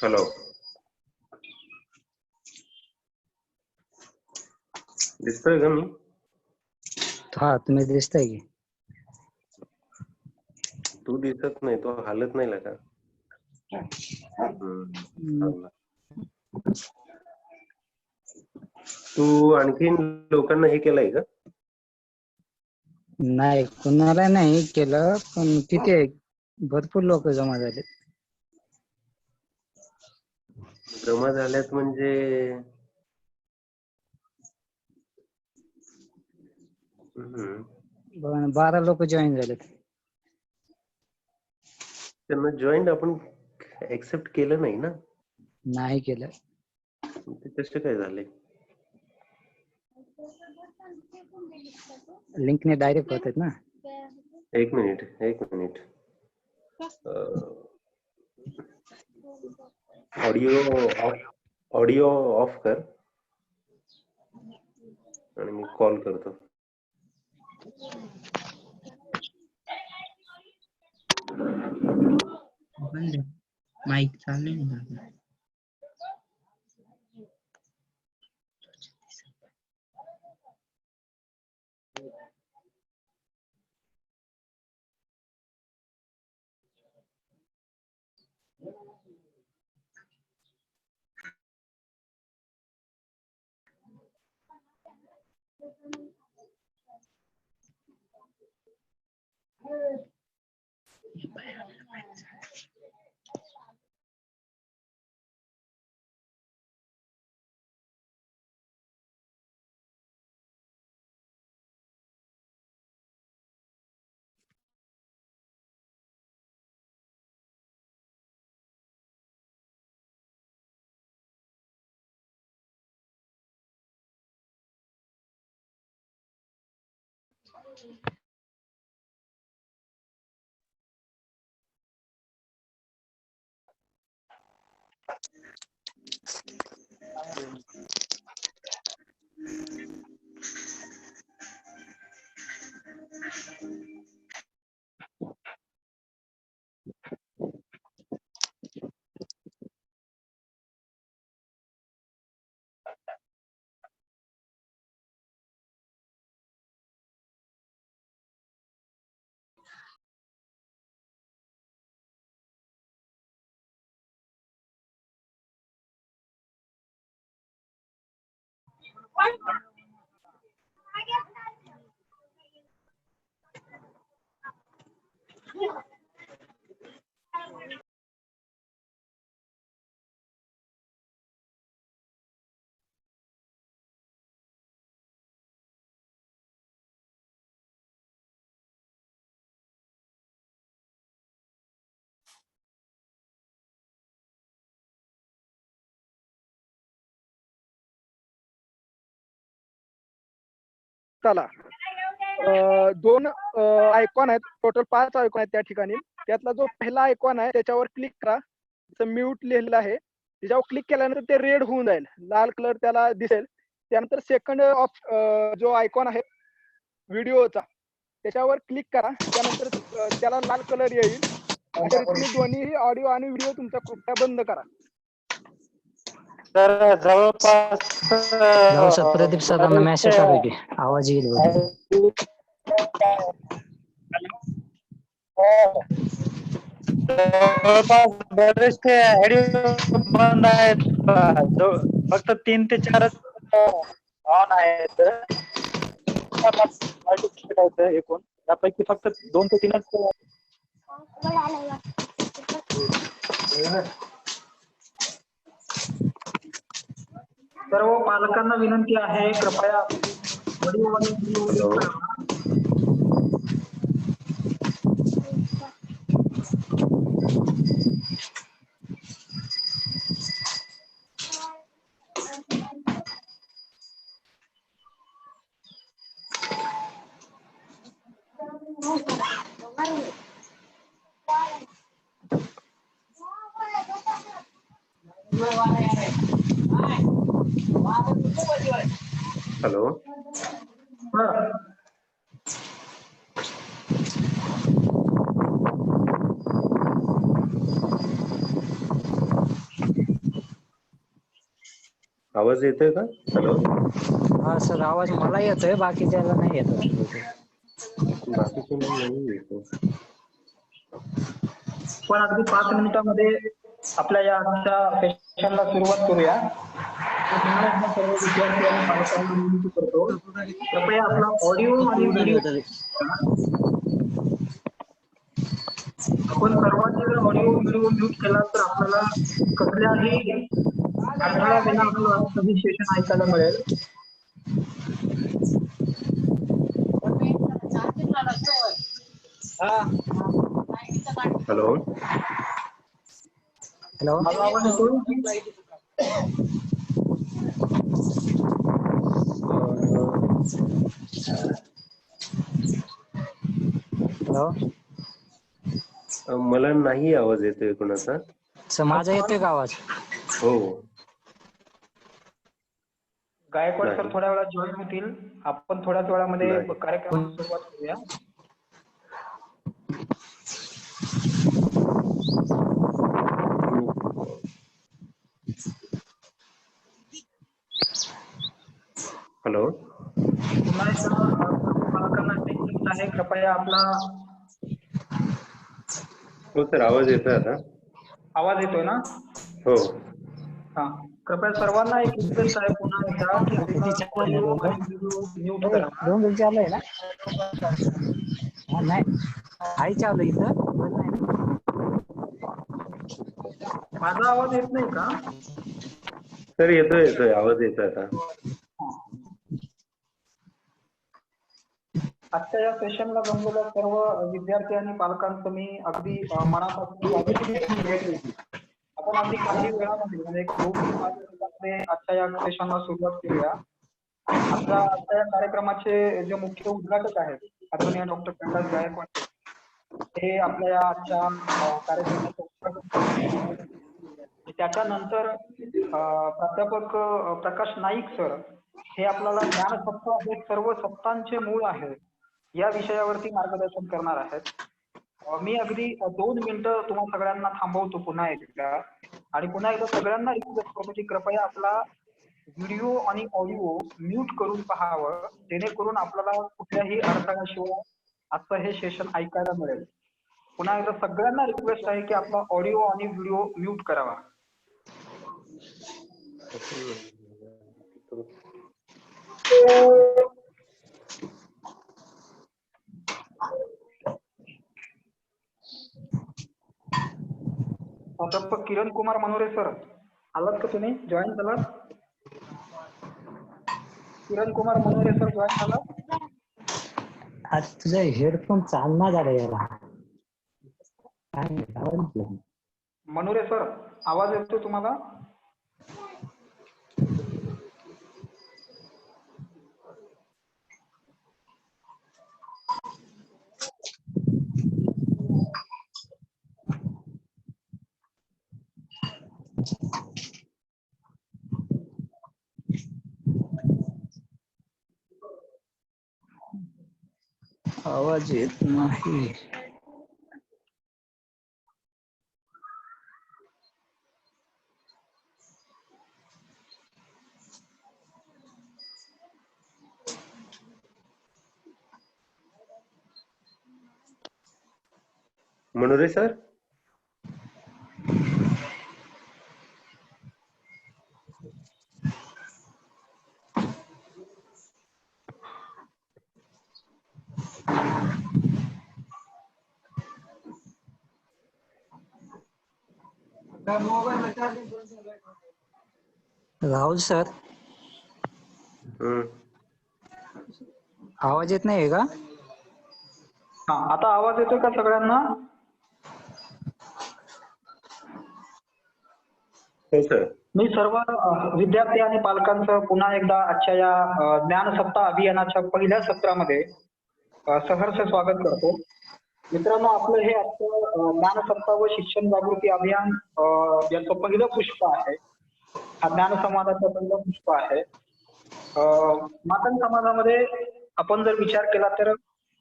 Hello, दिसतोय का मी? हा, तुम्ही दिसताय की. तू दिसत नाही, तो हालत नाही लगा. चांगलं. तू आणखीन लोकांना हे केलंय का? नाही, कुणाला नाही केलं, पण तिथे भरपूर लोक जमा झाले. जमा झाल्यात म्हणजे 12 लोक जॉईन झालेत. त्यांना जॉईन आपण एक्सेप्ट केलं नाही ना? नाही केलं. ते कसे काय झाले? लिंकने डायरेक्ट होतात ना. एक मिनिट. ऑडिओ ऑफ कर आणि मी कॉल करतो. माईक चालू आहे ना. चला, 2 आयकॉन आहेत, टोटल 5 आयकॉन आहेत त्या ठिकाणी. त्यातला जो पहिला आयकॉन आहे त्याच्यावर क्लिक करा. म्यूट लिहिलेलं आहे, त्याच्यावर क्लिक केल्यानंतर ते रेड होऊन जाईल, लाल कलर त्याला दिसेल. त्यानंतर सेकंड जो आयकॉन आहे व्हिडिओचा, त्याच्यावर क्लिक करा. त्यानंतर त्याला लाल कलर येईल. अशा रीतीने दोन्ही ऑडिओ आणि व्हिडिओ तुमचा कृपया बंद करा. तर जवळपास प्रदीप सरांना मेसेज टाका की आवाज येईल बघ. जवळपास बरेचसे ऑडिओ बंद आहेत. फक्त 3 ते 4 ऑन आहेत. एकूण त्यापैकी फक्त 2 ते 3 सर्व पालकांना विनंती आहे, कृपया हॅलो, हॅलो. आवाज येतोय का? हॅलो, हा सर, आवाज मला येतोय, बाकीच्याला नाही येत वाटतं इथे. बाकीचे नाही येतो. पण अगदी 5 मिनिटांमध्ये आपल्या या आजच्या सेशनला सुरुवात करूया. मी पुन्हा एकदा सर्व विद्यार्थी आणि पालकांना विनंती करतो, कृपया आपला ऑडिओ आणि व्हिडिओ आपण सर्वांनी जर ऑडिओ व्हिडिओ म्यूट केला तर आपल्याला कसल्याही अडथळा विना आपलं सगळी सेशन ऐकायला मिळेल. हॅलो, हॅलो, माझा आवाज येतोय? हॅलो मला नाही आवाज येतोय कोणाचा. सर, माझा येतोय का आवाज? हो, गायकवाड सर नाही. थोड्या वेळात जॉईन होतील. आपण थोड्याच वेळामध्ये नाही. कार्यक्रमाला सुरुवात करूया. हॅलो, पुन्हा एकदा सर्व पालकांना विनंती आहे, कृपया आपला हो सर, आवाज येतोय आता. आवाज येतोय ना? हो, हा, कृपया सर्वांना एक रिक्वेस्ट आहे पुन्हा एकदा की आपला ऑडिओ आणि व्हिडिओ म्यूट करा. डोंगर चालू आहे ना? हा, नाही, आई चालू आहे इथं, बंद नाही ना? माझा आवाज येत नाही का? सर येतोय आवाज येतोय आता. आजच्या या सेशनला जमलेल्या सर्व विद्यार्थी आणि पालकांचं मी अगदी मनापासून स्वागत करतो. आपण अगदी काही वेळामध्ये म्हणजे 2 ते 5 मिनिटांमध्ये आजच्या या सेशनला सुरुवात करूया. आपल्या आजच्या या कार्यक्रमाचे जे मुख्य उद्घाटक आहेत आदरणीय डॉक्टर कैलास गायकवाड, हे आपल्या या आजच्या कार्यक्रमाचं उद्घाटन करतील. त्याच्यानंतर प्राध्यापक प्रकाश नाईक सर हे आपल्याला ज्ञानसत्ता हे सर्व सत्तांचे मूळ आहे या विषयावरती मार्गदर्शन करणार आहेत. मी अगदी 2 मिनिटं तुम्हा सगळ्यांना थांबवतो पुन्हा एकदा, आणि पुन्हा एकदा सगळ्यांना रिक्वेस्ट करतो की कृपया आपला व्हिडिओ आणि ऑडिओ म्यूट करून पाहावं, जेणेकरून आपल्याला कुठल्याही अडथळ्याशिवाय आजचं हे सेशन ऐकायला मिळेल. पुन्हा एकदा सगळ्यांना रिक्वेस्ट आहे की आपला ऑडिओ आणि व्हिडिओ म्यूट करावा. प्राध्यापक किरण कुमार मनोरे सर, आलात का तुम्ही? जॉईन झालात? किरण कुमार मनोरे सर जॉईन झालात? आज तुझा हेडफोन चालना झाला याला. मनोरे सर, आवाज येतो तुम्हाला? आवाज येत नाही. मनोरे सर, राहुल सर, आवाज येत नाही का? हा, आता आवाज येतोय का सगळ्यांना? हो सर. मी सर्व विद्यार्थी आणि पालकांचं पुन्हा एकदा आजच्या या ज्ञानसत्ता अभियानाच्या पहिल्या सत्रामध्ये सहर्ष स्वागत करतो. मित्रांनो, आपलं हे आजचं ज्ञानसत्ता व शिक्षण जागृती अभियान याचं पहिलं पुष्प आहे. हा ज्ञान समाजाचं पहिलं पुष्प आहे. मातंग समाजामध्ये आपण जर विचार केला तर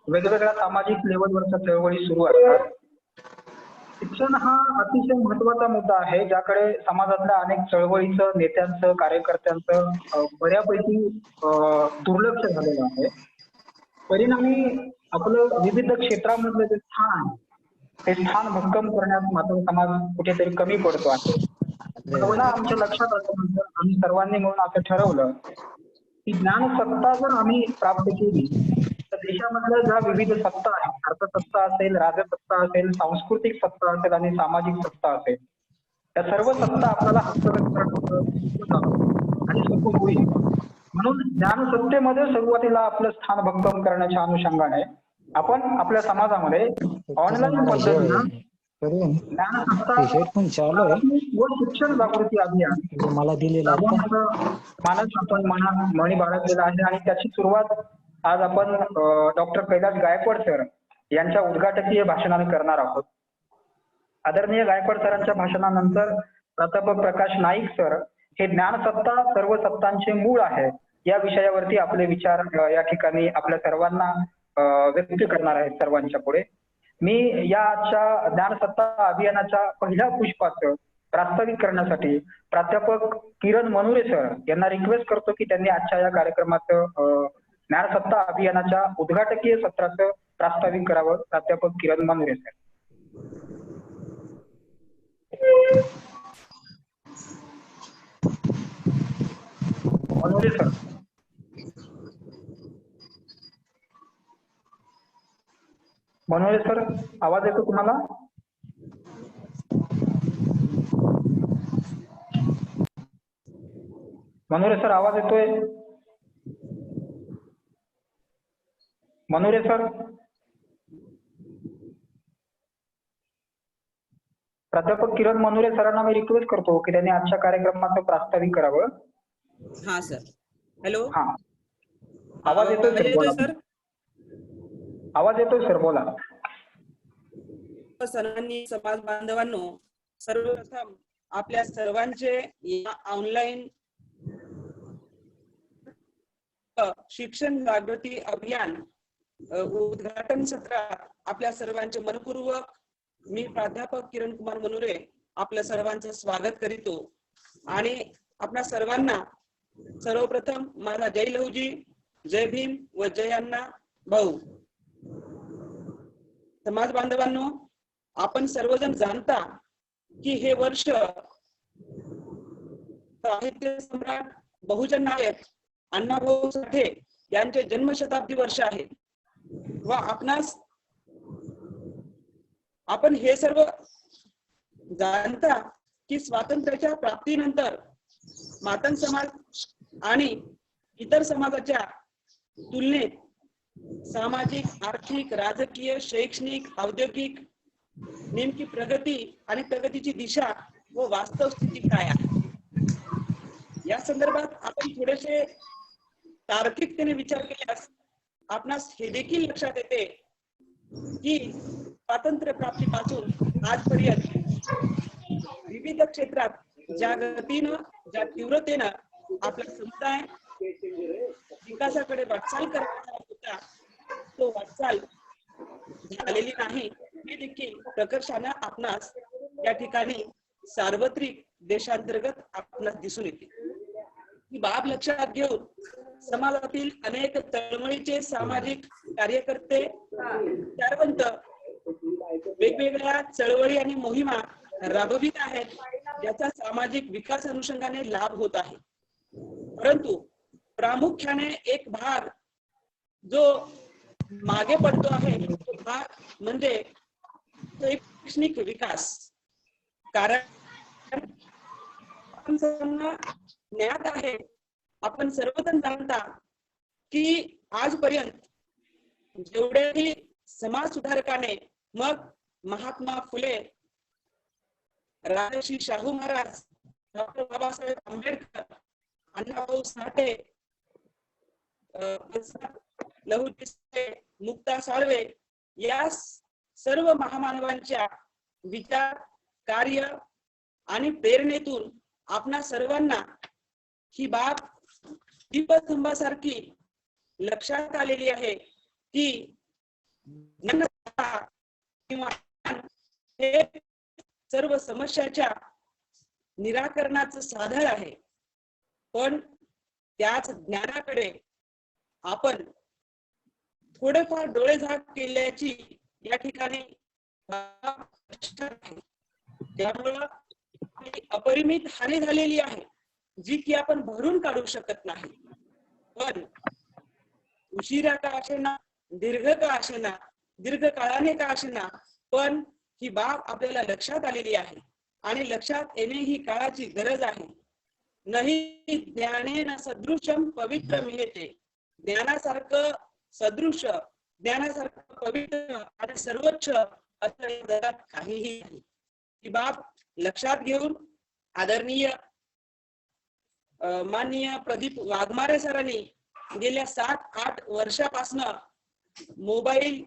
वेगवेगळ्या सामाजिक लेवलवरच्या चळवळी सुरू असतात. शिक्षण हा अतिशय महत्वाचा मुद्दा आहे, ज्याकडे समाजातल्या अनेक चळवळीचं, नेत्यांचं, कार्यकर्त्यांचं बऱ्यापैकी दुर्लक्ष झालेलं आहे. परिणामी आपलं विविध क्षेत्रामधलं जे स्थान, हे स्थान भक्कम करण्यात मात्र समाज कुठेतरी कमी पडतो आहे. म्हणून आमच्या लक्षात आलं, म्हणजे आम्ही सर्वांनी मिळून असं ठरवलं की ज्ञानसत्ता जर आम्ही प्राप्त केली तर देशामधल्या ज्या विविध सत्ता आहेत, अर्थसत्ता असेल, राजसत्ता असेल, सांस्कृतिक सत्ता असेल आणि सामाजिक सत्ता असेल, त्या सर्व सत्ता आपल्याला हस्तगत करणं आणि सोपं होईल. म्हणून ज्ञानसत्तेमध्ये सुरुवातीला आपलं स्थान भक्कम करण्याच्या अनुषंगाने आपण आपल्या समाजामध्ये ऑनलाईन पद्धतीनं ज्ञानसत्ता व शिक्षण जागृती अभियान मला दिलेला मानस आपण मनी बाळगलेला आहे. आणि त्याची सुरुवात आज आपण डॉक्टर कैलास गायकवाड सर यांच्या उद्घाटकीय भाषणाने करणार आहोत. आदरणीय गायकवाड सरांच्या भाषणानंतर प्राध्यापक प्रकाश नाईक सर हे ज्ञानसत्ता सर्व सत्तांचे मूळ आहे या विषयावरती आपले विचार या ठिकाणी आपल्या सर्वांना व्यक्त करणार आहेत सर्वांच्या पुढे. मी याच्या ज्ञानसत्ता अभियानाच्या पहिल्या पुष्पाचं प्रास्ताविक करण्यासाठी प्राध्यापक किरण मनोरे सर यांना रिक्वेस्ट करतो की त्यांनी आजच्या या कार्यक्रमाचं ज्ञानसत्ता अभियानाच्या उद्घाटकीय सत्राचं प्रास्ताविक करावं. प्राध्यापक किरण मनोरे सर. मनोरे सर. मनोरे सर, आवाज येतो तुम्हाला? मनोरे सर, आवाज येतोय? मनोरे सर. प्राध्यापक किरण मनोरे सरांना मी रिक्वेस्ट करतो की त्यांनी आजच्या कार्यक्रमाचं प्रास्ताविक करावं. हा सर. हॅलो. हा, आवाज येतोय सर? आवाज येतोय सर, बोला. सरांनी समाज बांधवांनो, सर्वप्रथम आपल्या सर्वांचे या ऑनलाईन शिक्षण जागृती अभियान उद्घाटन सत्रात आपल्या सर्वांचे मनपूर्वक मी प्राध्यापक किरण कुमार मनोरे आपल्या सर्वांचं स्वागत करीतो. आणि आपल्या सर्वांना सर्वप्रथम माझा जय लहुजी, जय भीम व जय अण्णा भाऊ. समाज बांधवांनो, आपण सर्वजण जाणता की हे वर्ष साहित्य सम्राट बहुजन नायक अण्णाभाऊ साठे यांचे जन्मशताब्दी वर्ष आहे. व आपण हे सर्व जाणता की स्वातंत्र्याच्या प्राप्तीनंतर मातंग समाज आणि इतर समाजाच्या तुलनेत सामाजिक, आर्थिक, राजकीय, शैक्षणिक, औद्योगिक नेमकी प्रगती आणि प्रगतीची दिशा व वास्तव स्थिती काय आहे या संदर्भात आपण थोडेसे तार्किकतेने विचार केल्यास आपणास हे देखील लक्षात येते की स्वातंत्र्य प्राप्तीपासून आजपर्यंत विविध क्षेत्रात ज्या गतीनं, ज्या तीव्रतेनं आपला समुदाय विकासाकडे वाटचाल करण्याचा होता तो वाटचाल झालेली नाही हे देखील प्रकर्षाने आपणास या ठिकाणी सार्वत्रिक देशांतर्गत आपणास दिसून येते. ही बाब लक्षात घेऊन समाजातील अनेक तळमळीचे सामाजिक कार्यकर्ते, विचारवंत वेगवेगळ्या चळवळी आणि मोहिमा राबवित आहेत, ज्याचा सामाजिक विकास अनुषंगाने लाभ होत आहे. परंतु प्रामुख्याने एक भाग जो मागे पडतो आहे तो भाग म्हणजे शैक्षणिक विकास. कारण आपण सर्वांना ज्ञात आहे, आपण सर्वजण जाणता की आजपर्यंत जेवढेही समाज सुधारकाने, मग महात्मा फुले, राजर्षी शाहू महाराज, डॉक्टर बाबासाहेब आंबेडकर, अण्णाभाऊ साठे, लहुजी, मुक्ता साळवे या सर्व महामानवांच्या विचार, कार्य आणि प्रेरणेतून आपणा सर्वांना ही बाब दीपस्तंभासारखी लक्षात आलेली आहे की हे सर्व समस्याच्या निराकरणाचं साधन आहे. पण त्याच ज्ञानाकडे आपण थोडेफार डोळेझाक केल्याची या ठिकाणी त्यामुळं अपरिमित हानी झालेली आहे, जी की आपण भरून काढू शकत नाही. पण उशिरा का असेना, दीर्घ काळाने का असेना, पण ही बाब आपल्याला लक्षात आलेली आहे आणि लक्षात येणे ही काळाची गरज आहे. नाही ज्ञानेन सदृशम पवित्र मिळते. ज्ञानासारखं सदृश, ज्ञानासारखं पवित्र आणि सर्वोच्च असं या जगात काहीही नाही. ही बाब लक्षात घेऊन आदरणीय माननीय प्रदीप वाघमारे सरांनी गेल्या 7-8 वर्षापासून मोबाईल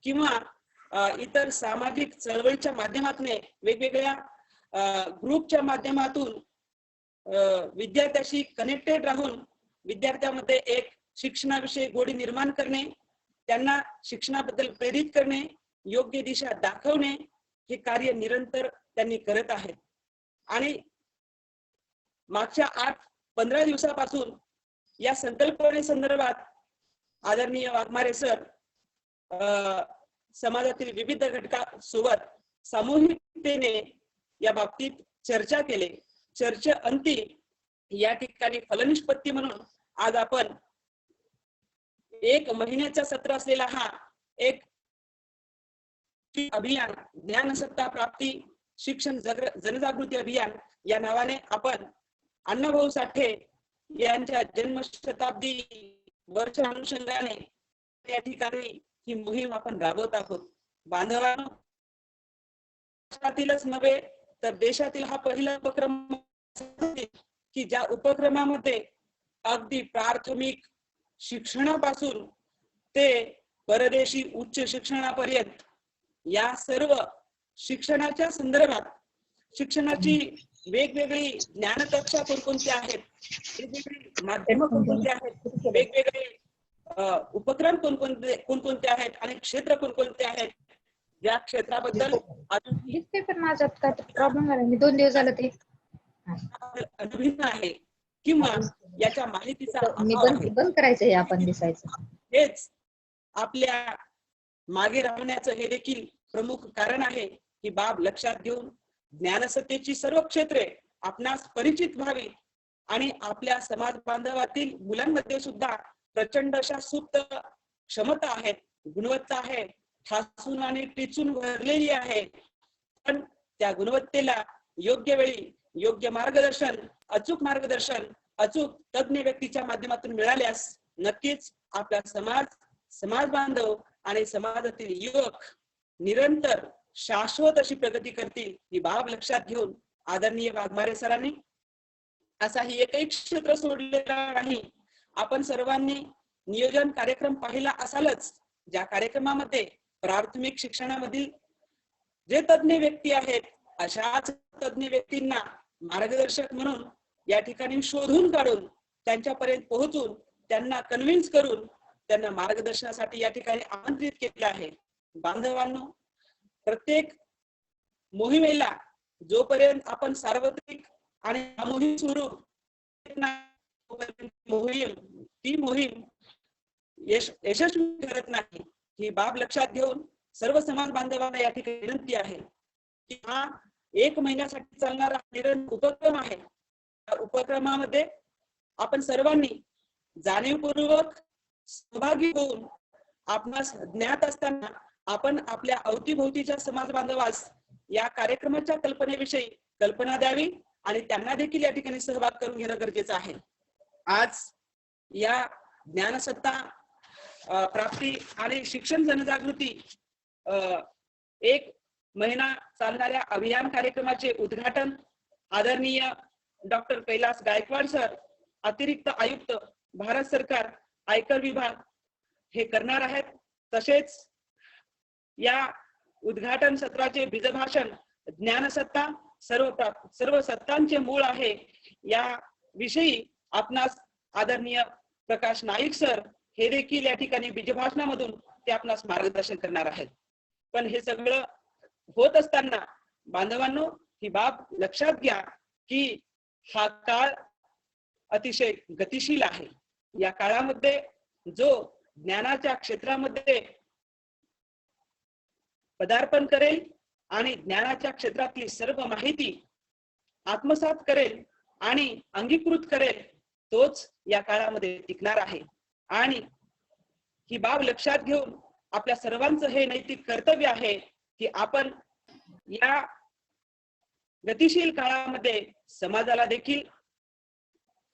किंवा इतर सामाजिक चळवळीच्या माध्यमातून, वेगवेगळ्या ग्रुपच्या माध्यमातून विद्यार्थ्याशी कनेक्टेड राहून विद्यार्थ्यामध्ये एक शिक्षणाविषयी गोडी निर्माण करणे, त्यांना शिक्षणाबद्दल प्रेरित करणे, योग्य दिशा दाखवणे हे कार्य निरंतर त्यांनी करत आहेत. आणि मागच्या 8-15 दिवसापासून या संकल्पने संदर्भात आदरणीय वाघमारे सर समाजातील विविध घटकांसोबत सामूहिकतेने या बाबतीत चर्चा केली. चर्चेअंती या ठिकाणी फलनिष्पत्ती म्हणून आज आपण 1 महिन्याचा सत्र असलेला हा एक अभियान, ज्ञानसत्ता प्राप्ती शिक्षण जनजागृती अभियान या नावाने आपण अण्णाभाऊ साठे यांच्या जन्मशताब्दी वर्ष अनुषंगाने या ठिकाणी ही मोहीम आपण राबवत आहोत. बांधवांनो, देशातीलच नव्हे तर देशातील हा पहिला उपक्रम की ज्या उपक्रमामध्ये अगदी प्राथमिक शिक्षणापासून ते परदेशी उच्च शिक्षणापर्यंत या सर्व शिक्षणाच्या संदर्भात शिक्षणाची वेगवेगळी ज्ञानकक्षा कोणकोणत्या आहेत, वेगवेगळी माध्यम कोणकोणती आहेत, वेगवेगळे उपक्रम कोणकोणते आहेत आणि क्षेत्र कोणकोणते आहेत, या क्षेत्राबद्दल अभिन्न आहे किंवा याच्या माहितीचा बंद करायचं आपण दिसायचं, हेच आपल्या मागे राहण्याचं हे देखील प्रमुख कारण आहे. ही बाब लक्षात घेऊन ज्ञानसत्तेची सर्व क्षेत्रे आपणास परिचित व्हावी आणि आपल्या समाज बांधवातील मुलांमध्ये सुद्धा प्रचंड अशा सुप्त क्षमता आहेत, गुणवत्ता आहे, ठासून आणि टिचून भरलेली आहे. पण त्या गुणवत्तेला योग्य वेळी योग्य मार्गदर्शन, अचूक तज्ञ व्यक्तीच्या माध्यमातून मिळाल्यास नक्कीच आपला समाज बांधव आणि समाजातील युवक निरंतर शाश्वत अशी प्रगती करतील. ही बाब लक्षात घेऊन आदरणीय वाघमारे सरांनी असाही एकही क्षेत्र सोडलेला नाही. आपण सर्वांनी नियोजन कार्यक्रम पाहिला असालच, ज्या कार्यक्रमामध्ये प्राथमिक शिक्षणामधील जे तज्ञ व्यक्ती आहेत अशाच तज्ञ व्यक्तींना मार्गदर्शक म्हणून या ठिकाणी शोधून काढून त्यांच्यापर्यंत पोहोचून त्यांना कन्व्हिन्स करून त्यांना मार्गदर्शनासाठी या ठिकाणी आमंत्रित केले आहे. बांधवांनो, प्रत्येक मोहिमेला जोपर्यंत आपण सार्वत्रिक आणि मोहीम सुरू ती मोहीम यशस्वी करत नाही. ही बाब लक्षात घेऊन सर्व समाज बांधवांना या ठिकाणी विनंती आहे की हा 1 महिन्यासाठी चालणारा निरंतर उपक्रम आहे. त्या उपक्रमामध्ये आपण सर्वांनी जाणीवपूर्वक सहभागी होऊन आपणास ज्ञात असताना आपण आपल्या अवतीभोवतीच्या समाज बांधवास या कार्यक्रमाच्या कल्पनेविषयी कल्पना द्यावी आणि त्यांना देखील या ठिकाणी सहभाग करून घेणं गरजेचं आहे. आज या ज्ञानसत्ता प्राप्ती आणि शिक्षण जनजागृती 1 महिना चालणाऱ्या अभियान कार्यक्रमाचे उद्घाटन आदरणीय डॉक्टर कैलास गायकवाड सर, अतिरिक्त आयुक्त भारत सरकार आयकर विभाग हे करणार आहेत. तसेच या उद्घाटन सत्राचे बीजभाषण ज्ञानसत्ता सर्व सत्तांचे मूळ आहे या विषयी आपणास आदरणीय प्रकाश नाईक सर हे देखील या ठिकाणी बीजभाषणामधून ते आपणास मार्गदर्शन करणार आहेत. पण हे सगळं होत असताना बांधवांनो, ही बाब लक्षात घ्या की हा काळ अतिशय गतिशील आहे. या काळामध्ये जो ज्ञानाच्या क्षेत्रामध्ये पदार्पण करेल आणि ज्ञानाच्या क्षेत्रातली सर्व माहिती आत्मसात करेल आणि अंगीकृत करेल, तोच या काळामध्ये टिकणार आहे. आणि ही बाब लक्षात घेऊन आपल्या सर्वांचं हे नैतिक कर्तव्य आहे की आपण या गतिशील काळामध्ये समाजाला देखील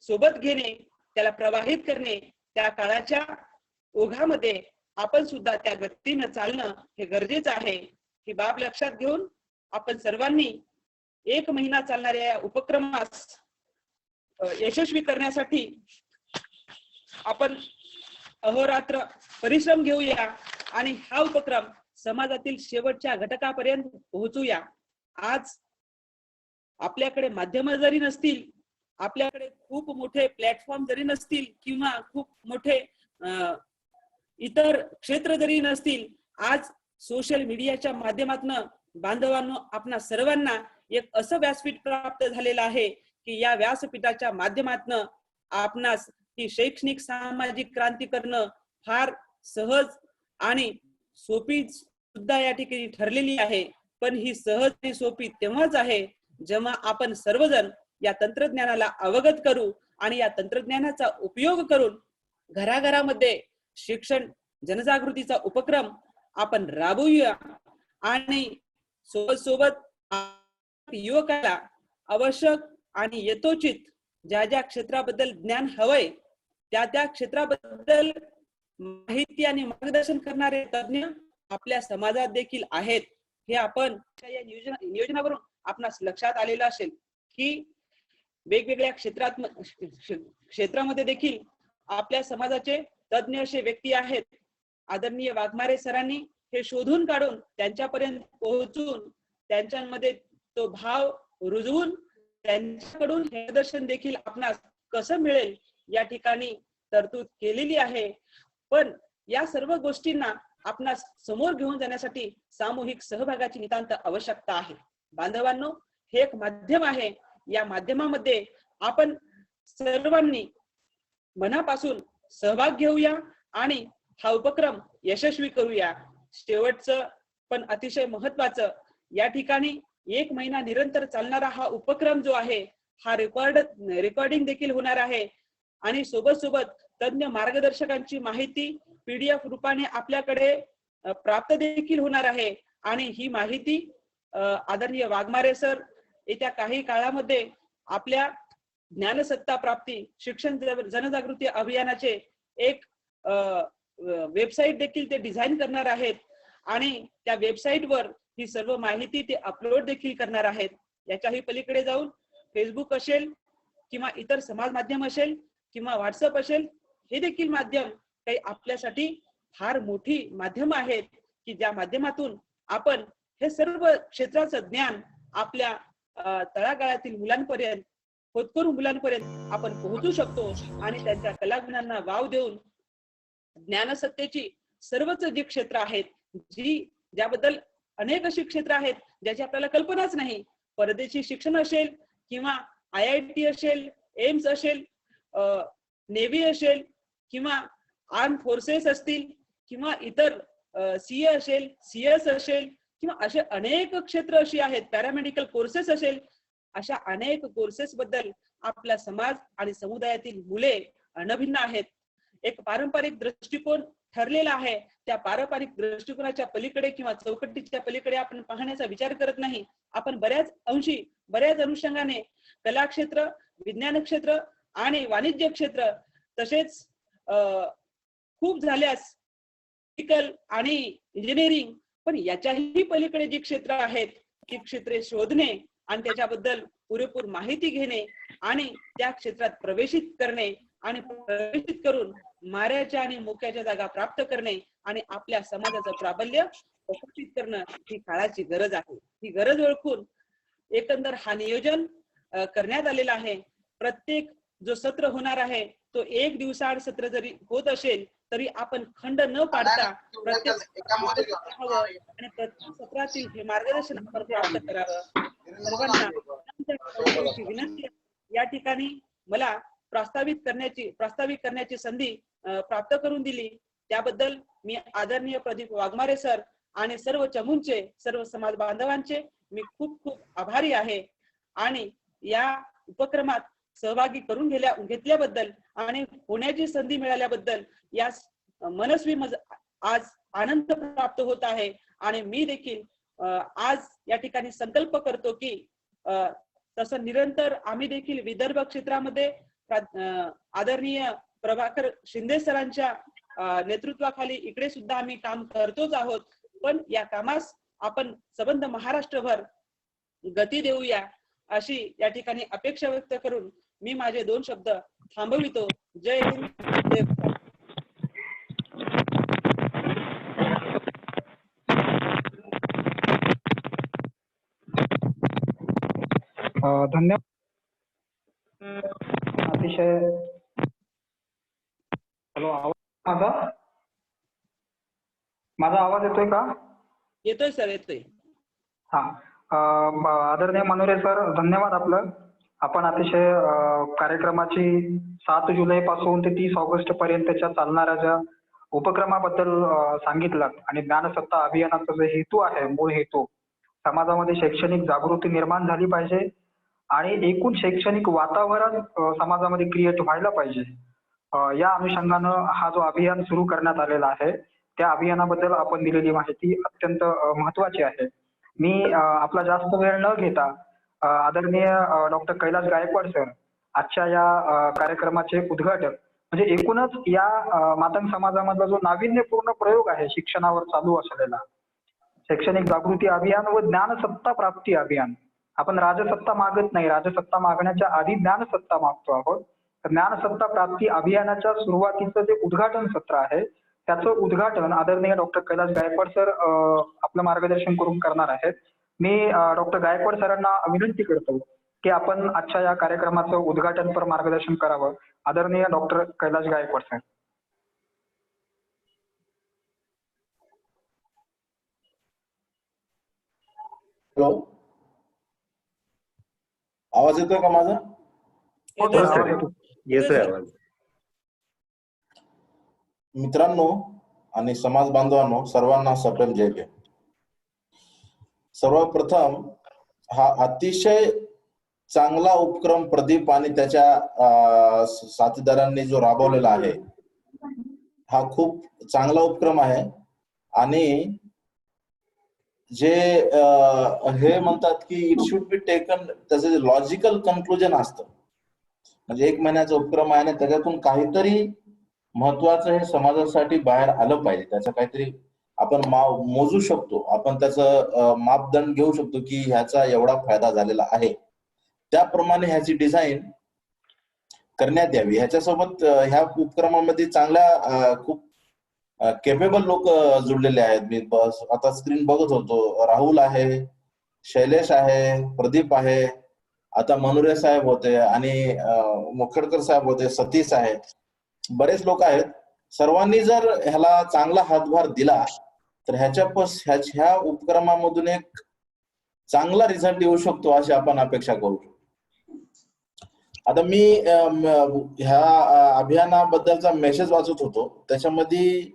सोबत घेणे, त्याला प्रवाहित करणे, त्या काळाच्या ओघामध्ये आपण सुद्धा त्या गतीनं चालणं हे गरजेचं आहे. ही बाब लक्षात घेऊन आपण सर्वांनी 1 महिना चालणाऱ्या या उपक्रमास यशस्वी करण्यासाठी आपण अहोरात्र परिश्रम घेऊया आणि हा उपक्रम समाजातील शेवटच्या घटकापर्यंत पोहोचूया. आज आपल्याकडे माध्यम जरी नसतील, आपल्याकडे खूप मोठे प्लॅटफॉर्म जरी नसतील किंवा खूप मोठे इतर क्षेत्र जरी नसतील, आज सोशल मीडियाच्या माध्यमातून बांधवांनो आपणा सर्वांना एक असं व्यासपीठ प्राप्त झालेलं आहे की या व्यासपीठाच्या माध्यमातून आपणास ही शैक्षणिक सामाजिक क्रांती करणं फार सहज आणि सोपी सुद्धा या ठिकाणी ठरलेली आहे. पण ही सहज आणि सोपी तेव्हाच आहे जेव्हा आपण सर्वजण या तंत्रज्ञानाला अवगत करू आणि या तंत्रज्ञानाचा उपयोग करून घराघरामध्ये शिक्षण जनजागृतीचा उपक्रम आपण राबवूया आणि सोबत युवकाला आवश्यक आणि यथोचित ज्या ज्या क्षेत्राबद्दल ज्ञान हवंय त्या क्षेत्राबद्दल माहिती आणि मार्गदर्शन करणारे तज्ञ आपल्या समाजात देखील आहेत. हे आपण या नियोजनावरून आपणास लक्षात आलेलं असेल की वेगवेगळ्या क्षेत्रामध्ये देखील आपल्या समाजाचे तज्ञ असे व्यक्ती आहेत. आदरणीय वाघमारे सरांनी हे शोधून काढून त्यांच्यापर्यंत पोहोचून त्यांच्यामध्ये तो भाव रुजवून त्यांच्याकडून हे दर्शन देखील आपणास कसं मिळेल या ठिकाणी तरतूद केलेली आहे. पण या सर्व गोष्टींना आपणास समोर घेऊन जाण्यासाठी सामूहिक सहभागाची नितांत आवश्यकता आहे. बांधवांनो, हे एक माध्यम आहे. या माध्यमामध्ये आपण सर्वांनी मनापासून सहभाग घेऊया आणि हा उपक्रम यशस्वी करूया. शेवटचं पण अतिशय महत्वाचं, या ठिकाणी 1 महिना निरंतर चालणारा हा उपक्रम जो आहे हा रेकॉर्डिंग देखील होणार आहे आणि सोबत तज्ञ मार्गदर्शकांची माहिती PDF रूपाने आपल्याकडे प्राप्त देखील होणार आहे. आणि ही माहिती आदरणीय वाघमारे सर येत्या काही काळामध्ये आपल्या ज्ञानसत्ता प्राप्ती शिक्षण जनजागृती अभियानाचे एक वेबसाईट देखील ते डिझाईन करणार आहेत आणि त्या वेबसाईटवर ही सर्व माहिती ते अपलोड देखील करणार आहेत. याच्याही पलीकडे जाऊन फेसबुक असेल किंवा इतर समाज माध्यम असेल किंवा व्हॉट्सअप असेल, हे देखील माध्यम काही आपल्यासाठी फार मोठी माध्यम आहेत की ज्या माध्यमातून आपण हे सर्व क्षेत्राचं ज्ञान आपल्या तळागाळातील मुलांपर्यंत, होतकरू मुलांपर्यंत आपण पोहोचू शकतो आणि त्यांच्या कलागुणांना वाव देऊन ज्ञानसत्तेची सर्वच जी क्षेत्र आहेत, ज्याबद्दल अनेक अशी क्षेत्र आहेत ज्याची आपल्याला कल्पनाच नाही, परदेशी शिक्षण असेल किंवा IIT असेल, एम्स असेल, नेव्ही असेल किंवा आर्म फोर्सेस असतील किंवा इतर CA असेल, CS असेल किंवा असे अनेक क्षेत्र अशी आहेत, पॅरामेडिकल कोर्सेस असेल, अशा अनेक कोर्सेस बद्दल आपला समाज आणि समुदायातील मुले अनभिन्न आहेत. एक पारंपरिक दृष्टिकोन ठरलेला आहे, त्या पारंपरिक दृष्टिकोनाच्या पलीकडे किंवा चौकटीच्या पलीकडे आपण पाहण्याचा विचार करत नाही. आपण बऱ्याच अनुषंगाने कला क्षेत्र, विज्ञान क्षेत्र आणि वाणिज्य क्षेत्र, तसेच खूप झाल्यास मेडिकल आणि इंजिनिअरिंग, पण याच्याही पलीकडे जी क्षेत्र आहेत ती क्षेत्रे शोधणे आणि त्याच्याबद्दल पुरेपूर माहिती घेणे आणि त्या क्षेत्रात प्रवेशित करणे आणि प्रवेशित करून माऱ्याच्या आणि मोक्याच्या जागा प्राप्त करणे आणि आपल्या समाजाचं प्राबल्य प्रस्थापित करणं ही काळाची गरज आहे. ही गरज ओळखून एकंदर हा नियोजन करण्यात आलेला आहे. प्रत्येक जो सत्र होणार आहे तो 1 दिवसाआड सत्र जरी होत असेल तरी आपण खंड न पाडता प्रत्येक हवं आणि प्रत्येक सत्रातील हे मार्गदर्शन आपण प्राप्त करावं. सर्वांना विनंती आहे. या ठिकाणी मला प्रास्ताविक करण्याची संधी प्राप्त करून दिली त्याबद्दल मी आदरणीय प्रदीप वाघमारे सर आणि सर्व चमूंचे, सर्व समाज बांधवांचे मी खूप खूप आभारी आहे. आणि या उपक्रमात सहभागी करून घेतल्याबद्दल आणि होण्याची संधी मिळाल्याबद्दल या मनस्वी आज आनंद प्राप्त होत आहे. आणि मी देखील आज या ठिकाणी संकल्प करतो की तसं निरंतर आम्ही देखील विदर्भ क्षेत्रामध्ये आदरणीय प्रभाकर शिंदे सरांच्या नेतृत्वाखाली इकडे सुद्धा आम्ही काम करतोच आहोत. पण या कामास आपण संबंध महाराष्ट्रभर गती देऊया अशी या ठिकाणी अपेक्षा व्यक्त करून मी माझे 2 शब्द थांबवितो. जय हिंद, जय भारत. धन्यवाद. अतिशय हॅलो, आवाज माझा आवाज येतोय का? येतोय सर, येतोय. हा, आदरणीय मनोरे सर, धन्यवाद आपलं. आपण अतिशय कार्यक्रमाची 7 जुलै पासून ते 30 ऑगस्ट पर्यंतच्या चालणाऱ्या ज्या उपक्रमाबद्दल सांगितलं आणि ज्ञानसत्ता अभियानाचा जो हेतू आहे, मूळ हेतू, समाजामध्ये शैक्षणिक जागृती निर्माण झाली पाहिजे आणि एकूण शैक्षणिक वातावरण समाजामध्ये क्रिएट व्हायला पाहिजे. या अनुषंगानं हा जो अभियान सुरू करण्यात आलेला आहे त्या अभियानाबद्दल आपण दिलेली माहिती अत्यंत महत्वाची आहे. मी आपला जास्त वेळ न घेता आदरणीय डॉक्टर कैलास गायकवाड सर आजच्या या कार्यक्रमाचे उद्घाटन म्हणजे एकूणच या मातंग समाजामधला जो नाविन्यपूर्ण प्रयोग आहे शिक्षणावर चालू असलेला शैक्षणिक जागृती अभियान व ज्ञानसत्ता प्राप्ती अभियान. आपण राजसत्ता मागत नाही, राजसत्ता मागण्याच्या आधी ज्ञानसत्ता मागतो आहोत. ज्ञानसत्ता प्राप्ती अभियानाच्या सुरुवातीचं जे उद्घाटन सत्र आहे त्याचं उद्घाटन आदरणीय डॉक्टर कैलास गायकवाड सर आपलं मार्गदर्शन करून करणार आहेत. मी डॉक्टर गायकवाड सरांना विनंती करतो की आपण आजच्या या कार्यक्रमाचं उद्घाटनपर मार्गदर्शन करावं. आदरणीय doctor Kailas Gaikwad sir. Hello, आवाज येतोय का माझा? येतोय आवाज. मित्रांनो आणि समाज बांधवांनो, सर्वांना सप्रेम जय जय. सर्वप्रथम हा अतिशय चांगला उपक्रम प्रदीप आणि त्याच्या साथीदारांनी जो राबवलेला आहे हा खूप चांगला उपक्रम आहे. आणि जे हे म्हणतात की इट शुड बी टेकन, त्याचं जे लॉजिकल कन्क्लुजन असतं, म्हणजे 1 महिन्याचा उपक्रम आहे आणि त्याच्यातून काहीतरी महत्वाचं हे समाजासाठी बाहेर आलं पाहिजे. त्याचं काहीतरी आपण मोजू शकतो, आपण त्याचं मापदंड घेऊ शकतो की ह्याचा एवढा फायदा झालेला आहे. त्याप्रमाणे ह्याची डिझाईन करण्यात यावी. ह्याच्यासोबत ह्या उपक्रमामध्ये चांगल्या खूप केपेबल लोक जुळलेले आहेत. मी आता स्क्रीन बघत होतो, राहुल आहे, शैलेश आहे, प्रदीप आहे, आता मनोरे साहेब होते आणि मुखडकर साहेब होते, सतीश आहे, बरेच लोक आहेत. सर्वांनी जर ह्याला चांगला हातभार दिला तर ह्या उपक्रमामधून एक चांगला रिझल्ट येऊ शकतो अशी आपण अपेक्षा करू शकतो. आता मी ह्या अभियानाबद्दलचा मेसेज वाचत होतो, त्याच्यामध्ये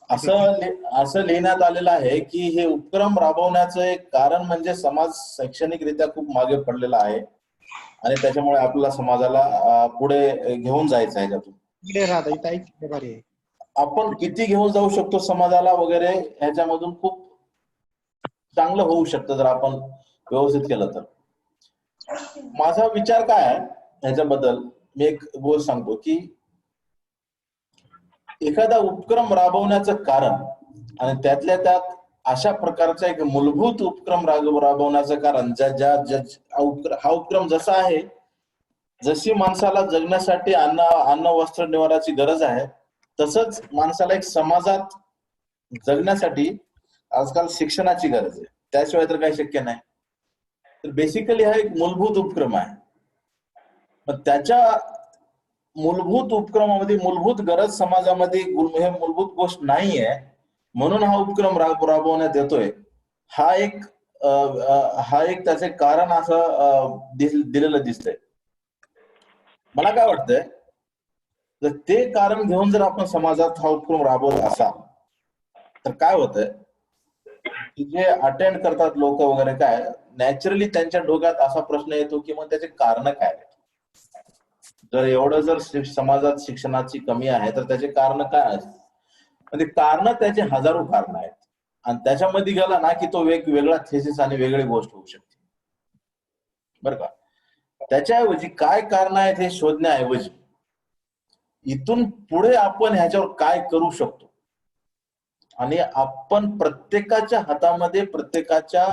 असं लिहिण्यात आलेलं आहे की हे उपक्रम राबवण्याचं एक कारण म्हणजे समाज शैक्षणिकरित्या खूप मागे पडलेला आहे आणि त्याच्यामुळे आपल्याला समाजाला पुढे घेऊन जायचं आहे. त्यातून आपण किती घेऊन जाऊ शकतो समाजाला वगैरे ह्याच्यामधून खूप चांगलं होऊ शकतं जर आपण व्यवस्थित केलं तर. माझा विचार काय आहे ह्याच्याबद्दल, मी एक गोष्ट सांगतो की एखादा उपक्रम राबवण्याचं कारण आणि त्यातल्या त्यात अशा प्रकारचा एक मूलभूत उपक्रम राबवण्याचं कारण हा उपक्रम जसा आहे, जशी माणसाला जगण्यासाठी अन्न वस्त्र निवाराची गरज आहे, तसंच माणसाला एक समाजात जगण्यासाठी आजकाल शिक्षणाची गरज आहे. त्याशिवाय तर काही शक्य नाही. तर बेसिकली हा एक मूलभूत उपक्रम आहे. पण त्याच्या मूलभूत उपक्रमामध्ये मूलभूत गरज समाजामध्ये हे मूलभूत गोष्ट नाहीये म्हणून हा उपक्रम राबवण्यात येतोय. हा एक त्याचे कारण असं दिलेलं दिसतंय. मला काय वाटतंय, तर ते कारण घेऊन जर आपण समाजात हा उपक्रम राबवत असाल तर काय होतंय की जे अटेंड करतात लोक वगैरे काय नॅचरली त्यांच्या डोक्यात असा प्रश्न येतो की मग त्याचे कारण काय. जर एवढं जर समाजात शिक्षणाची कमी आहे तर त्याचे कारण काय आहेत. म्हणजे कारण त्याचे हजारो कारण आहेत आणि त्याच्यामध्ये गेला ना की तो वेगवेगळा थेसिस आणि वेगळी गोष्ट होऊ शकते बरं का. त्याच्याऐवजी काय कारण आहेत हे शोधण्याऐवजी इथून पुढे आपण ह्याच्यावर काय करू शकतो आणि आपण प्रत्येकाच्या हातामध्ये प्रत्येकाच्या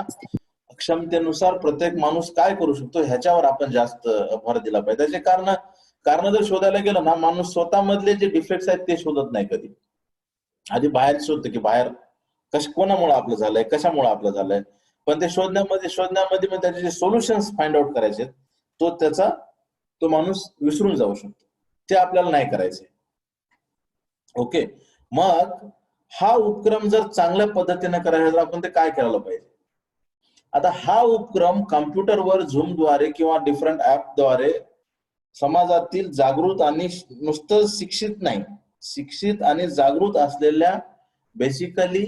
क्षमतेनुसार प्रत्येक माणूस काय करू शकतो ह्याच्यावर आपण जास्त भर दिला पाहिजे. त्याचे कारण जर शोधायला गेलं ना माणूस स्वतःमधले जे डिफेक्ट्स आहेत ते शोधत नाही कधी. आधी बाहेर शोधतं की बाहेर कोणामुळे आपलं झालंय कशामुळे आपलं झालंय. पण ते शोधण्यामध्ये मग त्याचे जे सोल्युशन्स फाइंड आउट करायचे तो माणूस विसरून जाऊ शकतो. ते आपल्याला नाही करायचे. ओके. मग हा उपक्रम जर चांगल्या पद्धतीने करायचा तर आपण ते काय करायला पाहिजे. आता हा उपक्रम कॉम्प्युटरवर झूमद्वारे किंवा डिफरंट ऍपद्वारे समाजातील जागृत आणि नुसतं शिक्षित नाही शिक्षित आणि जागृत असलेल्या बेसिकली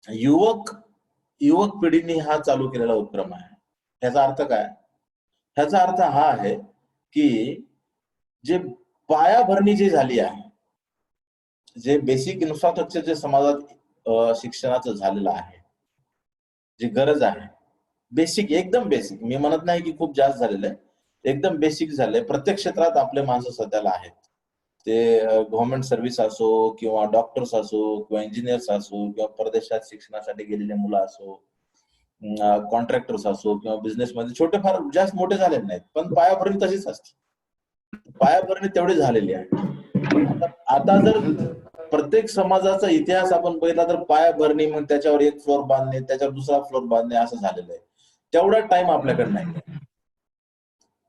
युवक पिढीने हा चालू केलेला उपक्रम आहे. ह्याचा अर्थ काय. ह्याचा अर्थ हा आहे की जे पायाभरणी जी झाली आहे जे बेसिक इन्फ्रास्ट्रक्चर जे समाजात शिक्षणाचं झालेलं आहे जी गरज आहे बेसिक एकदम बेसिक मी म्हणत नाही की खूप जास्त झालेलं आहे एकदम बेसिक झालंय. प्रत्येक क्षेत्रात आपले माणसं सध्याला आहेत. ते गव्हर्नमेंट सर्व्हिस असो किंवा डॉक्टर्स असो किंवा इंजिनियर्स असो किंवा परदेशात शिक्षणासाठी गेलेले मुलं असो कॉन्ट्रॅक्टर्स असो किंवा बिझनेसमध्ये छोटे फार जास्त मोठे झालेले नाहीत पण पायाभरणी तशीच असते. पायाभरणी तेवढी झालेली आहे. आता जर प्रत्येक समाजाचा इतिहास आपण बघितला तर पायाभरणी मग त्याच्यावर एक फ्लोर बांधणे त्याच्यावर दुसरा फ्लोर बांधणे असं झालेलं आहे. तेवढा टाइम आपल्याकडे नाही.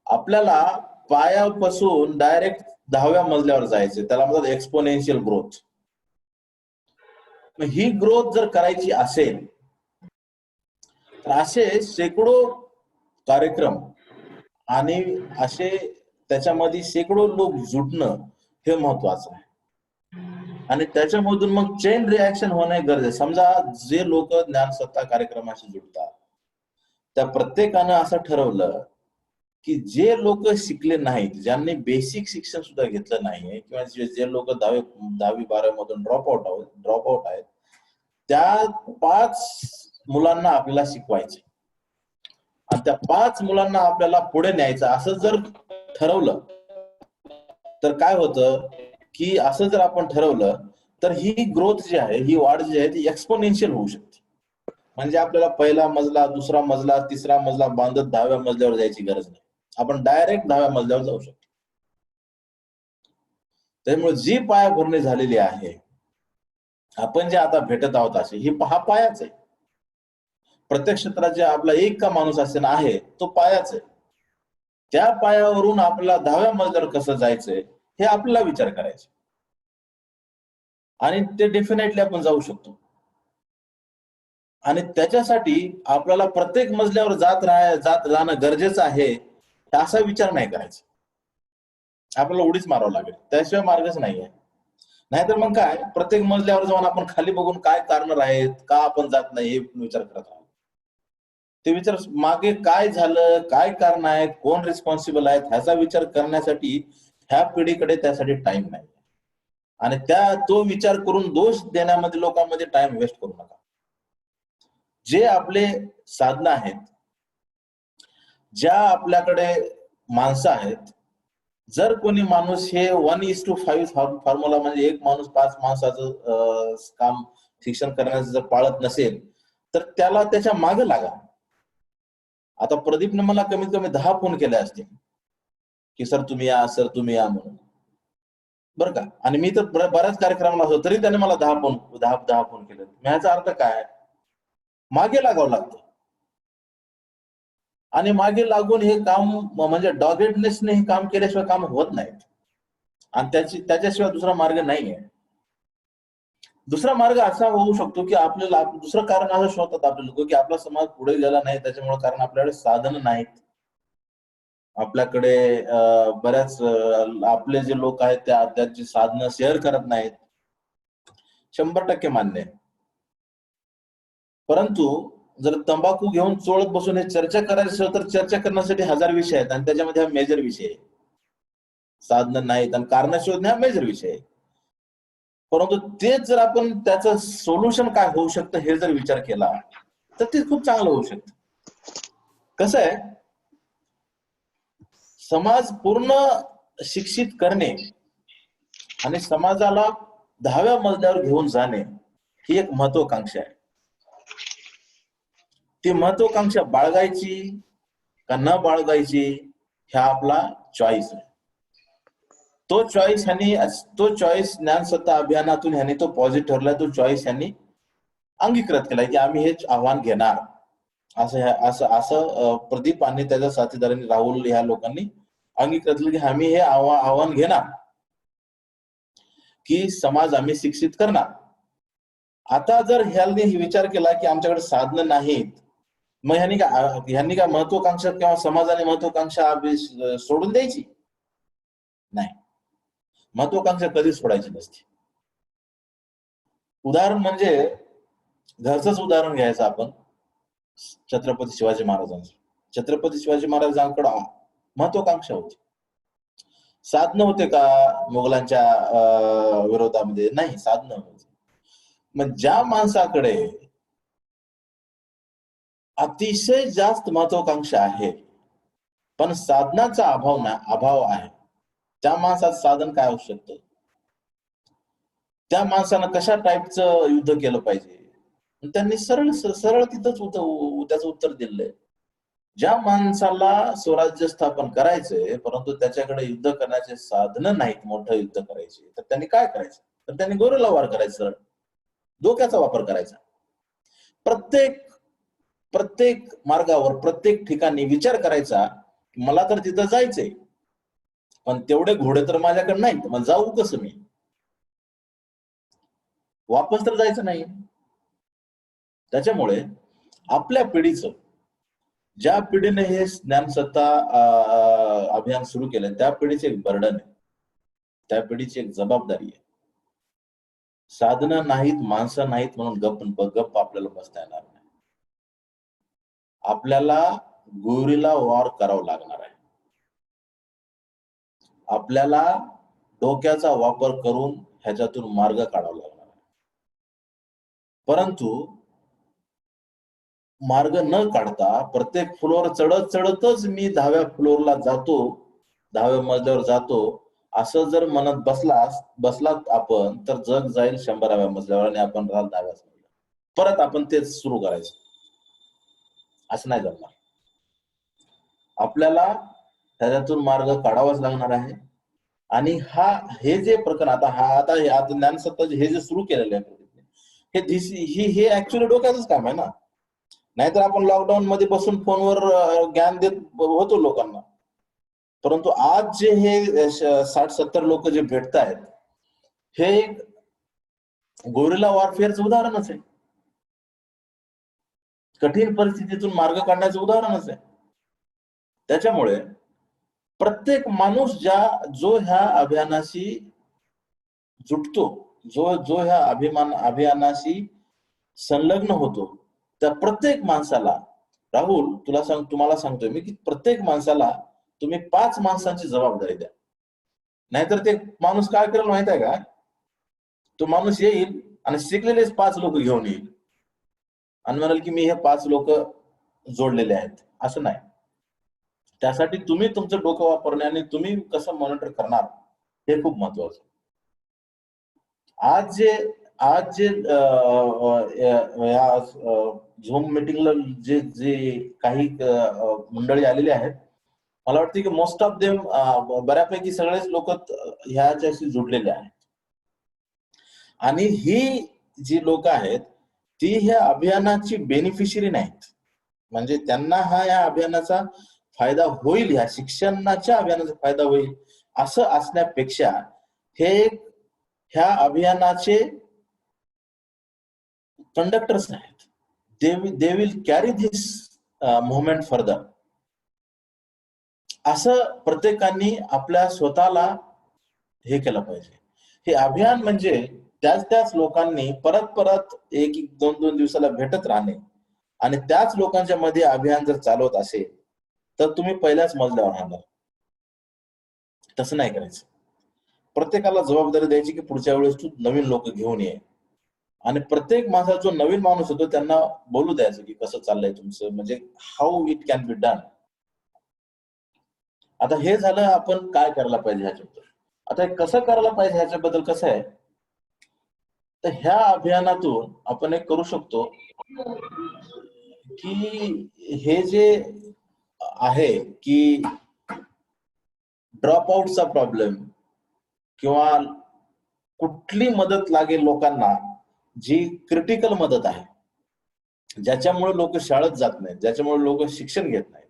आपल्याला पायापासून डायरेक्ट 10व्या मजल्यावर जायचे त्याला म्हणतात एक्सपोनेन्शियल ग्रोथ. ही ग्रोथ जर करायची असेल तर असे शेकडो कार्यक्रम आणि असे त्याच्यामध्ये शेकडो लोक जुटणं हे महत्वाचं आहे. आणि त्याच्यामधून मग चेन रिॲक्शन होणे गरजेचं. समजा जे लोक ज्ञानसत्ता कार्यक्रमाशी जुटतात त्या प्रत्येकानं असं ठरवलं की जे लोक शिकले नाहीत ज्यांनी बेसिक शिक्षण सुद्धा घेतलं नाहीये किंवा जे लोक 10वी-12वी मधून ड्रॉप आउट आहेत त्या 5 मुलांना आपल्याला शिकवायचे आणि त्या 5 मुलांना आपल्याला पुढे न्यायचं असं जर ठरवलं तर काय होतं की असं जर आपण ठरवलं तर ही ग्रोथ जी आहे ही वाढ जी आहे ती एक्सपोनेन्शियल होऊ शकते. म्हणजे आपल्याला पहिला मजला दुसरा मजला तिसरा मजला बांधत 10व्या मजल्यावर जायची गरज नाही. आपण डायरेक्ट 10व्या मजल्यावर जाऊ शकतो. त्यामुळे जी पायाभरणी झालेली आहे आपण जे आता भेटत आहोत असे ही हा पायाच आहे. प्रत्येक क्षेत्रात जे आपला एक का माणूस असे आहे तो पायाच आहे. त्या पायावरून आपल्याला 10व्या मजल्यावर कसं जायचंय हे आपल्याला विचार करायचा आणि ते डेफिनेटली आपण जाऊ शकतो. आणि त्याच्यासाठी आपल्याला प्रत्येक मजल्यावर जात जाणं गरजेचं आहे असा विचार नाही करायचा. आपल्याला उडीच मारावं लागेल त्याशिवाय मार्गच नाहीये. नाहीतर मग काय प्रत्येक मजल्यावर जाऊन आपण खाली बघून काय कारण आहेत का आपण जात नाही हे विचार करत आहोत. ते विचार मागे काय झालं काय कारण आहेत कोण रिस्पॉन्सिबल आहेत ह्याचा विचार करण्यासाठी ह्या पिढीकडे त्यासाठी टाइम नाही. आणि तो विचार करून दोष देण्यामध्ये लोकांमध्ये टाइम वेस्ट करू नका. जे आपले साधनं आहेत ज्या आपल्याकडे माणसं आहेत जर कोणी माणूस हे 1:5 फॉर्म्युला म्हणजे एक माणूस 5 माणसाचं काम शिक्षण करण्याचं जर पाळत नसेल तर त्याला त्याच्या मागे लागा. आता प्रदीपने मला कमीत कमी 10 फोन केले असतील की सर तुम्ही या म्हणून बरं का. आणि मी तर बऱ्याच कार्यक्रमाला असतो तरी त्याने मला 10 फोन केले. ह्याचा अर्थ काय मागे लागावं लागतं. आणि मागे लागून हे काम म्हणजे डॉगेडनेसने हे काम केल्याशिवाय काम होत नाहीत. आणि त्याच्याशिवाय दुसरा मार्ग नाहीये. दुसरा मार्ग असा होऊ शकतो की आपल्याला दुसरं कारण असं शोधतात आपले लोक की आपला समाज पुढे गेला नाही त्याच्यामुळे, कारण आपल्याकडे साधनं नाहीत. आपल्याकडे बऱ्याच आपले जे लोक आहेत त्यांची साधनं शेअर करत नाहीत. 100% मान्य आहे. परंतु जर तंबाखू घेऊन चोळत बसून हे चर्चा करायचं असेल तर चर्चा करण्यासाठी 1000 विषय आहेत आणि त्याच्यामध्ये हा मेजर विषय आहे. साधनं नाहीत आणि कारण शोधणे हा मेजर विषय आहे. परंतु तेच जर आपण त्याचं सोल्युशन काय होऊ शकतं हे जर विचार केला तर ते खूप चांगलं होऊ शकतं. कसं आहे, समाज पूर्ण शिक्षित करणे आणि समाजाला 10व्या मजल्यावर घेऊन जाणे ही एक महत्वाकांक्षा आहे. ती महत्वाकांक्षा बाळगायची का न बाळगायची ह्या आपला चॉईस आहे. तो चॉईस ज्ञानसत्ता अभियानातून ह्यांनी तो पॉझिटिव्ह ठरला. तो चॉईस यांनी अंगीकृत केलाय की आम्ही हे आव्हान घेणार. असं प्रदीप आणि त्याच्या साथीदारांनी, राहुल ह्या लोकांनी अंगीकृत केलं की आम्ही हे आव्हान घेणार की समाज आम्ही शिक्षित करणार. आता जर ह्यांनी विचार केला की आमच्याकडे साधनं नाहीत, मग ह्यांनी काय महत्वाकांक्षा किंवा समाजाने महत्वाकांक्षा सोडून द्यायची नाही. महत्वाकांक्षा कधी सोडायची नसते. उदाहरण म्हणजे घरचंच उदाहरण घ्यायचं आपण, छत्रपती शिवाजी महाराजांचं. छत्रपती शिवाजी महाराजांकडे महत्वाकांक्षा होती. साधनं होते का मुघलांच्या विरोधामध्ये? नाही, साधनं होती. मग ज्या माणसाकडे अतिशय जास्त महत्वाकांक्षा आहे पण साधनाचा अभाव आहे, त्या माणसाचं साधन काय होऊ शकतं? त्या माणसानं कशा टाईपचं युद्ध केलं पाहिजे? त्यांनी सरळ तिथंच त्याचं उत्तर दिलंय. ज्या माणसाला स्वराज्य स्थापन करायचंय परंतु त्याच्याकडे युद्ध करण्याचे साधनं नाहीत, मोठं युद्ध करायचे, तर त्यांनी काय करायचं? तर त्यांनी गोरेला वार करायचं, डोक्याचा वापर करायचा. प्रत्येक मार्गावर, प्रत्येक ठिकाणी विचार करायचा मला तर तिथं जायचंय पण तेवढे घोडे तर माझ्याकडे नाहीत, मग जाऊ कसं मी? वापस तर जायचं नाही. त्याच्यामुळे आपल्या पिढीचं, ज्या पिढीने हे ज्ञानसत्ता अभियान सुरू केलं त्या पिढीचे एक बर्डन आहे, त्या पिढीची एक जबाबदारी आहे. साधनं नाहीत, माणसं नाहीत म्हणून गप्प आपल्याला बसता येणार नाही. आपल्याला गोरीला वॉर करावं लागणार आहे. आपल्याला डोक्याचा वापर करून ह्याच्यातून मार्ग काढावा लागणार आहे. परंतु मार्ग न काढता प्रत्येक फ्लोअर चढतच मी 10व्या फ्लोअरला जातो, 10व्या मजल्यावर जातो असं जर म्हणत बसलात आपण तर जग जाईल 100व्या मजल्यावर आणि आपण राहाल 10व्या मजल्यावर. परत आपण तेच सुरू करायचं, असं नाही जमणार. आपल्याला त्याच्यातून मार्ग काढावाच लागणार आहे. आणि हे जे प्रकरण आता ज्ञानसत्ता हे जे सुरू केलेलं आहे हे ऍक्च्युअली डोक्याचंच काम आहे ना. नाहीतर आपण लॉकडाऊन मध्ये बसून फोनवर ज्ञान देत होतो लोकांना. परंतु आज जे हे 60-70 लोक जे भेटत आहेत हे एक गोरिला वॉरफेअरचं उदाहरणच आहे. कठीण परिस्थितीतून मार्ग काढण्याचं उदाहरणच आहे. त्याच्यामुळे प्रत्येक माणूस जो ह्या अभियानाशी जुटतो, जो ह्या अभियानाशी संलग्न होतो, त्या प्रत्येक माणसाला, राहुल तुम्हाला सांगतोय मी की प्रत्येक माणसाला तुम्ही 5 माणसांची जबाबदारी द्या. नाहीतर ते माणूस काय करेल माहित आहे का? तो माणूस येईल आणि शिकलेलेच 5 लोक घेऊन येईल आणि म्हणाल की मी हे 5 लोक जोडलेले आहेत. असं नाही. त्यासाठी तुम्ही तुमचं डोकं वापरणे आणि तुम्ही कसं मॉनिटर करणार हे खूप महत्वाचं. आज जे झूम मीटिंगला जे काही मंडळी आलेली आहेत, मला वाटतं की मोस्ट ऑफ देम बऱ्यापैकी सगळेच लोक ह्याच्याशी जुडलेले आहेत. आणि ही जी लोक आहेत ती ह्या अभियानाची बेनिफिशरी नाहीत. म्हणजे त्यांना या अभियानाचा फायदा होईल, ह्या शिक्षणाच्या अभियानाचा फायदा होईल असं असण्यापेक्षा हे ह्या अभियानाचे कंडक्टर्स आहेत. They will carry this movement further. असं प्रत्येकाने आपल्या स्वतःला हे केलं पाहिजे. हे अभियान म्हणजे त्याच लोकांनी परत परत एक दोन दिवसाला भेटत राहणे आणि त्याच लोकांच्या मध्ये अभियान जर चालवत असेल तर तुम्ही पहिल्याच मजल्यावर राहणार. तसं नाही करायचं. प्रत्येकाला जबाबदारी द्यायची की पुढच्या वेळेस तू नवीन लोक घेऊन ये आणि प्रत्येक माणसाचा जो नवीन माणूस होतो त्यांना बोलू द्यायचं की कसं चाललंय तुमचं, म्हणजे how it can be done. आता हे झालं आपण काय करायला पाहिजे ह्याच्याबद्दल. आता हे कसं करायला पाहिजे ह्याच्याबद्दल कसं आहे, तर ह्या अभियानातून आपण एक करू शकतो की हे जे आहे की ड्रॉप आउटचा प्रॉब्लेम किंवा कुठली मदत लागेल लोकांना जी क्रिटिकल मदत आहे, ज्याच्यामुळे लोक शाळेत जात नाहीत, ज्याच्यामुळे लोक शिक्षण घेत नाहीत,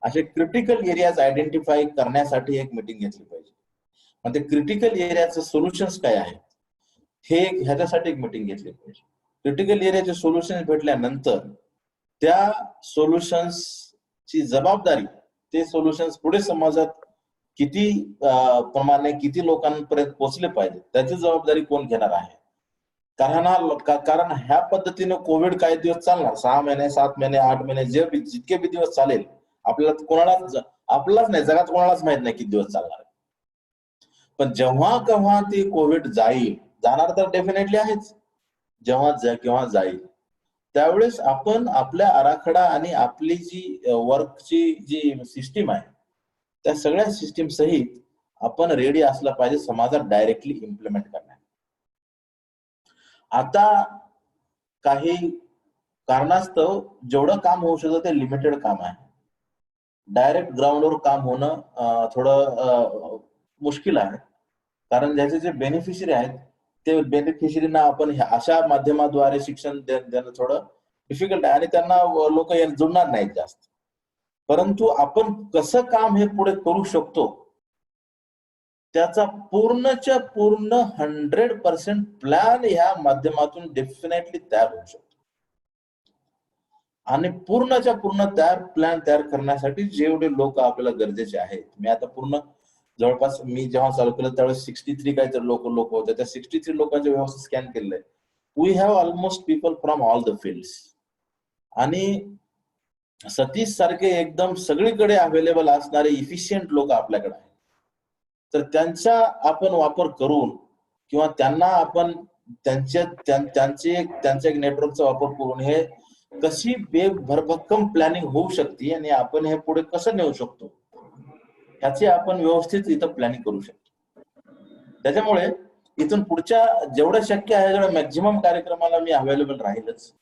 असे क्रिटिकल एरियाज आयडेंटिफाय करण्यासाठी एक मीटिंग घेतली पाहिजे. मग ते क्रिटिकल एरियाचं सोल्युशन्स काय आहेत हे ह्याच्यासाठी एक मीटिंग घेतली पाहिजे. क्रिटिकल एरियाचे सोल्युशन्स भेटल्यानंतर त्या सोल्युशन्सची जबाबदारी, ते सोल्युशन्स पुढे समाजात किती प्रमाणे किती लोकांपर्यंत पोहोचले पाहिजे त्याची जबाबदारी कोण घेणार आहे. कारण ह्या पद्धतीने कोविड काही दिवस चालणार, 6 महिने 7 महिने 8 महिने जितके बी दिवस चालेल, आपल्याला आपल्यालाच नाही जगात कोणालाच माहित नाही किती दिवस चालणार. पण जेव्हा केव्हा ती कोविड जाणार तर डेफिनेटली आहेच, जेव्हा जाईल त्यावेळेस आपण आपल्या आराखडा आणि आपली जी वर्कची जी सिस्टीम आहे त्या सगळ्या सिस्टीम सहित आपण रेडी असलं पाहिजे समाजात डायरेक्टली इम्प्लिमेंट करण्यात. आता काही कारणास्तव जेवढं काम होऊ शकतं ते लिमिटेड काम आहे. डायरेक्ट ग्राउंडवर काम होणं थोडं मुश्किल आहे, कारण ज्याचे जे बेनिफिशरी आहेत ते बेनिफिशरीना आपण अशा माध्यमाद्वारे शिक्षण देणं थोडं डिफिकल्ट आहे आणि त्यांना लोक जुळणार नाहीत जास्त. परंतु आपण कसं काम हे पुढे करू शकतो त्याचा पूर्णच्या पूर्ण 100% प्लॅन ह्या माध्यमातून डेफिनेटली तयार होऊ शकतो. आणि पूर्णच्या पूर्ण प्लॅन तयार करण्यासाठी जेवढे लोक आपल्याला गरजेचे आहेत, मी आता पूर्ण जवळपास मी जेव्हा चालू केलं त्यावेळेस 63 काहीतरी लोक होते, त्या 63 लोकांचे व्यवस्थित स्कॅन केलेलं आहे. We have almost people from all the fields आणि सतीश सारखे एकदम सगळीकडे अवेलेबल असणारे इफिशियंट लोक आपल्याकडे आहेत. तर त्यांचा आपण वापर करून किंवा त्यांना आपण त्यांच्या एक नेटवर्कचा वापर करून हे कशी भरभक्कम प्लॅनिंग होऊ शकते आणि आपण हे पुढे कसं नेऊ शकतो ह्याची आपण व्यवस्थित इथं प्लॅनिंग करू शकतो. त्याच्यामुळे इथून पुढच्या जेवढं शक्य आहे तेवढं मॅक्झिमम कार्यक्रमाला मी अवेलेबल राहीलच.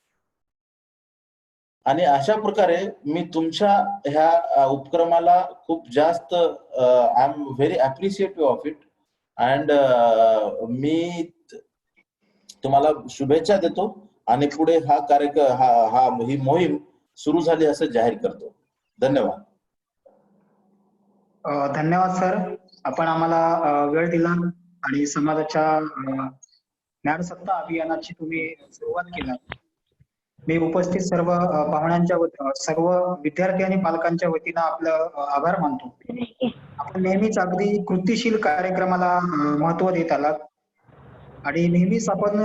आणि अशा प्रकारे मी तुमच्या ह्या उपक्रमाला खूप जास्त I am very appreciative of it and मी तुम्हाला शुभेच्छा देतो आणि पुढे हा कार्यक्रम ही मोहीम सुरू झाली असं जाहीर करतो. धन्यवाद. धन्यवाद सर, आपण आम्हाला वेळ दिला आणि समाजाच्या ज्ञानसत्ता अभियानाची तुम्ही सुरुवात केला. मी उपस्थित सर्व पाहुण्यांच्या सर्व विद्यार्थी आणि पालकांच्या वतीनं आपलं आभार मानतो. आपण नेहमीच अगदी कृतीशील कार्यक्रमाला महत्व देत आलात आणि नेहमीच आपण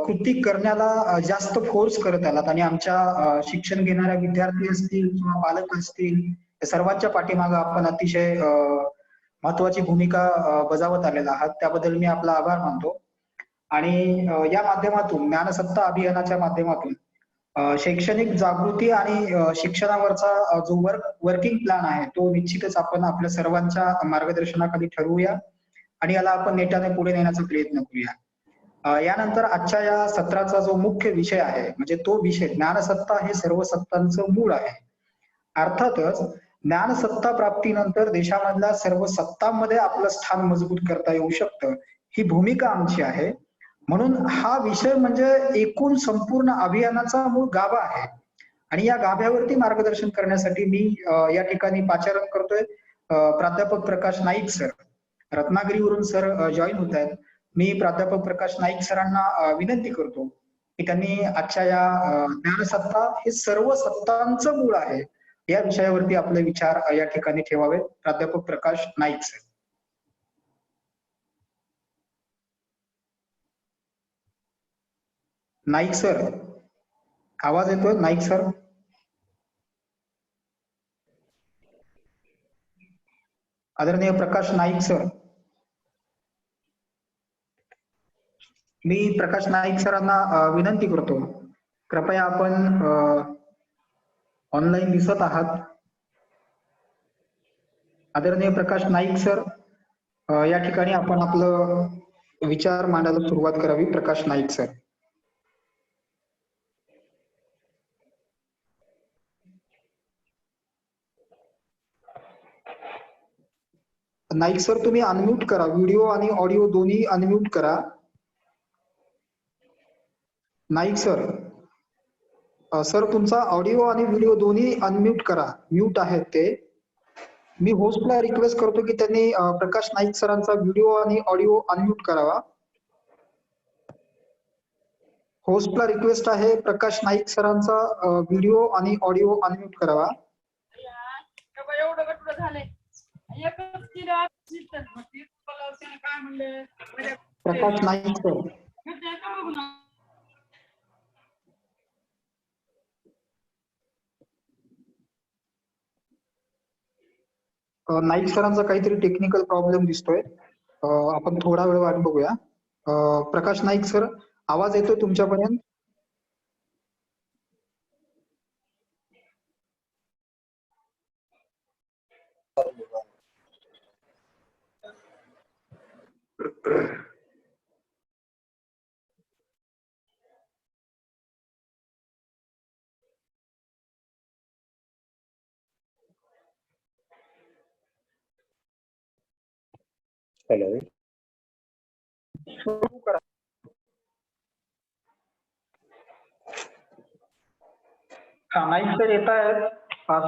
कृती करण्याला जास्त फोर्स करत आलात आणि आमच्या शिक्षण घेणाऱ्या विद्यार्थी असतील किंवा पालक असतील सर्वांच्या पाठीमागे आपण अतिशय महत्वाची भूमिका बजावत आलेला आहात. त्याबद्दल मी आपला आभार मानतो. आणि या माध्यमातून ज्ञानसत्ता अभियानाच्या माध्यमातून शैक्षणिक जागृती आणि शिक्षणावरचा जो वर्किंग प्लॅन आहे तो निश्चितच आपण आपल्या सर्वांच्या मार्गदर्शनाखाली ठरवूया आणि याला आपण नेटाने पुढे नेण्याचा प्रयत्न करूया. यानंतर आजच्या या सत्राचा जो मुख्य विषय आहे म्हणजे तो विषय ज्ञानसत्ता हे सर्व सत्तांचं मूळ आहे. अर्थातच ज्ञानसत्ता प्राप्तीनंतर देशामधल्या सर्व सत्तांमध्ये आपलं स्थान मजबूत करता येऊ शकतं ही भूमिका आमची आहे. म्हणून हा विषय म्हणजे एकूण संपूर्ण अभियानाचा मूळ गाभा आहे आणि या गाभ्यावरती मार्गदर्शन करण्यासाठी मी या ठिकाणी पाचारण करतोय प्राध्यापक प्रकाश नाईक सर. रत्नागिरीवरून सर जॉईन होत आहेत. मी प्राध्यापक प्रकाश नाईक सरांना विनंती करतो की त्यांनी आजच्या या ज्ञानसत्ता हे सर्व सत्तांचं मूळ आहे या विषयावरती आपले विचार या ठिकाणी ठेवावेत. प्राध्यापक प्रकाश नाईक सर. नाईक सर, आवाज येतोय नाईक सर? आदरणीय प्रकाश नाईक सर, मी प्रकाश नाईक सरांना विनंती करतो, कृपया आपण ऑनलाईन दिसत आहात. आदरणीय प्रकाश नाईक सर, या ठिकाणी आपण आपलं विचार मांडायला सुरुवात करावी. प्रकाश नाईक सर. नाईक सर, तुम्ही अनम्यूट करा. व्हिडिओ आणि ऑडिओ दोन्ही अनम्यूट करा. नाईक सर, सर तुमचा ऑडिओ आणि व्हिडिओ दोन्ही अनम्यूट करा. म्यूट आहेत ते. मी होस्टला रिक्वेस्ट करतो की त्यांनी प्रकाश नाईक सरांचा व्हिडिओ आणि ऑडिओ अनम्यूट करावा. होस्टला रिक्वेस्ट आहे प्रकाश नाईक सरांचा व्हिडिओ आणि ऑडिओ अनम्यूट करावा. प्रकाश नाईक सर. नाईक सरांचा काहीतरी टेक्निकल प्रॉब्लेम दिसतोय. आपण थोडा वेळ वाट बघूया. प्रकाश नाईक सर, आवाज येतोय तुमच्यापर्यंत? हॅलो. सुरू करा. नाईक सर येत आहेत.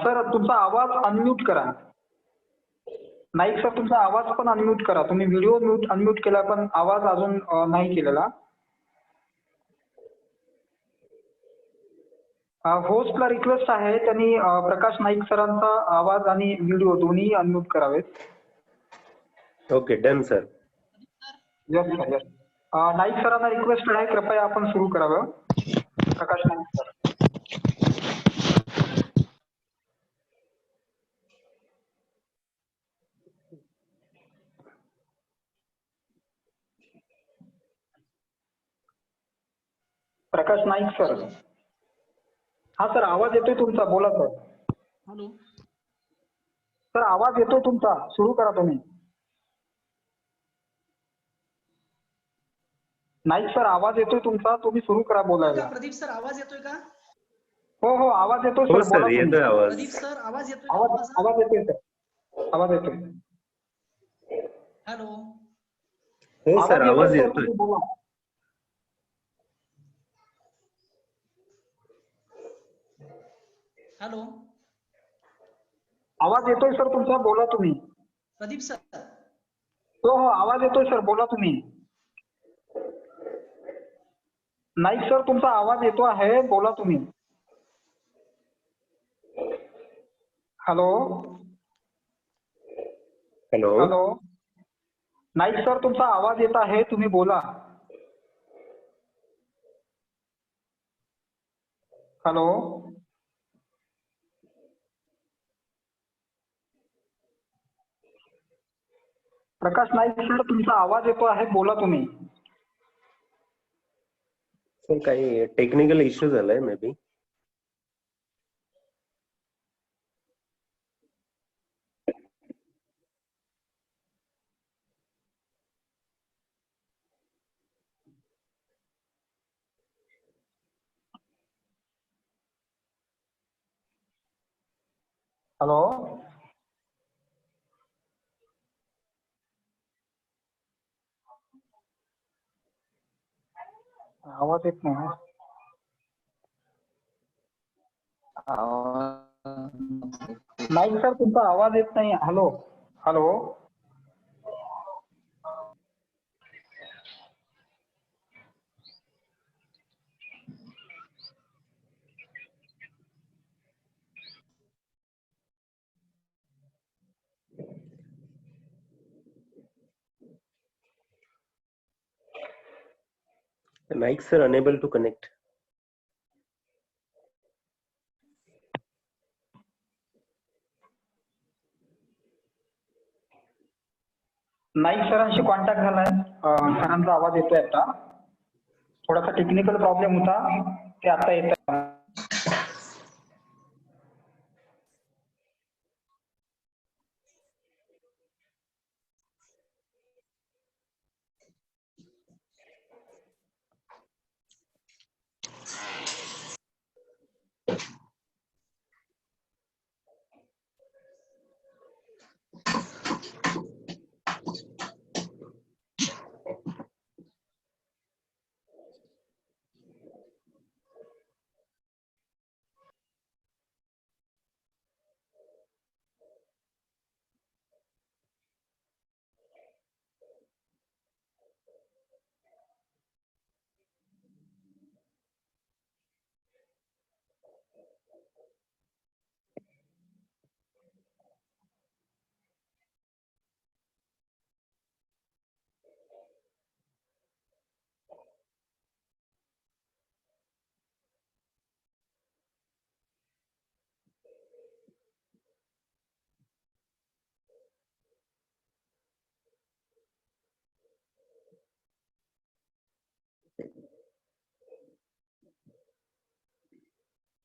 सर तुमचा आवाज अनम्यूट करा. नाईक सर तुमचा आवाज पण अनम्यूट करा. तुम्ही व्हिडिओ म्यूट अनम्यूट केला पण आवाज अजून नाही केलेला. होस्टला रिक्वेस्ट आहे त्यांनी प्रकाश नाईक सरांचा आवाज आणि व्हिडिओ दोन्ही अनम्यूट करावेत. Okay, done sir. Yes sir, yes. Naik सरांना रिक्वेस्ट आहे, कृपया आपण सुरू करावं. प्रकाश नाईक सर. प्रकाश नाईक सर. हा सर, आवाज येतोय तुमचा, बोला सर. हॅलो सर, आवाज येतोय तुमचा, सुरू करा तुम्ही. नाईक सर, आवाज येतोय तुमचा, तुम्ही सुरू करा बोलायला. प्रदीप सर, आवाज येतोय का? हो हो, आवाज येतोय हो सर, बोला सर, तुम्ही. येतोय आवाज. प्रदीप सर, आवाज येतोय का आवाज माझा? आवाज येतोय सर, आवाज येतोय. हॅलो हो सर, आवाज सर, येतोय. तुम्ही बोला. हॅलो आवाज येतोय सर तुमचा, बोला तुम्ही. प्रदीप सर. हो हो, आवाज येतोय सर, बोला तुम्ही. नाईक सर, तुमचा आवाज येतो आहे, बोला तुम्ही. Hello hello. Hello. Naik sir, तुमचा आवाज येत आहे, तुम्ही बोला. हॅलो. प्रकाश नाईक सर, तुमचा आवाज येतो आहे, बोला तुम्ही. सर, काही टेक्निकल इश्यू झालाय मे बी. हॅलो. आवाज येत नाही. नाईक सर, तुमचा आवाज येत नाही. Hello hello. The mics are unable to connect. Naik सरांशी कॉन्टॅक्ट झालाय. सरांचा आवाज येतोय आता. थोडासा टेक्निकल प्रॉब्लेम होता ते आता येत आहे.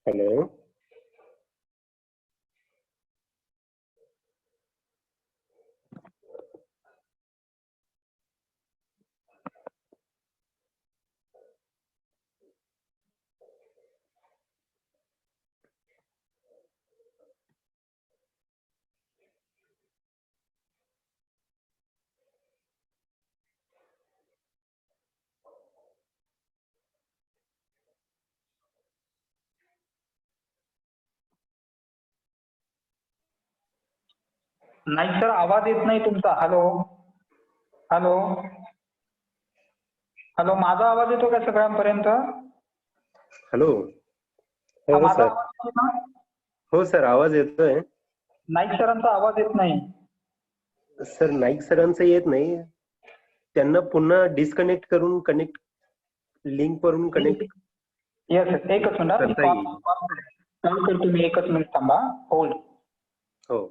Hello. नाईक सर आवाज येत नाही तुमचा. हॅलो हॅलो हॅलो, माझा आवाज येतो का सगळ्यांपर्यंत? हॅलो. हो माझा सर. आवाज येतो ना? हो सर, आवाज येतोय. नाईक सरांचा आवाज येत नाही. सर नाईक सरांचं येत नाही. त्यांना पुन्हा डिस्कनेक्ट करून कनेक्ट लिंक वरून कनेक्ट येस एकच मिनिट मी करता येईल. कॉल करतो. मी एकच मिनिट थांबा. होल्ड. हो.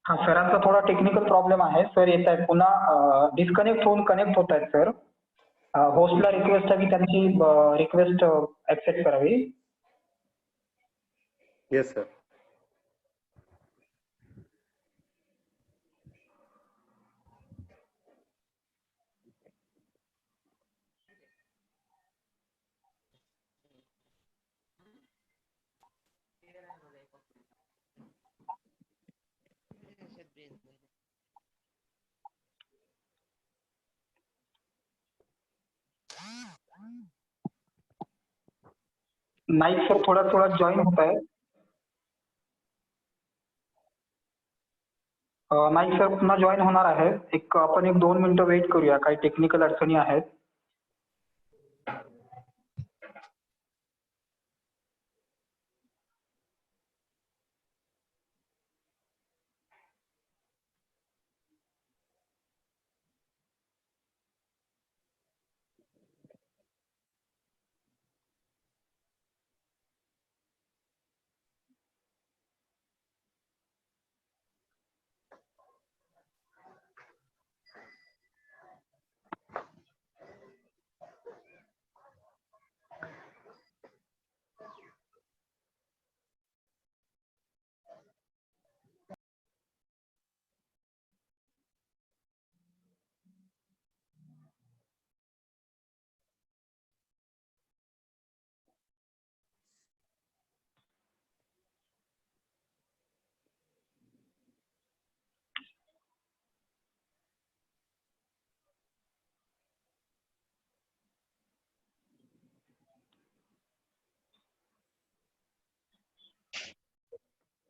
हा, सरांचा थोडा टेक्निकल प्रॉब्लेम आहे. सर येत आहेत पुन्हा डिस्कनेक्ट होऊन कनेक्ट होत आहेत सर. होस्टला रिक्वेस्ट आहे की त्यांची रिक्वेस्ट ऍक्सेप्ट करावी. Yes sir. नाईक सर थोडा जॉईन होत आहे. नाईक सर पुन्हा जॉईन होणार आहेत. आपण एक 2 मिनिटं वेट करूया. काही टेक्निकल अडचणी आहेत.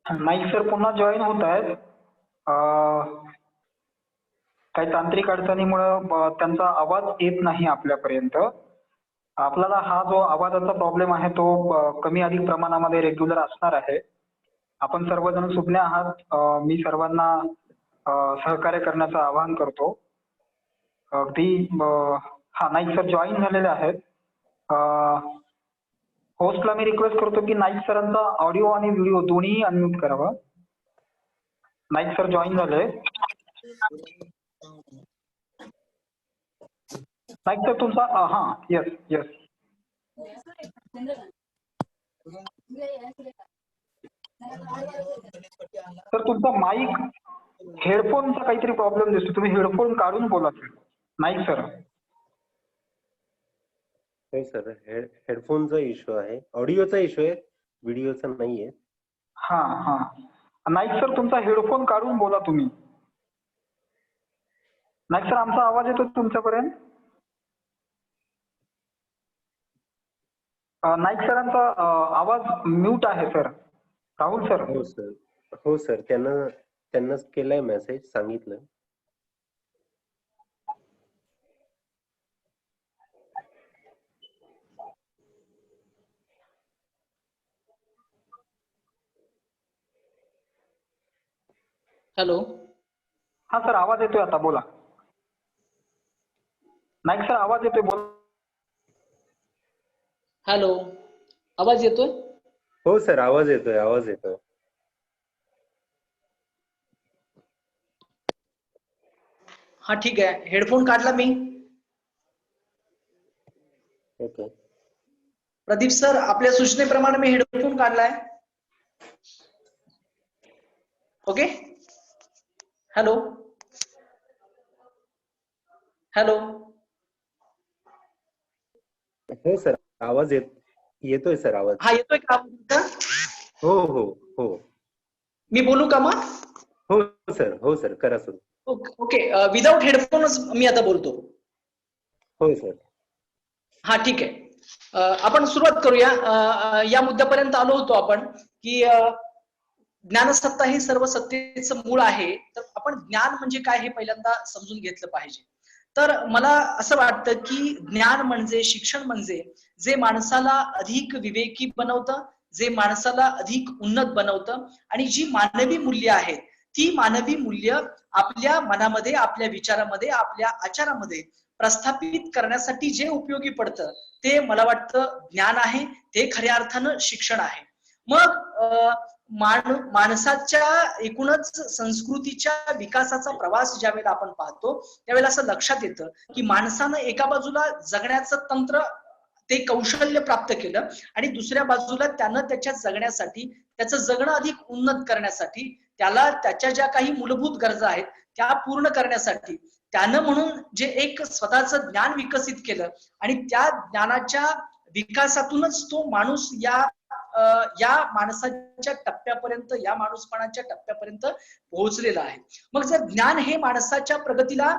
नाईक सर पुन्हा जॉईन होत आहेत. काही तांत्रिक अडचणीमुळं त्यांचा आवाज येत नाही आपल्यापर्यंत. आपल्याला हा जो आवाजाचा प्रॉब्लेम आहे तो कमी अधिक प्रमाणामध्ये रेग्युलर असणार आहे. आपण सर्वजण सुज्ञ आहात. मी सर्वांना सहकार्य करण्याचं आवाहन करतो. अगदी हा नाईक सर जॉईन झालेले आहेत. होस्टला मी रिक्वेस्ट करतो की नाईक सरांचा ऑडिओ आणि व्हिडिओ दोन्ही अनम्यूट करावं. नाईक सर जॉईन झाले. नाईक सर तुमचा हा येस येस सर तुमचा माईक हेडफोनचा काहीतरी प्रॉब्लेम दिसतो. तुम्ही हेडफोन काढून बोला सर. नाईक सर. हो सर, हेडफोनचा इश्यू आहे, ऑडिओचा इश्यू आहे, व्हिडिओचा नाहीये. हा हा नाईक सर तुमचा हेडफोन काढून बोला तुम्ही. नाईक सर आमचा आवाज येतो तुमच्यापर्यंत? नाईक सरांचा आवाज म्यूट आहे सर. राहुल सर. हो सर, हो सर, त्यांनाच केलाय मेसेज, सांगितलं. हॅलो. हा सर आवाज येतोय आता, बोला. नाईक सर आवाज येतोय, बोला. हॅलो, आवाज येतोय? हो सर, आवाज येतोय, आवाज येतोय. हा ठीक आहे, हेडफोन काढला मी. ओके. प्रदीप सर आपल्या सूचनेप्रमाणे मी हेडफोन काढलाय. ओके. Hello hello. हो सर, आवाज येतोय सर, आवाज. हा येतोय का? हो हो हो. मी बोलू का मग? हो सर, हो सर, करा सर. ओके, विदाउट हेडफोनच मी आता बोलतो. हो सर. हा ठीक आहे. आपण सुरुवात करूया. या मुद्द्यापर्यंत आलो होतो आपण की ज्ञानसत्ता ही सर्व सत्तेचं मूळ आहे. तर आपण ज्ञान म्हणजे काय हे पहिल्यांदा समजून घेतलं पाहिजे. तर मला असं वाटतं की ज्ञान म्हणजे, शिक्षण म्हणजे जे माणसाला अधिक विवेकी बनवतं, जे माणसाला अधिक उन्नत बनवतं आणि जी मानवी मूल्य आहेत ती मानवी मूल्य आपल्या मनामध्ये, आपल्या विचारामध्ये, आपल्या आचारामध्ये प्रस्थापित करण्यासाठी जे उपयोगी पडतं ते मला वाटतं ज्ञान आहे, ते खऱ्या अर्थानं शिक्षण आहे. मग माणसाच्या एकूणच संस्कृतीच्या विकासाचा प्रवास ज्यावेळेला आपण पाहतो त्यावेळेला असं लक्षात येतं की माणसानं एका बाजूला जगण्याचं तंत्र, ते कौशल्य प्राप्त केलं आणि दुसऱ्या बाजूला त्यानं त्याच्या जगण्यासाठी, त्याचं जगणं अधिक उन्नत करण्यासाठी, त्याला त्याच्या ज्या काही मूलभूत गरजा आहेत त्या पूर्ण करण्यासाठी त्यानं म्हणून जे एक स्वतःचं ज्ञान विकसित केलं आणि त्या ज्ञानाच्या विकासातूनच तो माणूस या माणसाच्या टप्प्यापर्यंत, या माणूसपणाच्या टप्प्यापर्यंत पोहोचलेला आहे. मग जर ज्ञान हे माणसाच्या प्रगतीला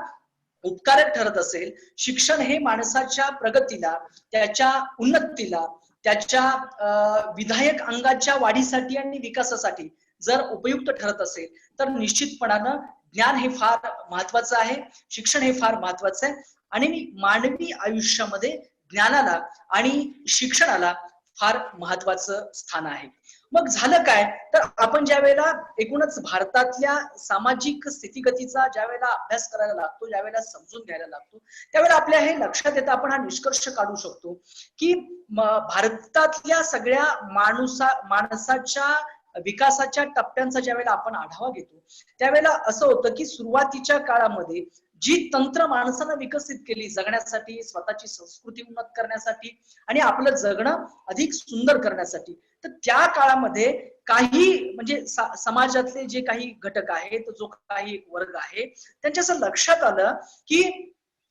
उपकारक ठरत असेल, शिक्षण हे माणसाच्या प्रगतीला, त्याच्या उन्नतीला, त्याच्या विधायक अंगाच्या वाढीसाठी आणि विकासासाठी जर उपयुक्त ठरत असेल तर निश्चितपणानं ज्ञान हे फार महत्वाचं आहे, शिक्षण हे फार महत्वाचं आहे. आणि मानवी आयुष्यामध्ये ज्ञानाला आणि शिक्षणाला फार महत्वाचं स्थान आहे. मग झालं काय तर आपण ज्या वेळेला एकूणच भारतातल्या सामाजिक स्थितीगतीचा ज्या वेळेला अभ्यास करायला लागतो, ज्या वेळेला समजून घ्यायला लागतो, त्यावेळेला आपल्या हे लक्षात येतं, आपण हा निष्कर्ष काढू शकतो की भारतातल्या सगळ्या माणसाच्या विकासाच्या टप्प्यांचा ज्या वेळेला आपण आढावा घेतो त्यावेळेला असं होतं की सुरुवातीच्या काळामध्ये जी तंत्र माणसानं विकसित केली जगण्यासाठी, स्वतःची संस्कृती उन्नत करण्यासाठी आणि आपलं जगणं अधिक सुंदर करण्यासाठी, तर त्या काळामध्ये काही म्हणजे समाजातले जे काही घटक आहेत, जो काही वर्ग आहे, त्यांच्या असं लक्षात आलं की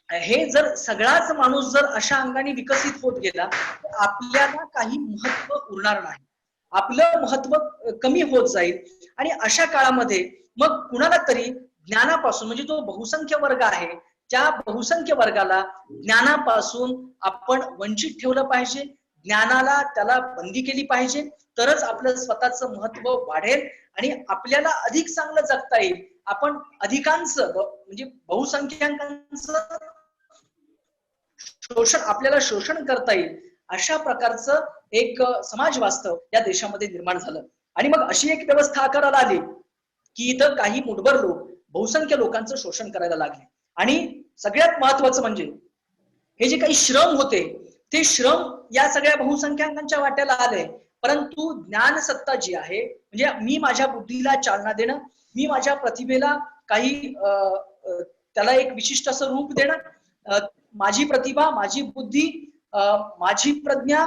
हे जर सगळाच माणूस जर अशा अंगाने विकसित होत गेला तर आपल्याला काही महत्व उरणार नाही, आपलं महत्व कमी होत जाईल. आणि अशा काळामध्ये मग कुणाला तरी ज्ञानापासून, म्हणजे जो बहुसंख्य वर्ग आहे त्या बहुसंख्य वर्गाला ज्ञानापासून आपण वंचित ठेवलं पाहिजे, ज्ञानाला त्याला बंदी केली पाहिजे, तरच आपलं स्वतःचं महत्व वाढेल आणि आपल्याला अधिक चांगलं जगता येईल. आपण अधिकांश म्हणजे बहुसंख्याकांचं आपल्याला शोषण करता येईल अशा प्रकारचं एक समाज वास्तव या देशामध्ये निर्माण झालं. आणि मग अशी एक व्यवस्था आकाराला आली की इथं काही मुठभर लोक बहुसंख्य लोकांचं शोषण करायला लागले. आणि सगळ्यात महत्वाचं म्हणजे हे जे काही श्रम होते ते श्रम या सगळ्या बहुसंख्याकांच्या वाट्याला आले, परंतु ज्ञानसत्ता जी आहे म्हणजे मी माझ्या बुद्धीला चालना देणं, मी माझ्या प्रतिभेला काही त्याला एक विशिष्ट असं रूप देणं, माझी प्रतिभा, माझी बुद्धी, माझी प्रज्ञा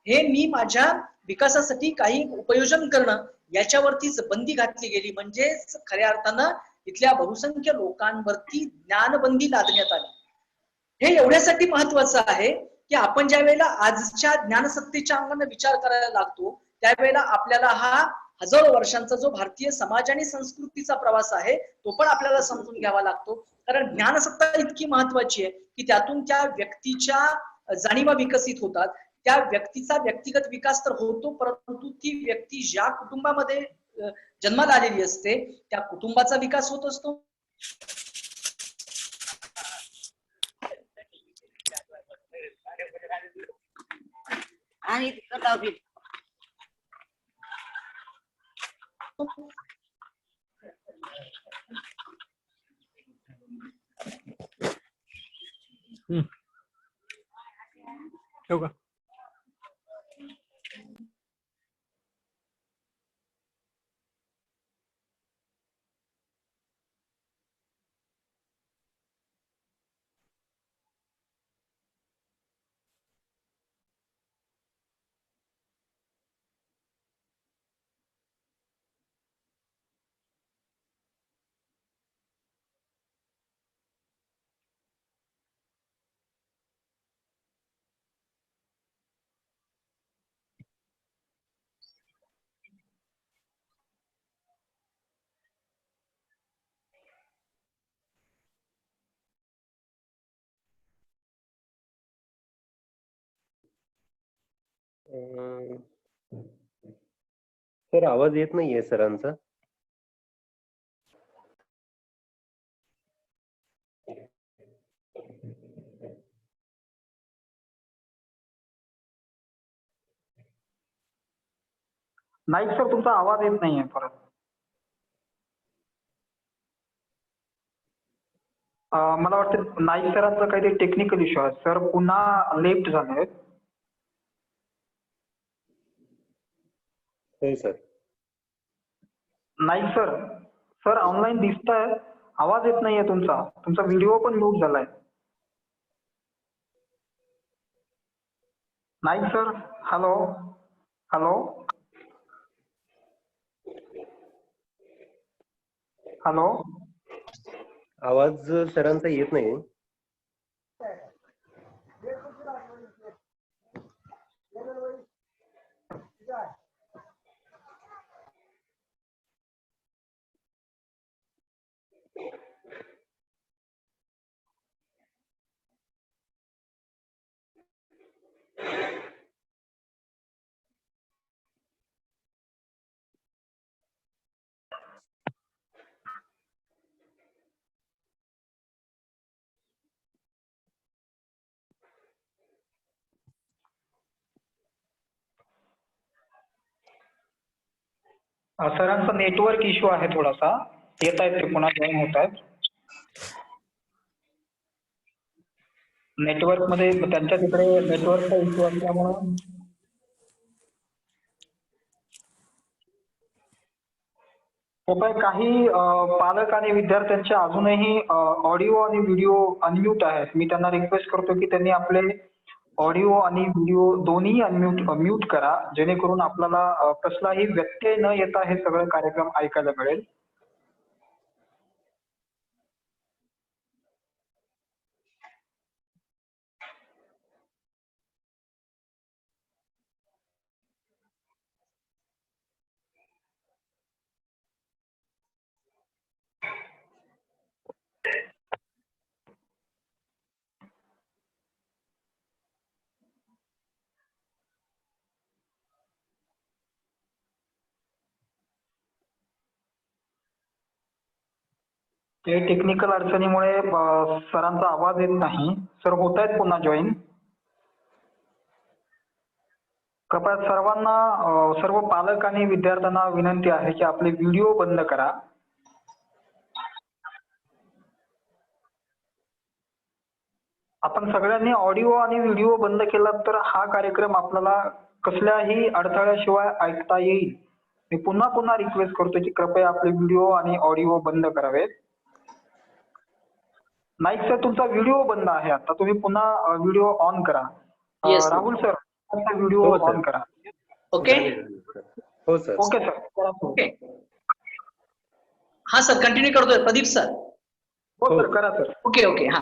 हे मी माझ्या विकासासाठी काही उपयोजन करणं याच्यावरतीच बंदी घातली गेली. म्हणजेच खऱ्या अर्थानं इथल्या बहुसंख्य लोकांवरती ज्ञानबंदी लादण्यात आली. हे एवढ्यासाठी महत्वाचं आहे की आपण ज्या वेळेला आजच्या ज्ञानसत्तेच्या अंगाने विचार करायला लागतो त्यावेळेला आपल्याला हा हजारो वर्षांचा जो भारतीय समाज आणि संस्कृतीचा प्रवास आहे तो पण आपल्याला समजून घ्यावा लागतो. कारण ज्ञानसत्ता इतकी महत्वाची आहे की त्यातून त्या व्यक्तीच्या जाणीवा विकसित होतात, त्या व्यक्तीचा व्यक्तिगत विकास तर होतो, परंतु ती व्यक्ती ज्या कुटुंबामध्ये जन्माला आलेली असते त्या कुटुंबाचा विकास होत असतो. आणि ठेवू का? सर आवाज येत नाहीये सरांचा. नाईक सर तुमचा आवाज येत नाहीये परत. मला वाटतं नाईक सरांचा काहीतरी टेक्निकल इश्यू आहे. सर पुन्हा लेफ्ट झाले. हो sir. Naik sir, sir online दिसताय, आवाज येत नाहीये तुमचा. तुमचा व्हिडिओ पण म्यूट झालाय. Naik sir, hello hello hello. आवाज सरांचा येत नाही. सरांचा नेटवर्क इश्यू आहे थोडासा. येत आहेत ते पुन्हा जॉईन होत आहेत. नेटवर्क मध्ये त्यांच्या तिकडे नेटवर्कचा इश्यू असल्यामुळं काही पालक आणि विद्यार्थ्यांचे अजूनही ऑडिओ आणि व्हिडिओ अनम्यूट आहेत. मी त्यांना रिक्वेस्ट करतो की त्यांनी आपले ऑडिओ आणि व्हिडिओ दोन्ही म्यूट करा, जेणेकरून आपल्याला कसलाही व्यत्यय न येता हे सगळं कार्यक्रम ऐकायला मिळेल. ते टेक्निकल अडचणीमुळे सरांचा आवाज येत नाही. सर होत आहेत पुन्हा जॉईन. कृपया सर्वांना सर्व पालक आणि विद्यार्थ्यांना विनंती आहे की आपले व्हिडिओ बंद करा. आपण सगळ्यांनी ऑडिओ आणि व्हिडिओ बंद केला तर हा कार्यक्रम आपल्याला कसल्याही अडथळ्याशिवाय ऐकता येईल. मी पुन्हा पुन्हा रिक्वेस्ट करतो की कृपया आपले व्हिडिओ आणि ऑडिओ बंद करावेत. नाईक सर तुमचा व्हिडिओ बंद आहे. आता तुम्ही पुन्हा व्हिडिओ ऑन करा. राहुल सर तुमचा व्हिडिओ ऑन करा. ओके हो सर. Okay sir. ओके हा सर कंटिन्यू करतोय प्रदीप सर. हो सर करा सर. ओके ओके हा.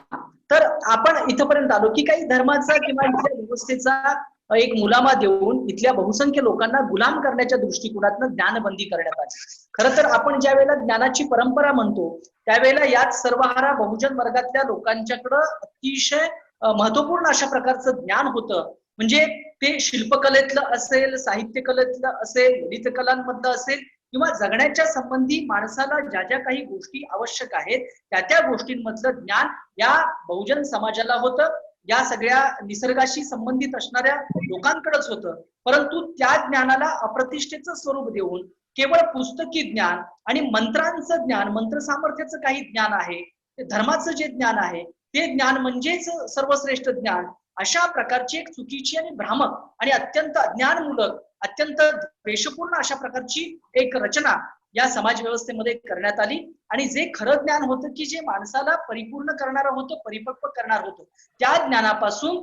तर आपण इथपर्यंत आलो की काही धर्माचा किंवा इथल्या व्यवस्थेचा एक मुलामा देऊन इथल्या बहुसंख्य लोकांना गुलाम करण्याच्या दृष्टिकोनातून ज्ञानबंदी करण्यात आली. खरं तर आपण ज्या वेळेला ज्ञानाची परंपरा म्हणतो त्यावेळेला याच सर्वहारा बहुजन वर्गातल्या लोकांच्याकडं अतिशय महत्वपूर्ण अशा प्रकारचं ज्ञान होतं. म्हणजे ते शिल्पकलेतलं असेल, साहित्य कलेतलं असेल, ललित कलांमधलं असेल किंवा जगण्याच्या संबंधी माणसाला ज्या ज्या काही गोष्टी आवश्यक आहेत त्या त्या गोष्टींमधलं ज्ञान या बहुजन समाजाला होतं. या सगळ्या निसर्गाशी संबंधित असणाऱ्या लोकांकडेच होतं. परंतु त्या ज्ञानाला अप्रतिष्ठेचं स्वरूप देऊन केवळ पुस्तकी ज्ञान आणि मंत्रांचं ज्ञान, मंत्र सामर्थ्याचं काही ज्ञान आहे, धर्माचं जे ज्ञान आहे ते ज्ञान म्हणजेच सर्वश्रेष्ठ ज्ञान, अशा प्रकारची एक चुकीची आणि भ्रामक आणि अत्यंत अज्ञानमूलक, अत्यंत द्वेषपूर्ण अशा प्रकारची एक रचना या समाज व्यवस्थेमध्ये करण्यात आली. आणि जे खरं ज्ञान होतं की जे माणसाला परिपूर्ण करणारं होतं, परिपक्व करणार होतं, त्या ज्ञानापासून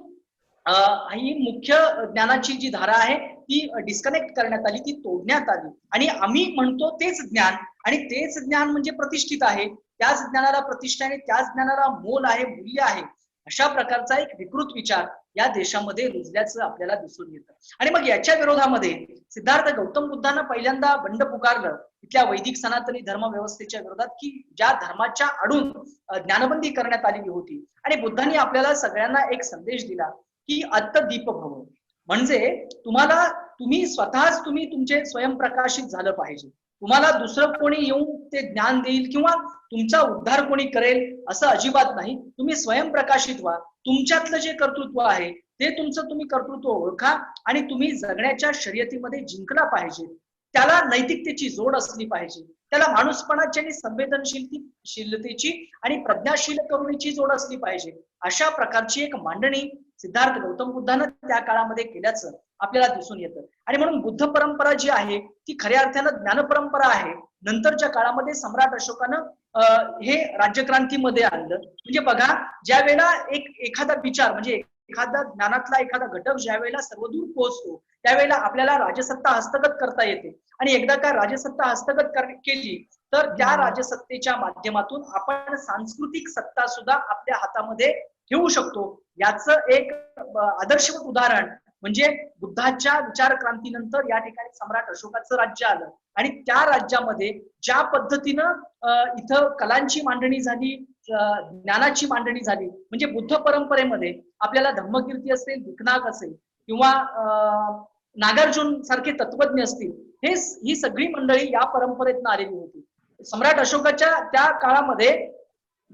ही मुख्य ज्ञानाची जी धारा आहे ती डिस्कनेक्ट करण्यात आली, ती तोडण्यात आली. आणि आम्ही म्हणतो तेच ज्ञान, आणि तेच ज्ञान म्हणजे प्रतिष्ठित आहे, त्याच ज्ञानाला प्रतिष्ठा आहे, त्याच ज्ञानाला मोल आहे, मूल्य आहे, अशा प्रकारचा एक विकृत विचार या देशामध्ये रुजल्याचं आपल्याला दिसून येतं. आणि मग याच्या विरोधामध्ये सिद्धार्थ गौतम बुद्धांना पहिल्यांदा बंड पुकारलं इथल्या वैदिक सनातनी धर्म व्यवस्थेच्या विरोधात, की ज्या धर्माच्या आडून ज्ञानबंदी करण्यात आलेली होती. आणि बुद्धांनी आपल्याला सगळ्यांना एक संदेश दिला की अत्तदीप भव, म्हणजे तुम्ही स्वतःच तुम्ही तुमचे स्वयंप्रकाशित झालं पाहिजे. तुम्हाला दुसरं कोणी येऊन ते ज्ञान देईल किंवा तुमचा उद्धार कोणी करेल असं अजिबात नाही. तुम्ही स्वयंप्रकाशित व्हा. तुमच्यातलं जे कर्तृत्व आहे ते तुमचं तुम्ही कर्तृत्व ओळखा आणि तुम्ही जगण्याच्या शर्यतीमध्ये जिंकला पाहिजे. त्याला नैतिकतेची जोड असली पाहिजे, त्याला माणूसपणाची आणि संवेदनशीलतेची आणि प्रज्ञाशील करुणीची जोड असली पाहिजे. अशा प्रकारची एक मांडणी सिद्धार्थ गौतम बुद्धानं त्या काळामध्ये केल्याचं आपल्याला दिसून येतं. आणि म्हणून बुद्ध परंपरा जी आहे ती खऱ्या अर्थानं ज्ञान परंपरा आहे. नंतरच्या काळामध्ये सम्राट अशोकानं हे राज्यक्रांतीमध्ये आणलं. म्हणजे बघा, ज्या वेळेला एखादा विचार म्हणजे एखादा ज्ञानातला एखादा घटक ज्या वेळेला सर्वदूर पोहोचतो त्यावेळेला आपल्याला राजसत्ता हस्तगत करता येते. आणि एकदा का राजसत्ता हस्तगत केली तर त्या राजसत्तेच्या माध्यमातून आपण सांस्कृतिक सत्ता सुद्धा आपल्या हातामध्ये ठेवू शकतो. याचं एक आदर्शवत उदाहरण म्हणजे बुद्धाच्या विचार क्रांतीनंतर या ठिकाणी सम्राट अशोकाचं राज्य आलं. आणि त्या राज्यामध्ये ज्या पद्धतीनं इथं कलांची मांडणी झाली, ज्ञानाची मांडणी झाली, म्हणजे बुद्ध परंपरेमध्ये आपल्याला धम्मकीर्ती असेल, भिकनाक असेल किंवा नागार्जुन सारखे तत्वज्ञ असतील, ही सगळी मंडळी या परंपरेतनं आलेली होती. सम्राट अशोकाच्या त्या काळामध्ये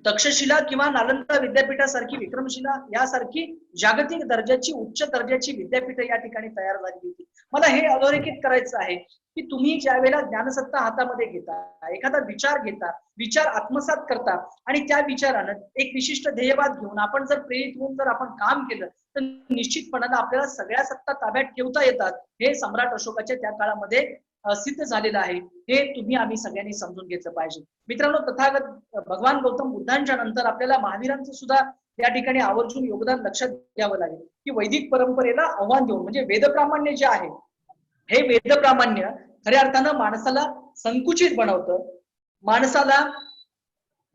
तक्षशिला किंवा नालंदा विद्यापीठासारखी, विक्रमशिला यासारखी जागतिक दर्जाची, उच्च दर्जाची विद्यापीठ या ठिकाणी तयार झाली होती. मला हे अधोरेखित करायचं आहे की तुम्ही ज्या वेळेला ज्ञानसत्ता हातामध्ये घेता, एखादा विचार घेता, विचार आत्मसात करता आणि त्या विचारानं एक विशिष्ट ध्येयवाद घेऊन आपण जर प्रेरित होऊन जर आपण काम केलं तर निश्चितपणानं आपल्याला सगळ्या सत्ता ताब्यात ठेवता येतात. हे सम्राट अशोकाच्या त्या काळामध्ये सिद्ध झालेलं आहे. हे तुम्ही आम्ही सगळ्यांनी समजून घेतलं पाहिजे. मित्रांनो, तथागत भगवान गौतम बुद्धांच्या नंतर आपल्याला महावीरांचं सुद्धा या ठिकाणी आवर्जून योगदान लक्षात घ्यावं लागेल की वैदिक परंपरेला आव्हान देऊन, म्हणजे वेदप्रामाण्य जे आहे हे वेदप्रामाण्य खऱ्या अर्थानं माणसाला संकुचित बनवतं, माणसाला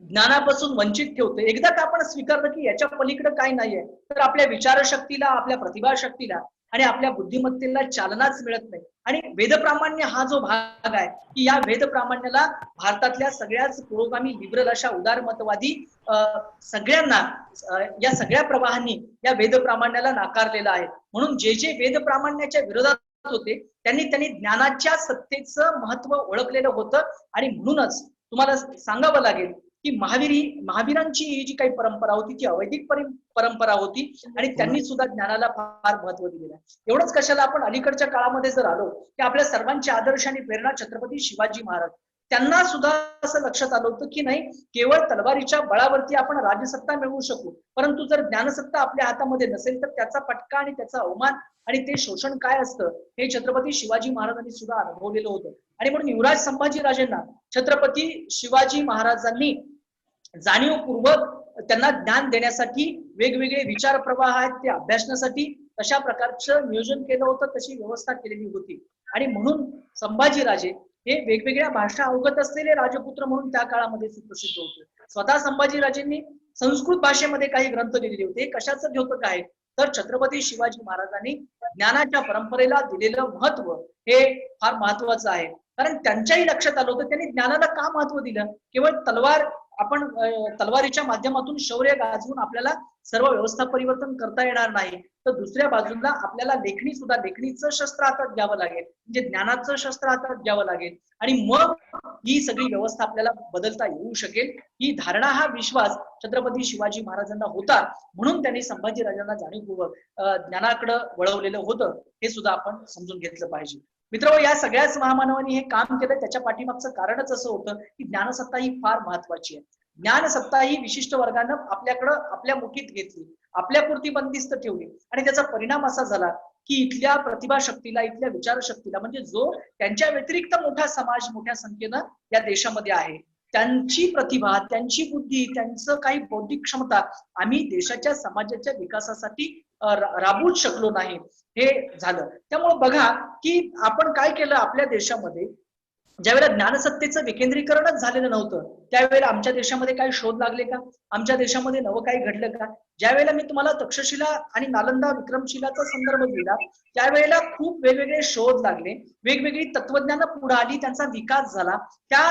ज्ञानापासून वंचित ठेवतं. एकदा का आपण स्वीकारलं की याच्या पलीकडे काय नाहीये तर आपल्या विचारशक्तीला, आपल्या प्रतिभाशक्तीला आणि आपल्या बुद्धिमत्तेला चालनाच मिळत नाही. आणि वेदप्रामाण्य हा जो भाग आहे की या वेदप्रामाण्याला भारतातल्या सगळ्याच पुरोगामी लिबरल अशा उदारमतवादी सगळ्यांना, या सगळ्या प्रवाहांनी या वेदप्रामाण्याला नाकारलेलं आहे. म्हणून जे जे वेदप्रामाण्याच्या विरोधात होते त्यांनी ज्ञानाच्या सत्तेचं महत्व ओळखलेलं होतं. आणि म्हणूनच तुम्हाला सांगावं लागेल की महावीरांची ही जी काही परंपरा होती ती अवैदिक परंपरा होती आणि त्यांनी सुद्धा ज्ञानाला फार महत्व दिलेलं आहे. एवढंच कशाला, आपण अलीकडच्या काळामध्ये जर आलो की आपल्या सर्वांचे आदर्श आणि प्रेरणा छत्रपती शिवाजी महाराज, त्यांना सुद्धा असं लक्षात आलं होतं की नाही, केवळ तलवारीच्या बळावरती आपण राजसत्ता मिळवू शकू, परंतु जर ज्ञानसत्ता आपल्या हातामध्ये नसेल तर त्याचा फटका आणि त्याचा अवमान आणि ते शोषण काय असतं हे छत्रपती शिवाजी महाराजांनी सुद्धा अनुभवलेलं होतं. आणि म्हणून युवराज संभाजी राजेंना छत्रपती शिवाजी महाराजांनी जाणीवपूर्वक त्यांना ज्ञान देण्यासाठी वेगवेगळे विचार प्रवाह आहेत ते अभ्यासण्यासाठी तशा प्रकारचं नियोजन केलं होतं, तशी व्यवस्था केलेली होती. आणि म्हणून संभाजीराजे हे वेगवेगळ्या भाषा अवगत असलेले राजपुत्र म्हणून त्या काळामध्ये सुप्रसिद्ध होते. स्वतः संभाजीराजेंनी संस्कृत भाषेमध्ये काही ग्रंथ लिहिलेले होते. कशाचं द्योतक आहे तर छत्रपती शिवाजी महाराजांनी ज्ञानाच्या परंपरेला दिलेलं महत्व हे फार महत्वाचं आहे. कारण त्यांच्याही लक्षात आलं होतं त्यांनी ज्ञानाला का महत्व दिलं. केवळ तलवारीच्या माध्यमातून शौर्य गाजवून आपल्याला सर्व व्यवस्था परिवर्तन करता येणार नाही, तर दुसऱ्या बाजूला आपल्याला लेखणीचं शस्त्र हातात घ्यावं लागेल, म्हणजे ज्ञानाचं शस्त्र हातात घ्यावं लागेल आणि मग ही सगळी व्यवस्था आपल्याला बदलता येऊ शकेल. ही धारणा, हा विश्वास छत्रपती शिवाजी महाराजांना होता, म्हणून त्यांनी संभाजीराजांना जाणीवपूर्वक ज्ञानाकडे वळवलेलं होतं, हे सुद्धा आपण समजून घेतलं पाहिजे. मित्रांनो, या सगळ्याच महामानवांनी हे काम केलं त्याच्या पाठीमागचं कारणच असं होतं की ज्ञानसत्ता ही फार महत्वाची आहे. ज्ञानसत्ता ही विशिष्ट वर्गानं आपल्या मुठीत घेतली, आपल्यापुरती बंदिस्त ठेवली आणि त्याचा परिणाम असा झाला की इथल्या प्रतिभाशक्तीला, इथल्या विचारशक्तीला, म्हणजे जो त्यांच्या व्यतिरिक्त मोठा समाज मोठ्या संख्येनं या देशामध्ये आहे, त्यांची प्रतिभा, त्यांची बुद्धी, त्यांचं काही बौद्धिक क्षमता आम्ही देशाच्या समाजाच्या विकासासाठी राबवूच शकलो नाही, हे झालं. त्यामुळे बघा की आपण काय केलं आपल्या देशामध्ये, ज्यावेळेला ज्ञानसत्तेचं विकेंद्रीकरणच झालेलं नव्हतं त्यावेळेला आमच्या देशामध्ये काही शोध लागले का, आमच्या देशामध्ये नवं काही घडलं का. ज्यावेळेला मी तुम्हाला तक्षशिला आणि नालंदा विक्रमशिलाचा संदर्भ दिला त्यावेळेला खूप वेगवेगळे शोध लागले, वेगवेगळी तत्वज्ञान पुढे आली, त्यांचा विकास झाला, त्या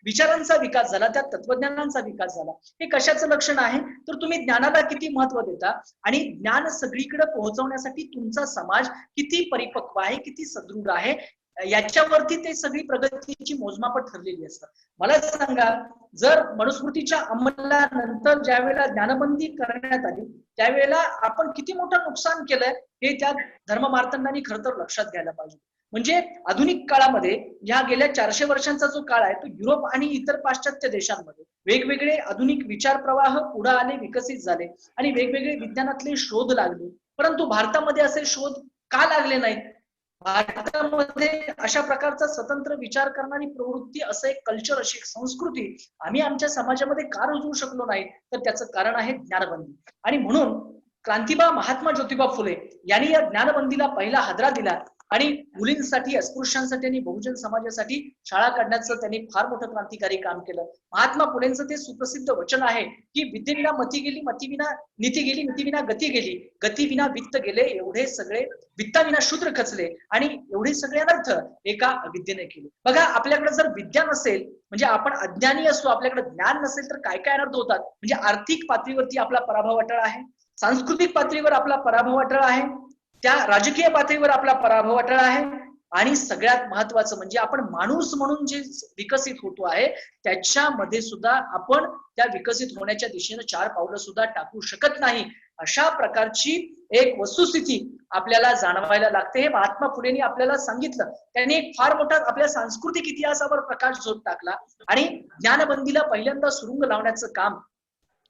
विचारांचा विकास झाला, त्या तत्वज्ञानांचा विकास झाला. हे कशाचं लक्षण आहे तर तुम्ही ज्ञानाला किती महत्व देता आणि ज्ञान सगळीकडे पोहोचवण्यासाठी तुमचा समाज किती परिपक्व आहे, किती सदृढ आहे, याच्यावरती ते सगळी प्रगतीची मोजमाप ठरलेली असतात. मला सांगा, जर मनुस्मृतीच्या अंमलानंतर ज्यावेळेला ज्ञानबंदी करण्यात आली त्यावेळेला आपण किती मोठं नुकसान केलंय हे त्या धर्ममार्तंडांनी खरं तर लक्षात घ्यायला पाहिजे. म्हणजे आधुनिक काळामध्ये ह्या गेल्या 400 वर्षांचा जो काळ आहे तो युरोप आणि इतर पाश्चात्य देशांमध्ये वेगवेगळे आधुनिक विचार प्रवाह पुढे आले, विकसित झाले आणि वेगवेगळे विज्ञानातले शोध लागले, परंतु भारतामध्ये असे शोध का लागले नाहीत. भारतामध्ये अशा प्रकारचा स्वतंत्र विचार करणारी प्रवृत्ती, असं एक कल्चर, अशी एक संस्कृती आम्ही आमच्या समाजामध्ये का रुजवू शकलो नाही तर त्याचं कारण आहे ज्ञानबंदी. आणि म्हणून क्रांतिबा महात्मा ज्योतिबा फुले यांनी या ज्ञानबंदीला पहिला हादरा दिला आणि मुलींसाठी, अस्पृश्यांसाठी आणि बहुजन समाजासाठी शाळा काढण्याचं त्यांनी फार मोठं क्रांतिकारी काम केलं. महात्मा फुलेंचं ते सुप्रसिद्ध वचन आहे की विद्येविना मती गेली, मतीविना नीती गेली, नीतीविना गती गेली, गतीविना वित्त गेले, एवढे सगळे वित्ताविना शूद्र खचले आणि एवढे सगळे अनर्थ एका अविद्येने केले. बघा, आपल्याकडे जर विद्या नसेल म्हणजे आपण अज्ञानी असतो, आपल्याकडे ज्ञान नसेल तर काय काय अनर्थ होतात. म्हणजे आर्थिक पातळीवरती आपला पराभव अटळ आहे, सांस्कृतिक पातळीवर आपला पराभव अटळ आहे, त्या राजकीय पातळीवर आपला पराभव अटळ आहे आणि सगळ्यात महत्वाचं म्हणजे आपण माणूस म्हणून जे विकसित होतो आहे त्याच्यामध्ये सुद्धा आपण त्या विकसित होण्याच्या दिशेने 4 पावलं सुद्धा टाकू शकत नाही. अशा प्रकारची एक वस्तुस्थिती आपल्याला जाणवायला लागते. हे महात्मा फुलेंनी आपल्याला सांगितलं. त्यांनी एक फार मोठा आपल्या सांस्कृतिक इतिहासावर प्रकाश झोत टाकला आणि ज्ञानबंदीला पहिल्यांदा सुरुंग लावण्याचं काम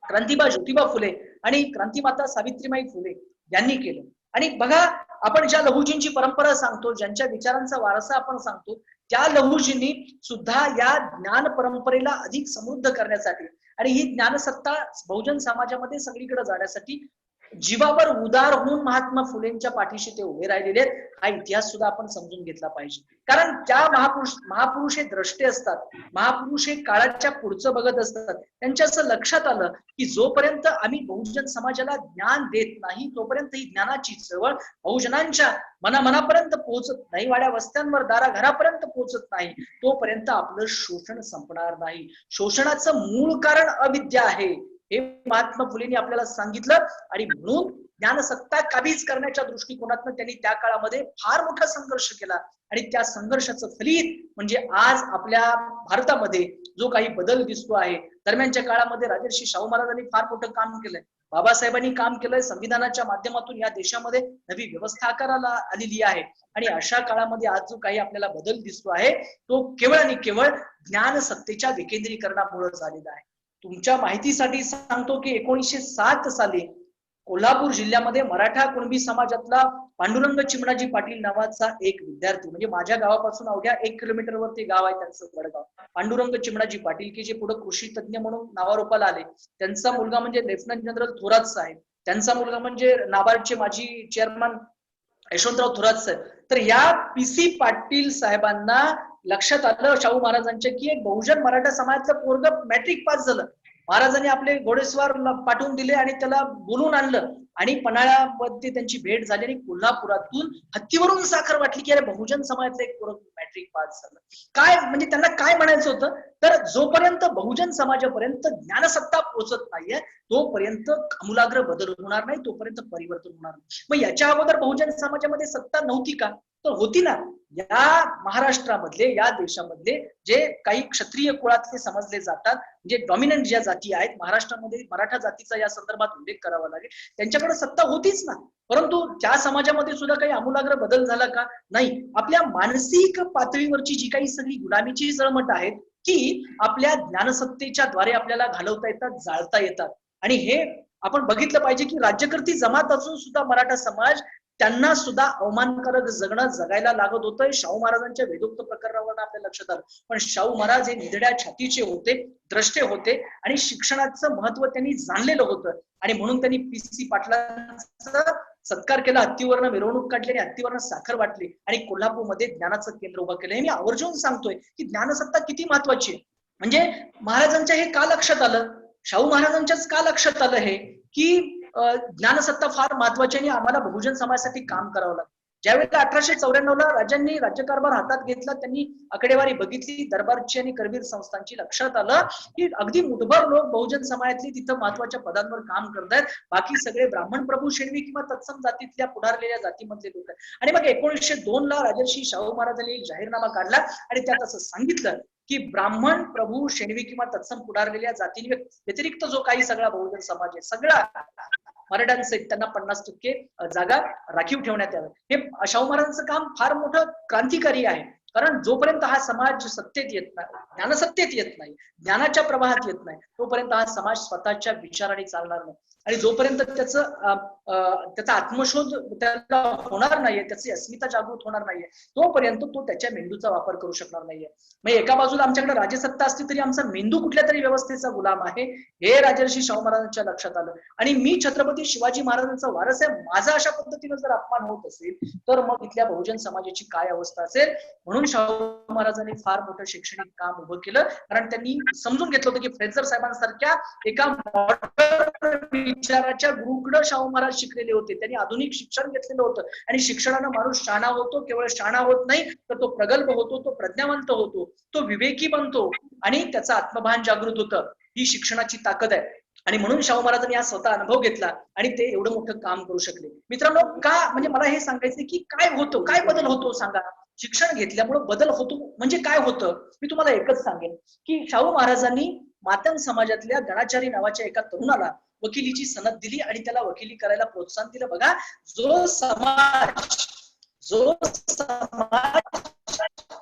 क्रांतिबा ज्योतिबा फुले आणि क्रांतिमाता सावित्रीबाई फुले यांनी केलं. आणि बघा, आपण ज्या लहुजींची परंपरा सांगतो, ज्यांच्या विचारांचा वारसा आपण सांगतो, त्या लहुजींनी सुद्धा या ज्ञान परंपरेला अधिक समृद्ध करण्यासाठी आणि ही ज्ञानसत्ता बहुजन समाजामध्ये सगळीकडे जाण्यासाठी जीवावर उदार होऊन महात्मा फुलेंच्या पाठीशी ते उभे राहिलेले आहेत. हा इतिहास सुद्धा आपण समजून घेतला पाहिजे. कारण त्या महापुरुष हे द्रष्टे असतात, महापुरुष हे काळाच्या पुढचं बघत असतात. त्यांच्या असं लक्षात आलं की जोपर्यंत आम्ही बहुजन समाजाला ज्ञान देत नाही तोपर्यंत ही ज्ञानाची चळवळ बहुजनांच्या मनापर्यंत पोहोचत नाही, वाड्या वस्त्यांवर दाराघरापर्यंत पोहोचत नाही, तोपर्यंत आपलं शोषण संपणार नाही. शोषणाचं मूळ कारण अविद्या आहे हे महात्मा फुलेंनी आपल्याला सांगितलं आणि म्हणून ज्ञानसत्ता काबीज करण्याच्या दृष्टिकोनातून त्यांनी त्या काळामध्ये फार मोठा संघर्ष केला आणि त्या संघर्षाचं फलित म्हणजे आज आपल्या भारतामध्ये जो काही बदल दिसतो आहे, दरम्यानच्या काळामध्ये राजर्षी शाहू महाराजांनी फार मोठं काम केलंय, बाबासाहेबांनी काम केलंय, संविधानाच्या माध्यमातून या देशामध्ये नवी व्यवस्था आकाराला आलेली आहे. आणि अशा काळामध्ये आज जो काही आपल्याला बदल दिसतो आहे तो केवळ आणि केवळ ज्ञानसत्तेच्या विकेंद्रीकरणामुळे झालेला आहे. तुमच्या माहितीसाठी सांगतो की 1907 साली कोल्हापूर जिल्ह्यामध्ये मराठा कुणबी समाजातला पांडुरंग चिमणाजी पाटील नावाचा एक विद्यार्थी, म्हणजे माझ्या गावापासून अवघ्या 1 किलोमीटरवर ते गाव आहे त्यांचं वडगाव, पांडुरंग चिमणाजी पाटील की जे पुढे कृषी तज्ञ म्हणून नावारूपाला आले. त्यांचा मुलगा म्हणजे लेफ्टनंट जनरल थोरात साहेब, त्यांचा मुलगा म्हणजे नाबार्डचे माजी चेअरमन यशवंतराव थोरात साहेब. तर या पीसी पाटील साहेबांना लक्षात आलं शाहू महाराजांच्या की एक बहुजन मराठा समाजाचं पोरग मॅट्रिक पास झालं. महाराजांनी आपले घोडेस्वार पाठवून दिले आणि त्याला बोलून आणलं आणि पन्हाळ्यामध्ये त्यांची भेट झाली आणि कोल्हापुरातून हत्तीवरून साखर वाटली की अरे बहुजन समाजाचं एक पोरग मॅट्रिक पास झालं. काय म्हणजे त्यांना काय म्हणायचं होतं, तर जोपर्यंत बहुजन समाजापर्यंत ज्ञानसत्ता पोहोचत नाहीये तोपर्यंत आमूलाग्र बदल होणार नाही, तोपर्यंत परिवर्तन होणार नाही. मग याच्या अगोदर बहुजन समाजामध्ये सत्ता नव्हती का, तर होती ना. या महाराष्ट्रामधले, या देशामधले जे काही क्षत्रिय कुळातले समजले जातात, म्हणजे डॉमिनंट ज्या जाती आहेत महाराष्ट्रामध्ये, मराठा जातीचा या संदर्भात उल्लेख करावा लागेल, त्यांच्याकडे सत्ता होतीच ना. परंतु त्या समाजामध्ये सुद्धा काही आमूलाग्र बदल झाला का, नाही. आपल्या मानसिक पातळीवरची जी काही सगळी गुलामीची जळमट आहेत की आपल्या ज्ञानसत्तेच्या द्वारे आपल्याला घालवता येतात, जाळता येतात. आणि हे आपण बघितलं पाहिजे की राज्यकर्ती जमात असून सुद्धा मराठा समाज त्यांना सुद्धा अवमानकारक जगणं जगायला लागत होतं. शाहू महाराजांच्या वेदोक्त प्रकरणावर आपल्या लक्षात आलं. पण शाहू महाराज हे निधड्या छातीचे होते, द्रष्टे होते आणि शिक्षणाचं महत्व त्यांनी जाणलेलं होतं. आणि म्हणून त्यांनी पीसी पाटलांचा सत्कार केला, हत्तीवरनं मिरवणूक काढली आणि हत्तीवरनं साखर वाटली आणि कोल्हापूरमध्ये ज्ञानाचं केंद्र उभं केलं. हे मी आवर्जून सांगतोय की ज्ञानसत्ता किती महत्वाची आहे. म्हणजे महाराजांच्या हे का लक्षात आलं, शाहू महाराजांच्याच का लक्षात आलं हे की ज्ञानसत्ता फार महत्वाची आणि आम्हाला बहुजन समाजासाठी काम करावं लागतं. ज्यावेळेला 1894 राजांनी राज्यकारभार हातात घेतला, त्यांनी आकडेवारी बघितली दरबारची आणि करवीर संस्थांची, लक्षात आलं की अगदी मुठभर लोक बहुजन समाजातली तिथं महत्वाच्या पदांवर काम करतायत, बाकी सगळे ब्राह्मण प्रभू शेणवी किंवा तत्सम जातीतल्या पुढारलेल्या जातीमधले लोक आहेत. आणि मग 1902 राजर्षी शाहू महाराजांनी एक जाहीरनामा काढला आणि त्यात असं सांगितलं की ब्राह्मण प्रभू शेणवी किंवा तत्सम पुढारलेल्या जाती व्यतिरिक्त जो काही सगळा बहुजन समाज आहे सगळा मराठ्यांचे त्यांना 50% जागा राखीव ठेवण्यात यावं. हे शाहू महाराजांचं काम फार मोठं क्रांतिकारी आहे. कारण जोपर्यंत हा समाज सत्तेत येत नाही, ज्ञानसत्तेत येत नाही, ज्ञानाच्या प्रवाहात येत नाही, तोपर्यंत हा समाज स्वतःच्या विचाराने चालणार नाही. आणि जोपर्यंत त्याचा आत्मशोध त्याला होणार नाहीये, त्याची अस्मिता जागृत होणार नाहीये, तोपर्यंत तो त्याच्या मेंदूचा वापर करू शकणार नाहीये. मग एका बाजूला आमच्याकडे राजसत्ता असली तरी आमचा मेंदू कुठल्या तरी व्यवस्थेचा गुलाम आहे, हे राजर्षी शाहू महाराजांच्या लक्षात आलं. आणि मी छत्रपती शिवाजी महाराजांचा वारस आहे, माझा अशा पद्धतीनं जर अपमान होत असेल तर मग इथल्या बहुजन समाजाची काय अवस्था असेल. म्हणून शाहू महाराजांनी फार मोठं शैक्षणिक काम उभं केलं, कारण त्यांनी समजून घेतलं होतं की फ्रेझर साहेबांसारख्या एका मॉडर्न विचाराच्या गुरुकडे शाहू महाराज शिकलेले होते. त्यांनी आधुनिक शिक्षण घेतलेलं होतं आणि शिक्षणानं माणूस शहाणा होतो, केवळ शहाणा होत नाही तर तो प्रगल्भ होतो, तो प्रज्ञावंत होतो, तो विवेकी बनतो आणि त्याचा आत्मभान जागृत होतं. ही शिक्षणाची ताकद आहे. आणि म्हणून शाहू महाराजांनी हा स्वतः अनुभव घेतला आणि ते एवढं मोठं काम करू शकले. मित्रांनो, का म्हणजे मला हे सांगायचं की काय होतं, काय बदल होतो सांगा. शिक्षण घेतल्यामुळे बदल होतो म्हणजे काय होतं, मी तुम्हाला एकच सांगेन की शाहू महाराजांनी मातंग समाजातल्या गणाचारी नावाच्या एका तरुणाला वकिलीची सनद दिली आणि त्याला वकिली करायला प्रोत्साहन दिलं. बघा, जो समाज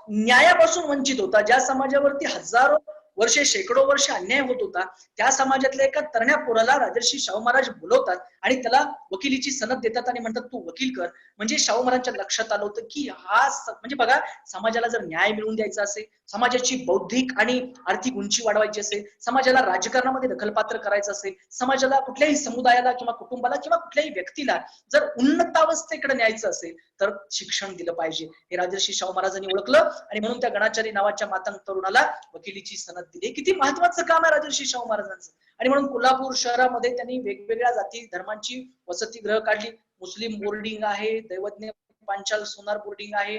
न्यायापासून वंचित होता, ज्या समाजावरती हजारो वर्षे शेकडो वर्ष अन्याय होत होता, त्या समाजातल्या एका तरण्या पोराला राजर्षी शाहू महाराज बोलवतात आणि त्याला वकिलीची सनद देतात आणि म्हणतात तू वकील कर. म्हणजे शाहू महाराजांच्या लक्षात आलं होतं की हा म्हणजे बघा, समाजाला जर न्याय मिळवून द्यायचा असेल, समाजाची बौद्धिक आणि आर्थिक उंची वाढवायची असेल, समाजाला राजकारणामध्ये दखलपात्र करायचं असेल, समाजाला कुठल्याही समुदायाला किंवा कुटुंबाला किंवा कुठल्याही व्यक्तीला जर उन्नतावस्थेकडे न्यायचं असेल तर शिक्षण दिलं पाहिजे. हे राजर्षी शाहू महाराजांनी ओळखलं आणि म्हणून त्या गणाचारी नावाच्या मातंग तरुणाला वकिलीची सनद दिली. किती महत्वाचं काम आहे राजर्षी शाहू महाराजांचं. आणि म्हणून कोल्हापूर शहरामध्ये त्यांनी वेगवेगळ्या जाती धर्मांची वसतिगृह काढली. मुस्लिम बोर्डिंग आहे, दैवज्ञ पांचाल सोनार बोर्डिंग आहे,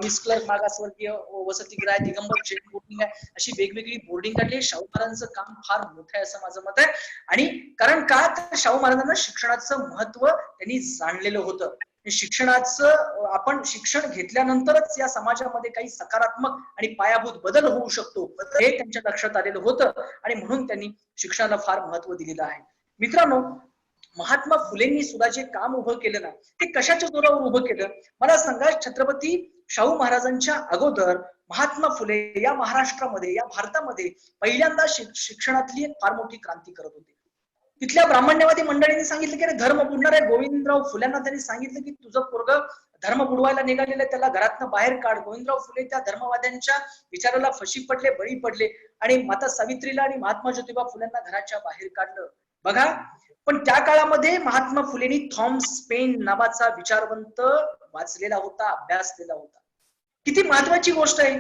मिस क्लर्क मागासवर्गीय वसतिगृह आहे, दिगंबर जैन बोर्डिंग आहे, अशी वेगवेगळी बोर्डिंग काढली. शाहू महाराजांचं काम फार मोठं आहे असं माझं मत आहे. आणि कारण का, तर शाहू महाराजांना शिक्षणाचं महत्व त्यांनी जाणलेलं होतं. शिक्षणाचं आपण शिक्षण घेतल्यानंतरच या समाजामध्ये काही सकारात्मक आणि पायाभूत बदल होऊ शकतो हे त्यांच्या लक्षात आलेलं होतं आणि म्हणून त्यांनी शिक्षणाला फार महत्व दिलेलं आहे. मित्रांनो, महात्मा फुलेंनी सुद्धा जे काम उभं केलं ना ते कशाच्या जोरावर उभं केलं मला सांगा. छत्रपती शाहू महाराजांच्या अगोदर महात्मा फुले या महाराष्ट्रामध्ये या भारतामध्ये पहिल्यांदा शिक्षणातली एक फार मोठी क्रांती करत होते. तिथल्या ब्राह्मण्यवादी मंडळींनी सांगितलं की अरे धर्म बुडणाऱ्या गोविंदराव फुल्यांना त्यांनी सांगितलं की तुझं पोरग धर्म बुडवायला निघालेलं त्याला घरातनं बाहेर काढ. गोविंदराव फुले त्या धर्मवाद्यांच्या विचाराला फशी पडले, बळी पडले आणि माता सावित्रीला आणि महात्मा ज्योतिबा फुल्यांना घराच्या बाहेर काढलं. बघा, पण त्या काळामध्ये महात्मा फुलेंनी थॉमस पेन नावाचा विचारवंत वाचलेला होता, अभ्यासलेला होता. किती महत्वाची गोष्ट आहे.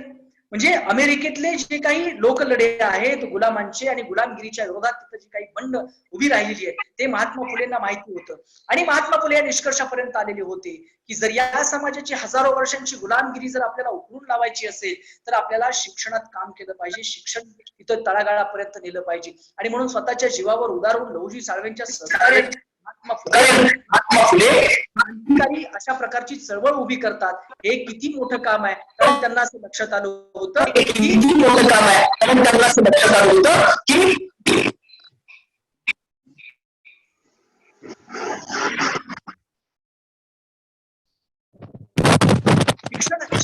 म्हणजे अमेरिकेतले जे काही लोकलढे आहेत गुलामांचे आणि गुलामगिरीच्या विरोधात तिथं जी काही बंड उभी राहिलेली आहे ते महात्मा फुलेंना माहिती होतं आणि महात्मा फुले या निष्कर्षापर्यंत आलेले होते की जर या समाजाची हजारो वर्षांची गुलामगिरी जर आपल्याला उकरून लावायची असेल तर आपल्याला शिक्षणात काम केलं पाहिजे, शिक्षण इथं तळागाळापर्यंत नेलं पाहिजे. आणि म्हणून स्वतःच्या जीवावर उदारून लहुजी साळवेंच्या सहकार्याने महात्मा फुले क्रांतिकारी अशा प्रकारची चळवळ उभी करतात. हे किती मोठं काम आहे, कारण त्यांना असं लक्षात आलं होतं की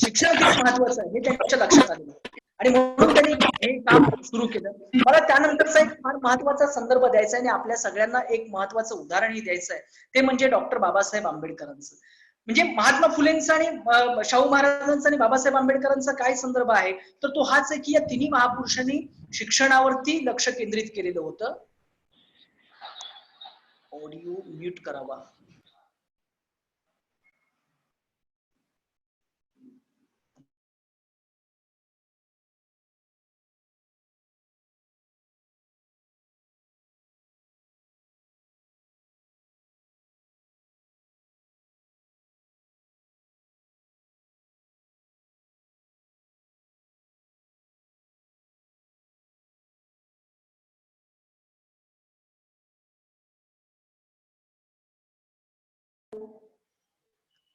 शिक्षण किती महत्वाचं आहे हे त्यांच्या लक्षात आलं आणि म्हणून त्यांनी हे काम सुरू केलं. मला त्यानंतरचा एक फार महत्वाचा संदर्भ द्यायचा आहे आणि आपल्या सगळ्यांना एक महत्वाचं उदाहरणही द्यायचं आहे, ते म्हणजे डॉक्टर बाबासाहेब आंबेडकरांचं. म्हणजे महात्मा फुलेंचा आणि शाहू महाराजांचा आणि बाबासाहेब आंबेडकरांचा काय संदर्भ आहे तर तो हाच आहे की या तिन्ही महापुरुषांनी शिक्षणावरती लक्ष केंद्रित केलेलं होतं. ऑडिओ म्यूट करावा.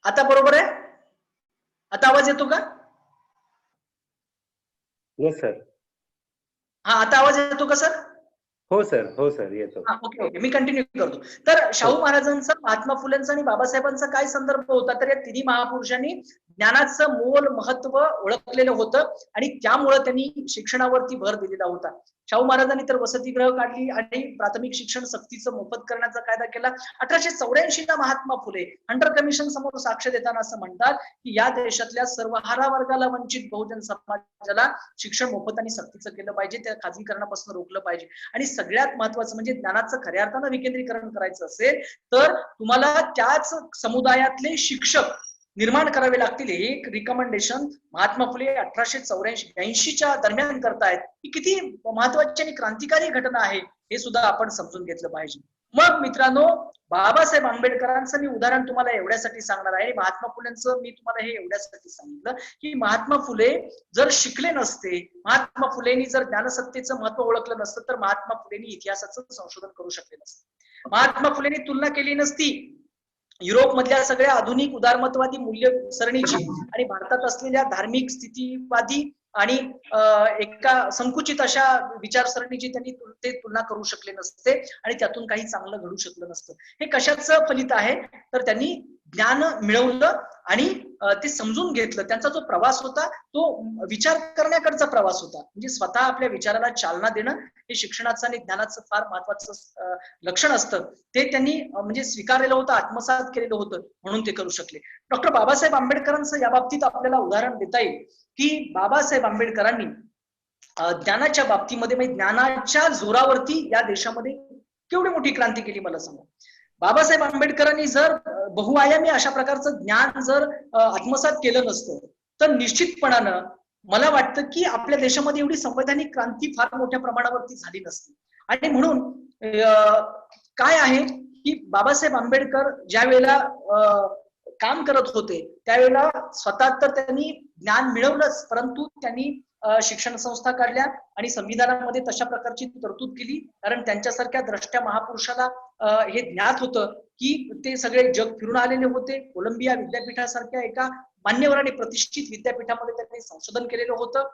आता बरोबर आहे? आता आवाज येतो का? Yes sir. हा, आता आवाज येतो का सर? हो सर, हो सर, येतो. ओके ओके, मी कंटिन्यू करतो. तर शाहू महाराजांचा, महात्मा फुलेंचा आणि बाबासाहेबांचा काय संदर्भ होता तर या तिन्ही महापुरुषांनी ज्ञानाचं मोल महत्व ओळखलेलं होतं आणि त्यामुळे त्यांनी शिक्षणावरती भर दिलेला होता. शाहू महाराजांनी तर वसतिगृह काढली आणि प्राथमिक शिक्षण सक्तीचं मोफत करण्याचा कायदा केला. 1884 महात्मा फुले हंटर कमिशन समोर साक्ष देताना असं म्हणतात की या देशातल्या सर्व हारा वर्गाला वंचित बहुजन समाजाला शिक्षण मोफत आणि सक्तीचं केलं पाहिजे, त्या खाजगीकरणापासून रोखलं पाहिजे आणि सगळ्यात महत्वाचं म्हणजे ज्ञानाचं खऱ्या अर्थानं विकेंद्रीकरण करायचं असेल तर तुम्हाला त्याच समुदायातले शिक्षक निर्माण करावे लागतील. हे एक रिकमेंडेशन महात्मा फुले 1884-82च्या दरम्यान करतायत. ही किती महत्वाची आणि क्रांतिकारी घटना आहे हे सुद्धा आपण समजून घेतलं पाहिजे. मग मित्रांनो, बाबासाहेब आंबेडकरांचं मी उदाहरण तुम्हाला एवढ्यासाठी सांगणार आहे, महात्मा फुलेंचं मी तुम्हाला हे एवढ्यासाठी सांगितलं की महात्मा फुले जर शिकले नसते, महात्मा फुलेंनी जर ज्ञानसत्तेचं महत्व ओळखलं नसतं तर महात्मा फुलेंनी इतिहासाचं संशोधन करू शकले नसते. महात्मा फुलेंनी तुलना केली नसती युरोप मधल्या सगळ्या आधुनिक उदारमतवादी मूल्य सरणीची आणि भारतात असलेल्या धार्मिक स्थितीवादी आणि एका संकुचित अशा विचारसरणीची त्यांनी ते तुलना करू शकले नसते आणि त्यातून काही चांगलं घडू शकलं नसतं. हे कशाचं फलित आहे तर त्यांनी ज्ञान मिळवलं आणि ते समजून घेतलं. त्यांचा जो प्रवास होता तो विचार करण्याकडचा प्रवास होता. म्हणजे स्वतः आपल्या विचाराला चालना देणं हे शिक्षणाचं आणि ज्ञानाचं फार महत्वाचं लक्षण असतं. ते त्यांनी म्हणजे स्वीकारलेलं होतं, आत्मसात केलेलं होतं, म्हणून ते करू शकले. डॉक्टर बाबासाहेब आंबेडकरांचं या बाबतीत आपल्याला उदाहरण देता येईल की बाबासाहेब आंबेडकरांनी ज्ञानाच्या बाबतीमध्ये म्हणजे ज्ञानाच्या जोरावरती या देशामध्ये केवढी मोठी क्रांती केली मला सांगा. बाबासाहेब आंबेडकरांनी जर बहुआयामी अशा प्रकारचं ज्ञान जर आत्मसात केलं नसतं तर निश्चितपणानं मला वाटतं की आपल्या देशामध्ये एवढी संवैधानिक क्रांती फार मोठ्या प्रमाणावरती झाली नसती. आणि म्हणून काय आहे की बाबासाहेब आंबेडकर ज्या वेळेला काम करत होते त्यावेळेला स्वतः तर त्यांनी ज्ञान मिळवलंच, परंतु त्यांनी शिक्षण संस्था काढल्या आणि संविधानामध्ये तशा प्रकारची तरतूद केली, कारण त्यांच्यासारख्या द्रष्ट्या महापुरुषाला हे ज्ञात होतं की ते सगळे जग फिरून आलेले होते. कोलंबिया विद्यापीठासारख्या एका मान्यवर आणि प्रतिष्ठित विद्यापीठामध्ये त्यांनी संशोधन केलेलं होतं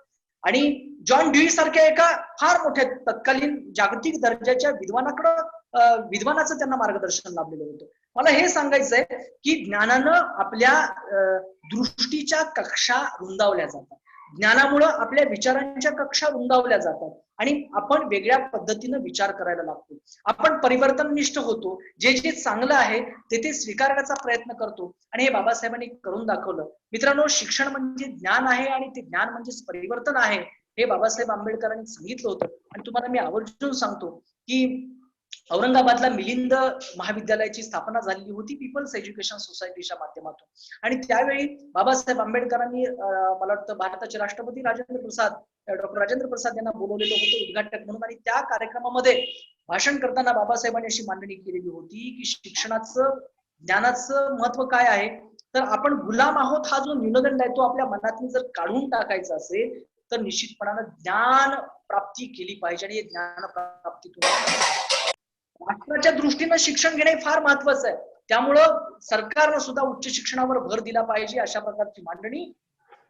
आणि जॉन ड्यूई सारख्या एका फार मोठ्या तत्कालीन जागतिक दर्जाच्या विद्वानाचं त्यांना मार्गदर्शन लाभलेलं होतं. मला हे सांगायचंय की ज्ञानानं आपल्या दृष्टीच्या कक्षा रुंदावल्या जातात, ज्ञानामुळं आपल्या विचारांच्या कक्षा रुंदावल्या जातात आणि आपण वेगळ्या पद्धतीनं विचार करायला लागतो. आपण परिवर्तननिष्ठ होतो. जे जे चांगलं आहे ते स्वीकारण्याचा प्रयत्न करतो आणि हे बाबासाहेबांनी करून दाखवलं. मित्रांनो, शिक्षण म्हणजे ज्ञान आहे आणि ते ज्ञान म्हणजे परिवर्तन आहे हे बाबासाहेब आंबेडकरांनी सांगितलं होतं. आणि तुम्हाला मी आवर्जून सांगतो की औरंगाबादला मिलिंद महाविद्यालयाची स्थापना झालेली होती पीपल्स एज्युकेशन सोसायटीच्या माध्यमातून. आणि त्यावेळी बाबासाहेब आंबेडकरांनी मला वाटतं भारताचे राष्ट्रपती डॉक्टर राजेंद्र प्रसाद यांना बोलवलेलं होतं उद्घाटक म्हणून. आणि त्या कार्यक्रमामध्ये भाषण करताना बाबासाहेबांनी अशी मांडणी केलेली होती की शिक्षणाचं ज्ञानाचं महत्व काय आहे, तर आपण गुलाम आहोत हा जो न्यूनगंड आहे तो आपल्या मनातून जर काढून टाकायचा असेल तर निश्चितपणानं ज्ञान प्राप्ती केली पाहिजे. आणि ज्ञान प्राप्तीतून राष्ट्राच्या दृष्टीनं शिक्षण घेणे फार महत्वाचं आहे. त्यामुळं सरकारनं सुद्धा उच्च शिक्षणावर भर दिला पाहिजे अशा प्रकारची मांडणी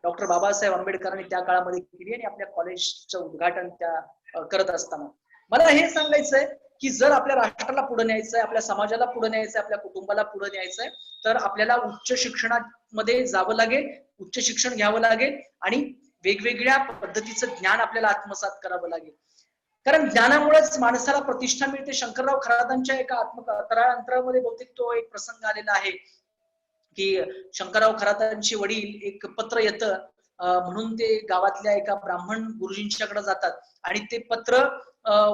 डॉक्टर बाबासाहेब आंबेडकरांनी त्या काळामध्ये केली आणि आपल्या कॉलेजचं उद्घाटन त्या करत असताना मला हे सांगायचंय की जर आपल्या राष्ट्राला पुढे न्यायचंय, आपल्या समाजाला पुढे न्यायचंय, आपल्या कुटुंबाला पुढे न्यायचंय तर आपल्याला उच्च शिक्षणामध्ये जावं लागेल, उच्च शिक्षण घ्यावं लागेल आणि वेगवेगळ्या पद्धतीचं ज्ञान आपल्याला आत्मसात करावं लागेल. कारण ज्ञानामुळेच माणसाला प्रतिष्ठा मिळते. शंकरराव खरातांच्या एका अंतरामध्ये बहुतेक तो एक प्रसंग आलेला आहे की शंकरराव खरातांचे वडील एक पत्र येतं म्हणून ते गावातल्या एका ब्राह्मण गुरुजींच्याकडे जातात आणि ते पत्र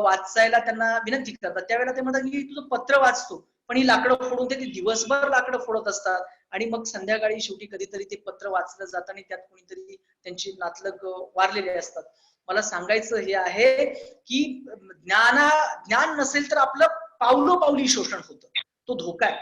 वाचायला त्यांना विनंती करतात. त्यावेळेला ते म्हणतात की तुझं पत्र वाचतो, पण ही लाकडं फोडून ते दिवसभर लाकडं फोडत असतात आणि मग संध्याकाळी शेवटी कधीतरी ते पत्र वाचलं जातं आणि त्यात कोणीतरी त्यांची नातलग वारलेले असतात. मला सांगायचं हे आहे की ज्ञान नसेल तर आपलं पावलोपावली शोषण होतं, तो धोका आहे.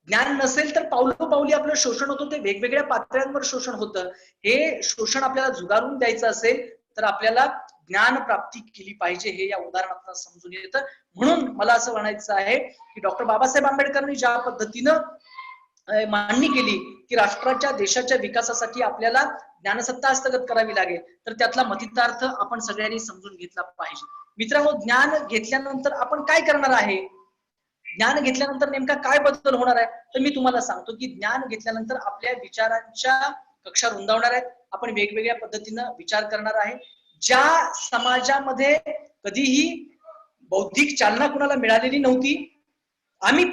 ज्ञान नसेल तर पावलोपावली आपलं शोषण होतं, ते वेगवेगळ्या पातळ्यांवर शोषण होतं. हे शोषण आपल्याला झुगारून द्यायचं असेल तर आपल्याला ज्ञान प्राप्ती केली पाहिजे हे या उदाहरणातून समजून येतं. म्हणून मला असं म्हणायचं आहे की डॉक्टर बाबासाहेब आंबेडकरांनी ज्या पद्धतीनं मांडणी केली की राष्ट्राच्या देशाच्या विकासासाठी आपल्याला ज्ञानसत्ता हस्तगत करावी लागेल तर त्यातला मतितार्थ आपण सगळ्यांनी समजून घेतला पाहिजे. मित्रांनो, ज्ञान घेतल्यानंतर आपण काय करणार आहे, ज्ञान घेतल्यानंतर नेमका काय बदल होणार आहे, तर मी तुम्हाला सांगतो की ज्ञान घेतल्यानंतर आपल्या विचारांच्या कक्षा रुंदावणार आहेत. आपण वेगवेगळ्या पद्धतीनं विचार करणार आहे. ज्या समाजामध्ये कधीही बौद्धिक चालना कुणाला मिळालेली नव्हती, आम्ही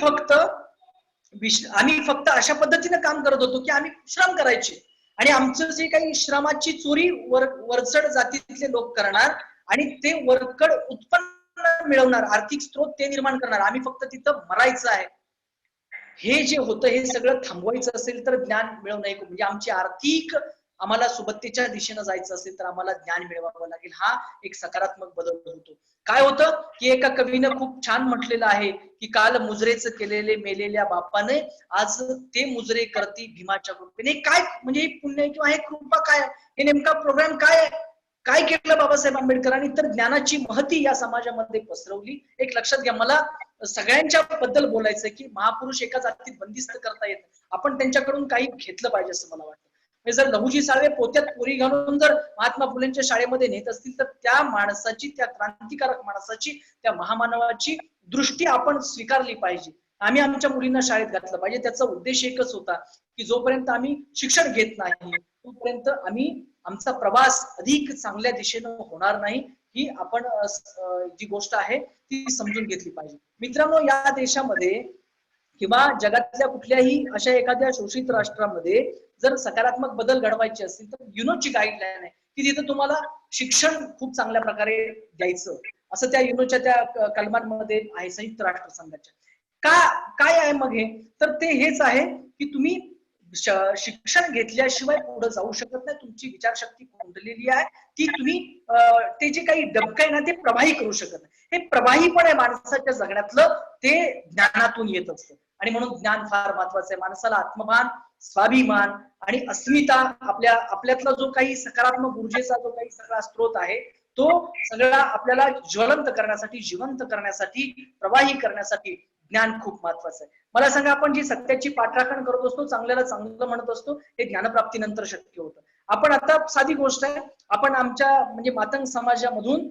फक्त अशा पद्धतीनं काम करत होतो की आम्ही श्रम करायचे आणि आमचं जे काही श्रमाची चोरी वरचढ जातीतले लोक करणार आणि ते वरकड उत्पन्न मिळवणार, आर्थिक स्रोत ते निर्माण करणार, आम्ही फक्त तिथं मरायचं आहे. हे जे होतं हे सगळं थांबवायचं असेल तर ज्ञान मिळवणं म्हणजे आमची आर्थिक आम्हाला सुबत्तेच्या दिशेनं जायचं असेल तर आम्हाला ज्ञान मिळवावं लागेल. हा एक सकारात्मक बदल होतो. काय होतं की एका कवीनं खूप छान म्हटलेलं आहे की काल मुजरेच केलेले मेलेल्या बापाने आज ते मुजरे करती भीमाच्या कृपेने. काय म्हणजे हे पुण्य किंवा हे कृपा काय, हे नेमका प्रोग्राम काय केलं बाबासाहेब आंबेडकरांनी, तर ज्ञानाची महती या समाजामध्ये पसरवली. एक लक्षात घ्या, मला सगळ्यांच्या बद्दल बोलायचंय की महापुरुष एका जातीत बंदिस्त करता येत, आपण त्यांच्याकडून काही घेतलं पाहिजे असं मला वाटतं. जर लहुजी साळवे पोत्यात पोरी घालून जर महात्मा फुलेंच्या शाळेमध्ये नेत असतील तर त्या माणसाची, त्या क्रांतिकारक माणसाची, त्या महामानवाची दृष्टी आपण स्वीकारली पाहिजे. आम्ही आमच्या मुलींना शाळेत घातलं पाहिजे. त्याचा उद्देश एकच होता की जोपर्यंत आम्ही शिक्षण घेत नाही तोपर्यंत आमचा प्रवास अधिक चांगल्या दिशेनं होणार नाही. ही आपण जी गोष्ट आहे ती समजून घेतली पाहिजे. मित्रांनो, या देशामध्ये किंवा जगातल्या कुठल्याही अशा एखाद्या शोषित राष्ट्रामध्ये जर सकारात्मक बदल घडवायचे असतील तर युनोची गाईडलाईन आहे की तिथं तुम्हाला शिक्षण खूप चांगल्या प्रकारे द्यायचं, असं त्या युनोच्या त्या कलमांमध्ये आहे, संयुक्त राष्ट्र संघाच्या. काय आहे मग हे, तर ते हेच आहे की तुम्ही शिक्षण घेतल्याशिवाय पुढे जाऊ शकत नाही. तुमची विचारशक्ती कोंडलेली आहे, ती तुम्ही ते जे काही डबकं आहे ना ते प्रवाही करू शकत नाही. हे प्रवाहीपण आहे माणसाच्या जगण्यातलं, ते ज्ञानातून येत असतं. आणि म्हणून ज्ञान फार महत्वाचं आहे. माणसाला आत्मभान, स्वाभिमान आणि अस्मिता, आपल्यातला जो काही सकारात्मक ऊर्जेचा जो काही सगळा स्रोत आहे तो सगळा आपल्याला ज्वलंत करण्यासाठी, जिवंत करण्यासाठी, प्रवाही करण्यासाठी ज्ञान खूप महत्वाचं आहे. मला सांगा, आपण जी सत्याची पाठराखण करत असतो, चांगल्याला चांगलं म्हणत असतो, हे ज्ञानप्राप्तीनंतर शक्य होतं. आपण आता साधी गोष्ट आहे, आपण आमच्या म्हणजे मातंग समाजामधून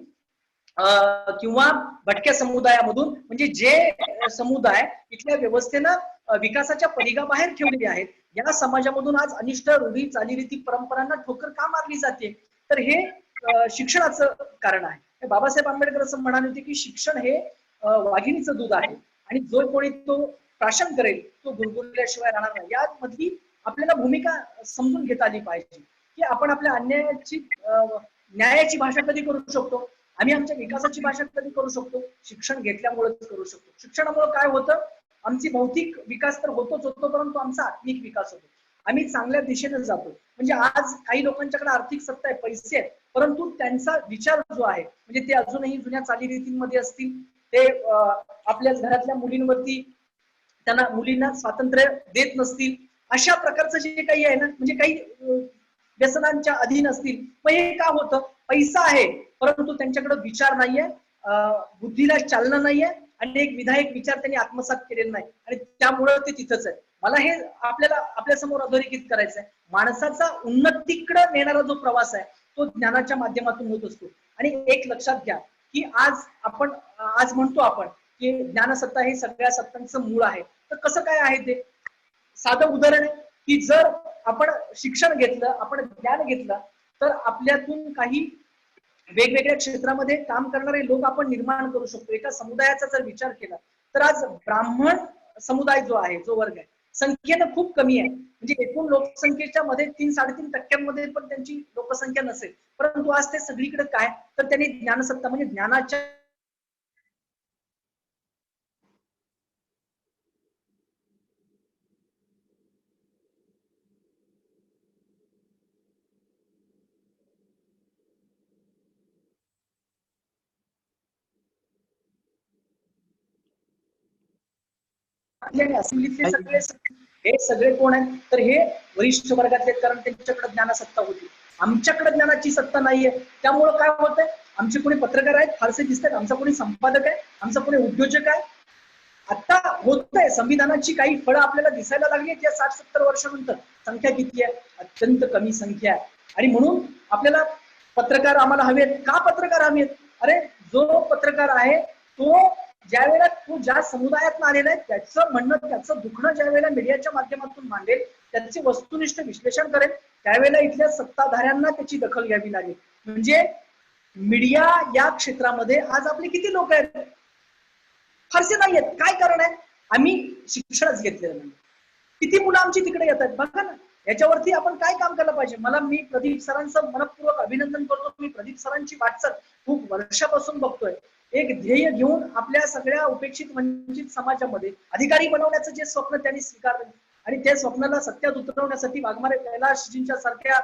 किंवा भटक्या समुदायामधून, म्हणजे जे समुदाय इथल्या व्यवस्थेनं विकासाच्या परिघाबाहेर ठेवलेले आहेत, या समाजामधून आज अनिष्ट रूढी चालीरीती परंपरांना ठोकर का मारली जाते? तर हे शिक्षणाचं कारण आहे. बाबासाहेब आंबेडकर असं म्हणाले होते की शिक्षण हे वाघिणीचं दूध आहे आणि जो कोणी तो प्राशन करेल तो गुळगुळल्याशिवाय राहणार नाही. यामधली आपल्याला भूमिका समजून घेता आली पाहिजे की आपण आपल्या न्यायाची भाषा कधी करू शकतो, आम्ही आमच्या विकासाची भाषा कधी करू शकतो, शिक्षण घेतल्यामुळेच करू शकतो. शिक्षणामुळे काय होतं, आमची भौतिक विकास तर होतोच होतो, परंतु आमचा आत्मिक विकास होतो. आम्ही चांगल्या दिशेने जातो. म्हणजे आज काही लोकांच्याकडे आर्थिक सत्ता आहे, पैसे आहेत, परंतु त्यांचा विचार जो आहे म्हणजे ते अजूनही जुन्या चालीरीतींमध्ये असतील, ते आपल्या घरातल्या मुलींवरती त्यांना मुलींना स्वातंत्र्य देत नसतील, अशा प्रकारचं जे काही आहे ना, म्हणजे काही व्यसनांच्या अधीन असतील. मग हे का होतं, पैसा आहे परंतु त्यांच्याकडे विचार नाहीये, बुद्धीला चालना नाहीये आणि एक विधायक विचार त्यांनी आत्मसात केलेला नाही आणि त्यामुळे ते तिथंच आहे. मला हे आपल्याला आपल्या समोर अधोरेखित करायचं आहे. माणसाचा उन्नतीकडे नेणारा जो प्रवास आहे तो ज्ञानाच्या माध्यमातून होत असतो. आणि एक लक्षात घ्या की आज म्हणतो आपण की ज्ञानसत्ता हे सगळ्या सत्तांचं मूळ आहे. तर कसं काय आहे ते साधं उदाहरण आहे की जर आपण शिक्षण घेतलं, आपण ज्ञान घेतलं, तर आपल्यातून काही वेगवेगळ्या क्षेत्रामध्ये काम करणारे लोक आपण निर्माण करू शकतो. एका समुदायाचा जर विचार केला तर आज ब्राह्मण समुदाय जो आहे, जो वर्ग आहे, संख्येनं खूप कमी आहे. म्हणजे एकूण लोकसंख्येच्या मध्ये 3-3.5% पण त्यांची लोकसंख्या नसेल, परंतु आज ते सगळीकडे काय, तर त्यांनी ज्ञानसत्ता म्हणजे ज्ञानाच्या असेंब्लीतले हे सगळे कोण आहेत, तर हे वरिष्ठ वर्गातले, कारण त्यांच्याकडे ज्ञानसत्ता होती. आमच्याकडे ज्ञानाची सत्ता नाहीये. त्यामुळं काय होतंय, आमचे कोणी पत्रकार आहेत फारसे दिसतात, आमचा कोणी संपादक आहे, आमचा कोणी उद्योजक आहे. आता होतंय, संविधानाची काही फळं आपल्याला दिसायला लागली आहेत या 60-70 वर्षानंतर. संख्या किती आहे, अत्यंत कमी संख्या आहे. आणि म्हणून आपल्याला पत्रकार आम्हाला हवेत. का पत्रकार हवेत? अरे जो पत्रकार आहे तो ज्यावेळेला तो ज्या समुदायात आलेला आहे त्याचं म्हणणं, त्याचं दुखणं ज्यावेळेला मीडियाच्या माध्यमातून मांडेल, त्याचे वस्तुनिष्ठ विश्लेषण करेल, त्यावेळेला इथल्या सत्ताधाऱ्यांना त्याची दखल घ्यावी लागेल. म्हणजे मीडिया या क्षेत्रामध्ये आज आपले किती लोक आहेत, फारसे नाही आहेत. काय कारण आहे, आम्ही शिक्षणच घेतलेलं नाही. किती मुलं आमची तिकडे येतात बघा ना. याच्यावरती आपण काय काम केलं पाहिजे. मी प्रदीप सरांचं मनपूर्वक अभिनंदन करतो. मी प्रदीप सरांची वाटचाल खूप वर्षापासून बघतोय. एक ध्येय घेऊन आपल्या सगळ्या उपेक्षित वंचित समाजामध्ये अधिकारी बनवण्याचं जे स्वप्न त्यांनी स्वीकारलं आणि त्या स्वप्नाला सत्यात उतरवण्यासाठी वाघमारे कैलासजींच्या सारख्या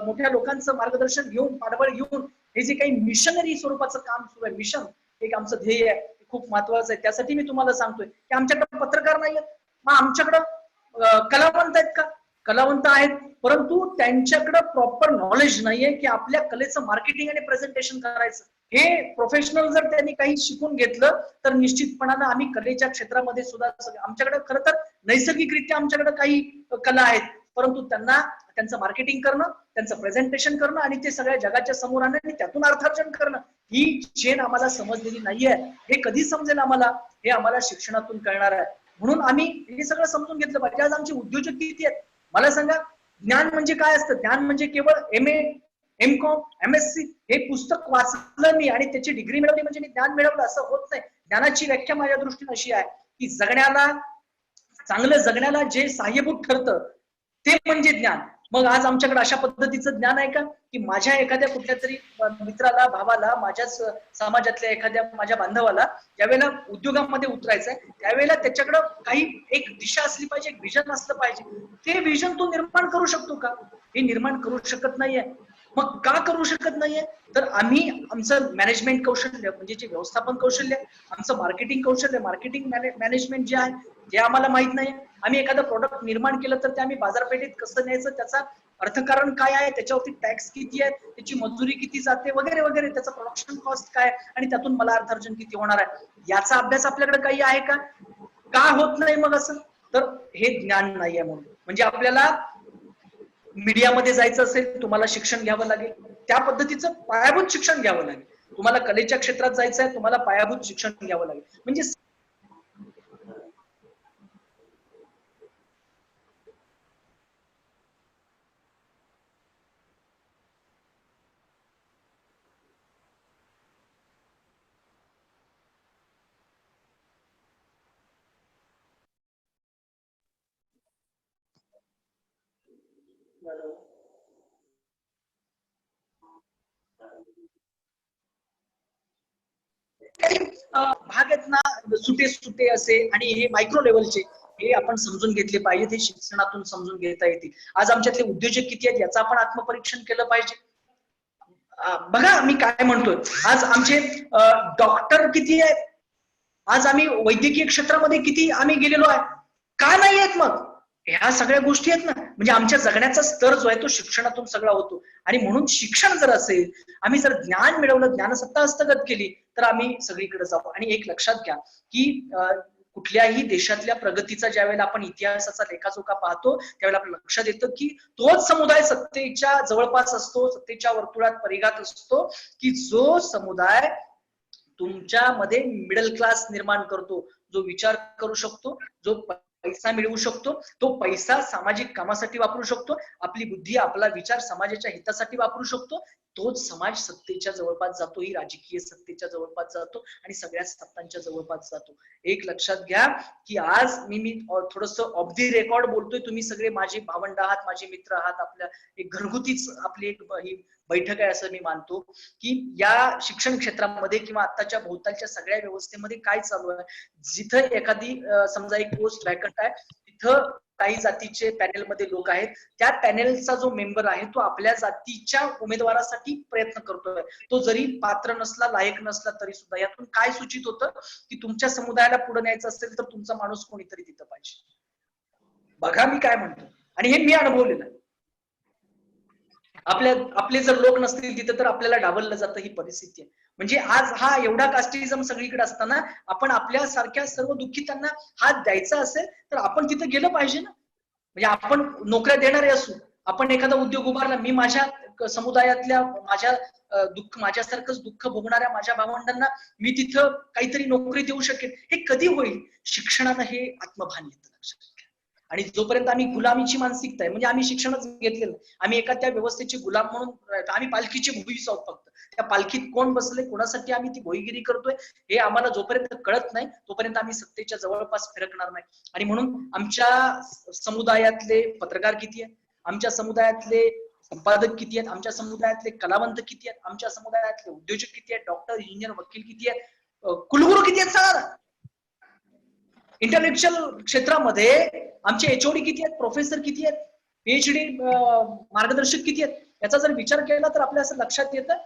मोठ्या लोकांचं मार्गदर्शन घेऊन, पाठबळ घेऊन हे जे काही मिशनरी स्वरूपाचं काम सुरू आहे, मिशन एक आमचं ध्येय आहे, खूप महत्वाचं आहे. त्यासाठी मी तुम्हाला सांगतोय की आमच्याकडे पत्रकार नाहीयेत, मग आमच्याकडं कलावंत आहेत का? कलावंत आहेत, परंतु त्यांच्याकडे प्रॉपर नॉलेज नाहीये की आपल्या कलेचं मार्केटिंग आणि प्रेझेंटेशन करायचं. हे प्रोफेशनल जर त्यांनी काही शिकून घेतलं तर निश्चितपणानं आम्ही कलेच्या क्षेत्रामध्ये सुद्धा आमच्याकडे खरं तर नैसर्गिकरित्या आमच्याकडे काही कला आहेत, परंतु त्यांना त्यांचं मार्केटिंग करणं, त्यांचं प्रेझेंटेशन करणं आणि ते सगळ्या जगाच्या समोर आणणं आणि त्यातून अर्थार्जन करणं, ही चेन आम्हाला समजलेली नाहीये. हे कधी समजेल आम्हाला, हे आम्हाला शिक्षणातून कळणार आहे. म्हणून आम्ही हे सगळं समजून घेतलं पाहिजे. आज आमचे उद्योजक किती आहेत मला सांगा. ज्ञान म्हणजे काय असतं? ज्ञान म्हणजे केवळ MA, MCOM, MSc हे पुस्तक वाचलं मी आणि त्याची डिग्री मिळवली म्हणजे मी ज्ञान मिळवलं असं होत नाही. ज्ञानाची व्याख्या माझ्या दृष्टीने अशी आहे की चांगलं जगण्याला जे सहाय्यभूत ठरतं ते म्हणजे ज्ञान. मग आज आमच्याकडे अशा पद्धतीचं ज्ञान आहे का की माझ्या एखाद्या कुठल्या तरी मित्राला, भावाला, माझ्याच समाजातल्या एखाद्या माझ्या बांधवाला ज्यावेळेला उद्योगामध्ये उतरायचंय त्यावेळेला त्याच्याकडं काही एक दिशा असली पाहिजे, एक विजन असलं पाहिजे. ते विजन तो निर्माण करू शकतो का? हे निर्माण करू शकत नाहीये. मग का करू शकत नाहीये? तर आम्ही आमचं मॅनेजमेंट कौशल्य म्हणजे जे व्यवस्थापन कौशल्य, आमचं मार्केटिंग कौशल्य, मार्केटिंग मॅनेजमेंट जे आहे ते आम्हाला माहित नाही. आम्ही एखादं प्रोडक्ट निर्माण केलं तर ते आम्ही बाजारपेठेत कसं न्यायचं, त्याचा अर्थकारण काय आहे, त्याच्यावरती टॅक्स किती आहे, त्याची मजुरी किती जाते वगैरे वगैरे, त्याचा प्रोडक्शन कॉस्ट काय आणि त्यातून मला अर्थार्जन किती होणार आहे, याचा अभ्यास आपल्याकडे काही आहे का? का होत नाही मग असं? तर हे ज्ञान नाहीये म्हणून. म्हणजे आपल्याला मीडियामध्ये जायचं असेल, तुम्हाला शिक्षण घ्यावं लागेल, त्या पद्धतीचं पायाभूत शिक्षण घ्यावं लागेल. तुम्हाला कलेच्या क्षेत्रात जायचं आहे, तुम्हाला पायाभूत शिक्षण घ्यावं लागेल. म्हणजे भाग आहेत ना सुटे सुटे असे, आणि हे मायक्रो लेवलचे, हे आपण समजून घेतले पाहिजे. हे शिक्षणातून समजून घेता येतील. आज आमच्यातले उद्योजक किती आहेत याचं आपण आत्मपरीक्षण केलं पाहिजे. बघा मी काय म्हणतोय, आज आमचे डॉक्टर किती आहेत, आज आम्ही वैद्यकीय क्षेत्रामध्ये किती आम्ही गेलेलो आहे, का नाही आहेत? मग ह्या सगळ्या गोष्टी आहेत ना. म्हणजे आमच्या जगण्याचा स्तर जो आहे तो शिक्षणातून सगळा होतो. आणि म्हणून शिक्षण जर असेल, आम्ही जर ज्ञान मिळवलं, ज्ञानसत्ता हस्तगत केली, तर आम्ही सगळीकडे जाऊ. आणि एक लक्षात घ्या की कुठल्याही देशातल्या प्रगतीचा ज्यावेळेला आपण इतिहासाचा लेखाजोखा पाहतो, त्यावेळेला आपल्या लक्षात येतं की तोच समुदाय सत्तेच्या जवळपास असतो, सत्तेच्या वर्तुळात परिघात असतो, की जो समुदाय तुमच्यामध्ये मिडल क्लास निर्माण करतो, जो विचार करू शकतो, जो पैसा मिळवू शकतो, तो पैसा सामाजिक कामासाठी वापरू शकतो, आपली बुद्धी आपला विचार समाजाच्या हितासाठी वापरू शकतो, तोच समाज सत्तेच्या जवळपास जातो, ही राजकीय सत्तेच्या जवळपास जातो आणि सगळ्या सत्तांच्या जवळपास जातो. एक लक्षात घ्या की आज मी थोडस ऑफ दी रेकॉर्ड बोलतोय, तुम्ही सगळे माझे भावंड आहात, माझे मित्र आहात, आपल्या एक घरगुतीच आपली एक ही बैठक आहे असं मी मानतो. की या शिक्षण क्षेत्रामध्ये किंवा आताच्या भोवतालच्या सगळ्या व्यवस्थेमध्ये काय चालू आहे, जिथं एखादी समजा एक पोस्ट वॅकंट आहे, तिथं काही जातीचे पॅनेलमध्ये लोक आहेत, त्या पॅनेलचा जो मेंबर आहे तो आपल्या जातीच्या उमेदवारासाठी प्रयत्न करतोय, तो जरी पात्र नसला, लायक नसला तरी सुद्धा. यातून काय सूचित होतं की तुमच्या समुदायाला पुढे न्यायचं असेल तर तुमचा माणूस कोणीतरी तिथं पाहिजे. बघा मी काय म्हणतो, आणि हे मी अनुभवलेलं आहे. आपले जर लोक नसतील तिथे तर आपल्याला डावललं जातं, ही परिस्थिती आहे. म्हणजे आज हा एवढा कास्टिझम सगळीकडे असताना आपण आपल्या सारख्या सर्व दुःखितांना हात द्यायचा असेल तर आपण तिथे गेलं पाहिजे ना. म्हणजे आपण नोकऱ्या देणारे असू, आपण एखादा उद्योग उभारला, मी माझ्या समुदायातल्या माझ्यासारखंच दुःख भोगणाऱ्या माझ्या भावंडांना मी तिथं काहीतरी नोकरी देऊ शकेल. हे कधी होईल? शिक्षणानं हे आत्मभान येतं लक्षात. आणि जोपर्यंत आम्ही गुलामीची मानसिकता आहे, म्हणजे आम्ही शिक्षणच घेतलेलं, आम्ही एका त्या व्यवस्थेचे गुलाम म्हणून आम्ही पालखीचे भोईस आहोत. फक्त त्या पालखीत कोण बसले, कोणासाठी आम्ही ती भोईगिरी करतोय हे आम्हाला जोपर्यंत कळत नाही तोपर्यंत आम्ही सत्तेच्या जवळपास फिरकणार नाही. आणि म्हणून आमच्या समुदायातले पत्रकार किती आहेत, आमच्या समुदायातले संपादक किती आहेत, आमच्या समुदायातले कलावंत किती आहेत, आमच्या समुदायातले उद्योजक किती आहेत, डॉक्टर, इंजिनियर, वकील किती आहेत, कुलगुरू किती आहेत सांगा. इंटेलेक्च्युअल क्षेत्रामध्ये आमचे एचओडी किती आहेत, प्रोफेसर किती आहेत, पीएचडी मार्गदर्शक किती आहेत, याचा जर विचार केला तर आपल्या असं लक्षात येतं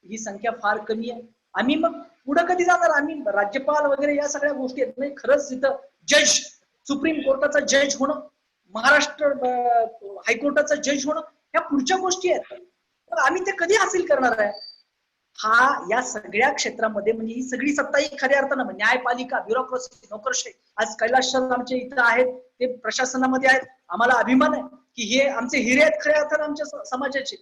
ही संख्या फार कमी आहे. आम्ही मग पुढे कधी जाणार? आम्ही राज्यपाल वगैरे या सगळ्या गोष्टी आहेत नाही. खरंच तिथं जज, सुप्रीम कोर्टाचा जज होणं, महाराष्ट्र हायकोर्टाचा जज होणं, या पुढच्या गोष्टी आहेत. तर आम्ही ते कधी हासिल करणार आहे? हा या सगळ्या क्षेत्रामध्ये म्हणजे ही सगळी सत्ता ही खऱ्या अर्थानं न्यायपालिका, ब्युरोक्रेसी, नोकरशाही, आज कैलास सर आमच्या इथं आहेत, ते प्रशासनामध्ये आहेत. आम्हाला अभिमान आहे की हे आमचे हिरे आहेत खऱ्या अर्थानं आमच्या समाजाचे.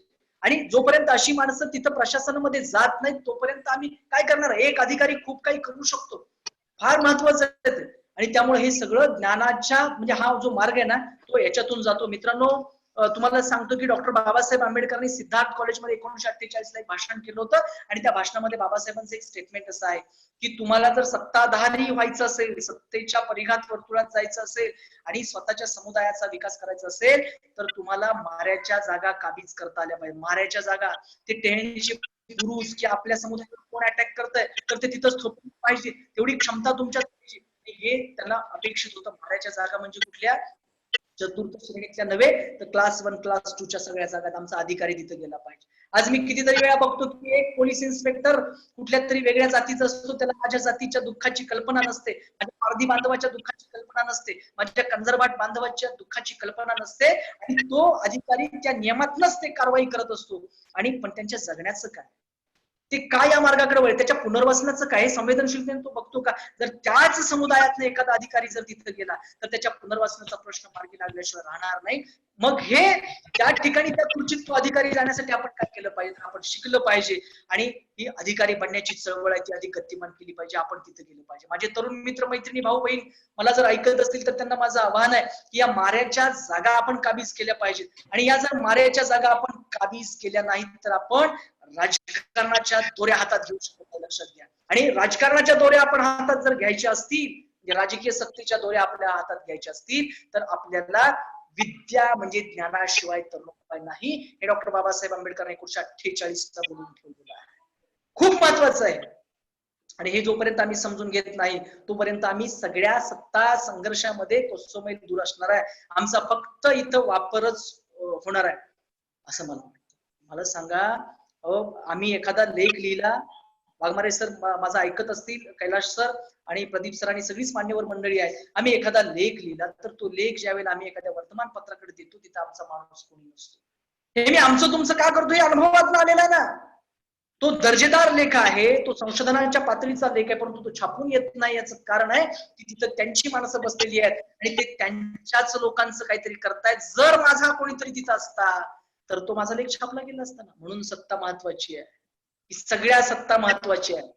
आणि जोपर्यंत अशी माणसं तिथं प्रशासनामध्ये जात नाहीत तोपर्यंत आम्ही काय करणार? एक अधिकारी खूप काही करू शकतो, फार महत्वाचं आहे. आणि त्यामुळे हे सगळं ज्ञानाच्या म्हणजे हा जो मार्ग आहे ना तो याच्यातून जातो. मित्रांनो, तुम्हाला सांगतो की डॉक्टर बाबासाहेब आंबेडकरांनी सिद्धार्थ कॉलेजमध्ये 1948ला एक भाषण केलं होतं. आणि त्या भाषणामध्ये बाबासाहेबांचं एक स्टेटमेंट असं आहे की तुम्हाला जर सत्ताधारी व्हायचं असेल, सत्तेच्या परिघात वर्तुळात जायचं असेल आणि स्वतःच्या समुदायाचा विकास करायचा असेल तर तुम्हाला माऱ्याच्या जागा काबीज करता आल्या पाहिजे. माऱ्याच्या जागा, ते टेहळणीचे पुरुष की आपल्या समुदायावर कोण अटॅक करतंय तर ते तिथंच थोपलं पाहिजे, तेवढी क्षमता तुमच्यात पाहिजे. हे त्यांना अपेक्षित होतं. माऱ्याच्या जागा म्हणजे कुठल्या? चतुर्थ श्रेणीतल्या नव्हे तर क्लास 1, क्लास 2च्या सगळ्या जागात आमचा अधिकारी तिथे गेला पाहिजे. आज मी कितीतरी वेळा बघतो की एक पोलीस इन्स्पेक्टर कुठल्या तरी वेगळ्या जातीचा असतो, त्याला माझ्या जातीच्या दुःखाची कल्पना नसते, माझ्या पारधी बांधवाच्या दुःखाची कल्पना नसते, माझ्या कंजरबाट बांधवाच्या दुःखाची कल्पना नसते. आणि तो अधिकारी त्या नियमातनच ते कारवाई करत असतो. आणि पण त्यांच्या जगण्याचं काय? ते का या मार्गाकडे वळले, त्याच्या पुनर्वसनाचं काय संवेदनशीलतेने तो बघतो का? जर त्याच समुदायातला एखादा अधिकारी जर तिथे गेला तर त्याच्या पुनर्वसनाचा प्रश्न मार्गी लागल्याशिवाय राहणार नाही. मग हे त्या ठिकाणी त्या खुर्चीत तो अधिकारी जाण्यासाठी आपण काय केलं पाहिजे, आपण शिकलं पाहिजे आणि ही अधिकारी बनण्याची चळवळ आहे ती अधिक गतिमान केली पाहिजे. आपण तिथे गेलं पाहिजे. माझे तरुण मित्र मैत्रिणी भाऊ बहीण मला जर ऐकत असतील तर त्यांना माझं आव्हान आहे की या माऱ्याच्या जागा आपण काबीज केल्या पाहिजेत. आणि या जर माऱ्याच्या जागा आपण काबीज केल्या नाहीत तर आपण राजकारणाच्या दोऱ्या हातात घेऊ शकत नाही, लक्षात घ्या. आणि राजकारणाच्या दोऱ्या आपण हातात जर घ्यायच्या असतील, राजकीय सत्तेच्या दोऱ्या आपल्या हातात घ्यायच्या असतील तर आपल्याला विद्या म्हणजे ज्ञानाशिवाय तर उपाय नाही. हे डॉक्टर बाबासाहेब आंबेडकर 1948 बोलून ठेवलेलं आहे. खूप महत्वाचं आहे. आणि हे जोपर्यंत आम्ही समजून घेत नाही तोपर्यंत आम्ही सगळ्या सत्ता संघर्षामध्ये कोसो मैल दूर असणार आहे. आमचा फक्त इथं वापरच होणार आहे असं मला वाटतं. मला सांगा, आम्ही एखादा लेख लिहिला, वाघमारे सर माझा ऐकत असतील, कैलाश सर आणि प्रदीप सर आणि सगळीच मान्यवर मंडळी आहे, आम्ही एखादा लेख लिहिला तर तो लेख ज्यावेळेला आम्ही एखाद्या वर्तमानपत्राकडे देतो तिथं आमचा माणूस कोणी नसतो. हे मी आमचं तुमचं का करतो, हे अनुभवातून आलेला आहे ना. तो दर्जेदार लेख आहे, तो संशोधनाच्या पातळीचा लेख आहे, परंतु तो छापून येत नाही. याचं कारण आहे की तिथं त्यांची माणसं बसलेली आहेत आणि ते त्यांच्याच लोकांचं काहीतरी करतायत. जर माझा कोणीतरी तिथं असता तर तो माझा लेख छापला गेला असता ना. म्हणून सत्ता महत्वाची आहे, सगळ्या सत्ता महत्वाची आहे.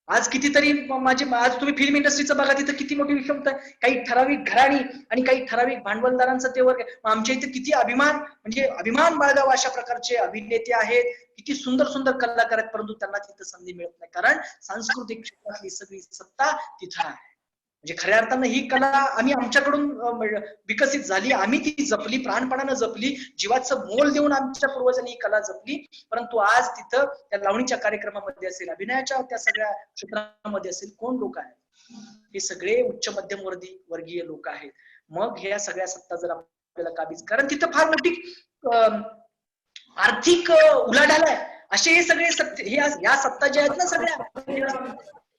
आज कितीतरी आज तुम्ही फिल्म इंडस्ट्रीचं बघा, तिथं किती मोठी विषमता आहे. काही ठराविक घराणी आणि काही ठराविक भांडवलदारांचा ते वर्ग. आमच्या इथे किती अभिमान, म्हणजे अभिमान बाळगावा अशा प्रकारचे अभिनेते आहेत, किती सुंदर सुंदर कलाकार आहेत, परंतु त्यांना तिथं संधी मिळत नाही. कारण सांस्कृतिक क्षेत्रातली सगळी सत्ता तिथं आहे. म्हणजे खऱ्या अर्थानं ही कला आम्ही आमच्याकडून विकसित झाली, आम्ही ती जपली, प्राणपणानं जपली, जीवाचं मोल देऊन आमच्या पूर्वजांनी ही कला जपली. परंतु आज तिथं त्या लावणीच्या कार्यक्रमामध्ये असेल, अभिनयाच्या त्या सगळ्या क्षेत्रामध्ये असेल, कोण लोक आहेत? हे सगळे उच्च मध्यम वर्गीय लोक आहेत. मग ह्या सगळ्या सत्ता जर आपल्याला काबीज, कारण तिथं फार मोठी आर्थिक उलाढाल आहे. असे हे सगळे सत्य, या सत्ता ज्या आहेत ना सगळ्या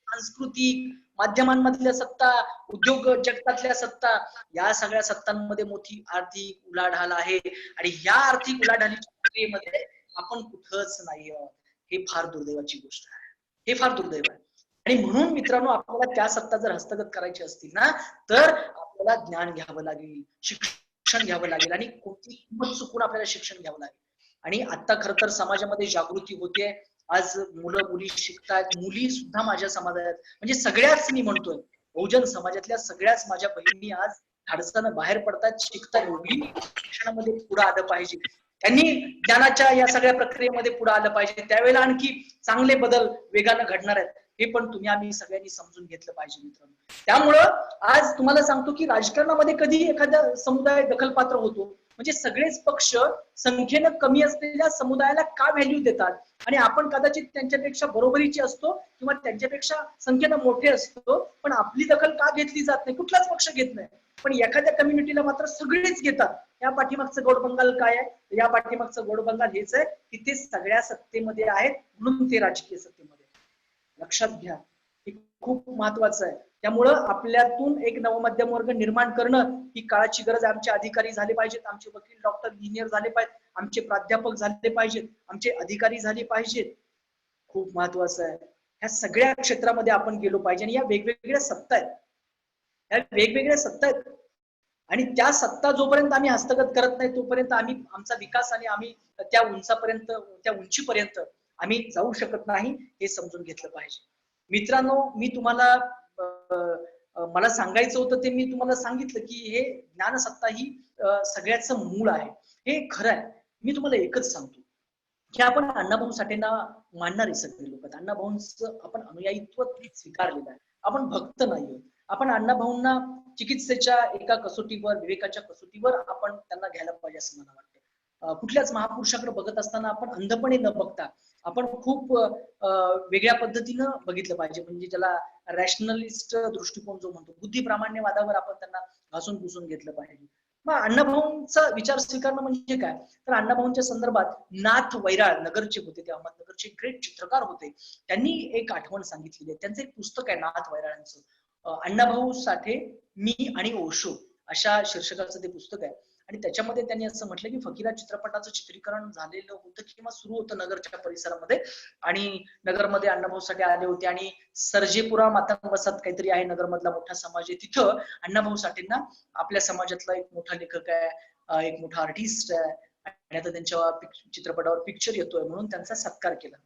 सांस्कृतिक माध्यमांमधल्या सत्ता, उद्योग जगतातल्या सत्ता, या सगळ्या सत्तांमध्ये मोठी आर्थिक उलाढाल आहे. आणि ह्या आर्थिक उलाढालीच्या प्रक्रियेमध्ये आपण कुठंच नाही आहोत. हे फार दुर्दैवाची गोष्ट आहे, हे फार दुर्दैव आहे. आणि म्हणून मित्रांनो, आपल्याला त्या सत्ता जर हस्तगत करायची असतील ना तर आपल्याला ज्ञान घ्यावं लागेल, शिक्षण घ्यावं लागेल आणि कोणती किंमत चुकून आपल्याला शिक्षण घ्यावं लागेल. आणि आता खर तर समाजामध्ये जागृती होते. आज मुलं मुली शिकतात, मुली सुद्धा माझ्या समाजात, म्हणजे सगळ्याच मी म्हणतोय बहुजन समाजातल्या सगळ्याच माझ्या बहिणी आज धाडसानं बाहेर पडतात, शिकतात. मुली शिक्षणामध्ये पुढे आलं पाहिजे, त्यांनी ज्ञानाच्या या सगळ्या प्रक्रियेमध्ये पुढे आलं पाहिजे. त्यावेळेला आणखी चांगले बदल वेगानं घडणार आहेत. हे पण तुम्ही आम्ही सगळ्यांनी समजून घेतलं पाहिजे मित्रांनो. त्यामुळं आज तुम्हाला सांगतो की राजकारणामध्ये कधी एखादा समुदाय दखलपात्र होतो, म्हणजे सगळेच पक्ष संख्येनं कमी असलेल्या समुदायाला का व्हॅल्यू देतात आणि आपण कदाचित त्यांच्यापेक्षा बरोबरीचे असतो किंवा त्यांच्यापेक्षा संख्येनं मोठे असतो, पण आपली दखल का घेतली जात नाही? कुठलाच पक्ष घेत नाही, पण एखाद्या कम्युनिटीला मात्र सगळेच घेतात. या पाठीमागचं गोडबंगाल काय आहे? या पाठीमागचं गोडबंगाल हेच आहे की ते सगळ्या सत्तेमध्ये आहेत म्हणून ते राजकीय सत्तेमध्ये. लक्षात घ्या, हे खूप महत्वाचं आहे. त्यामुळं आपल्यातून एक नवमध्यम वर्ग निर्माण करणं ही काळाची गरज आहे. आमचे अधिकारी झाले पाहिजेत, आमचे वकील डॉक्टर इंजिनियर झाले पाहिजेत, आमचे प्राध्यापक झाले पाहिजेत, आमचे अधिकारी झाले पाहिजेत. खूप महत्वाचं आहे. ह्या सगळ्या क्षेत्रामध्ये आपण गेलो पाहिजे. आणि या वेगवेगळ्या सत्ता आहेत, ह्या वेगवेगळ्या सत्ता आहेत आणि त्या सत्ता जोपर्यंत आम्ही हस्तगत करत नाही तोपर्यंत आम्ही आमचा विकास आणि आम्ही त्या उंचापर्यंत, त्या उंचीपर्यंत आम्ही जाऊ शकत नाही, हे समजून घेतलं पाहिजे. मित्रांनो, मी तुम्हाला मला सांगायचं होतं ते मी तुम्हाला सांगितलं की हे ज्ञानसत्ता ही सगळ्याचं मूळ आहे. हे खरं आहे. मी तुम्हाला एकच सांगतो की आपण अण्णाभाऊ साठेंना मानणारे सगळे लोक, अण्णाभाऊंचं आपण अनुयायित्व स्वीकारलेलं आहे. आपण भक्त नाही आहोत. आपण अण्णाभाऊंना चिकित्सेच्या एका कसोटीवर, विवेकाच्या कसोटीवर आपण त्यांना घ्यायला पाहिजे असं मला वाटतं. कुठल्याच महापुरुषाकडे बघत असताना आपण अंधपणे न बघता आपण खूप वेगळ्या पद्धतीनं बघितलं पाहिजे. म्हणजे ज्याला रॅशनलिस्ट दृष्टिकोन जो म्हणतो, बुद्धिप्रामाण्यवादावर आपण त्यांना घासून पुसून घेतलं पाहिजे. मग अण्णाभाऊंचा विचार स्वीकारणं म्हणजे काय? तर अण्णाभाऊंच्या संदर्भात नाथ वैराळ नगरचे होते, ते अहमदनगरचे ग्रेट चित्रकार होते. त्यांनी एक आठवण सांगितलेली आहे. त्यांचं एक पुस्तक आहे नाथ वैराळांचं, अण्णाभाऊ साठे, मी आणि ओशो अशा शीर्षकाचं ते पुस्तक आहे. आणि त्याच्यामध्ये त्यांनी असं म्हटलं की फकीरा चित्रपटाचं चित्रीकरण झालेलं होतं किंवा सुरू होतं नगरच्या परिसरामध्ये, आणि नगरमध्ये अण्णाभाऊ साठे आले होते आणि सर्जेपुरा मातंग वसाहत काहीतरी आहे नगरमधला मोठा समाज आहे, तिथं अण्णाभाऊ साठेंना आपल्या समाजातला एक मोठा लेखक आहे, एक मोठा आर्टिस्ट आहे आणि आता त्यांच्या चित्रपटावर पिक्चर येतोय म्हणून त्यांचा सत्कार केला.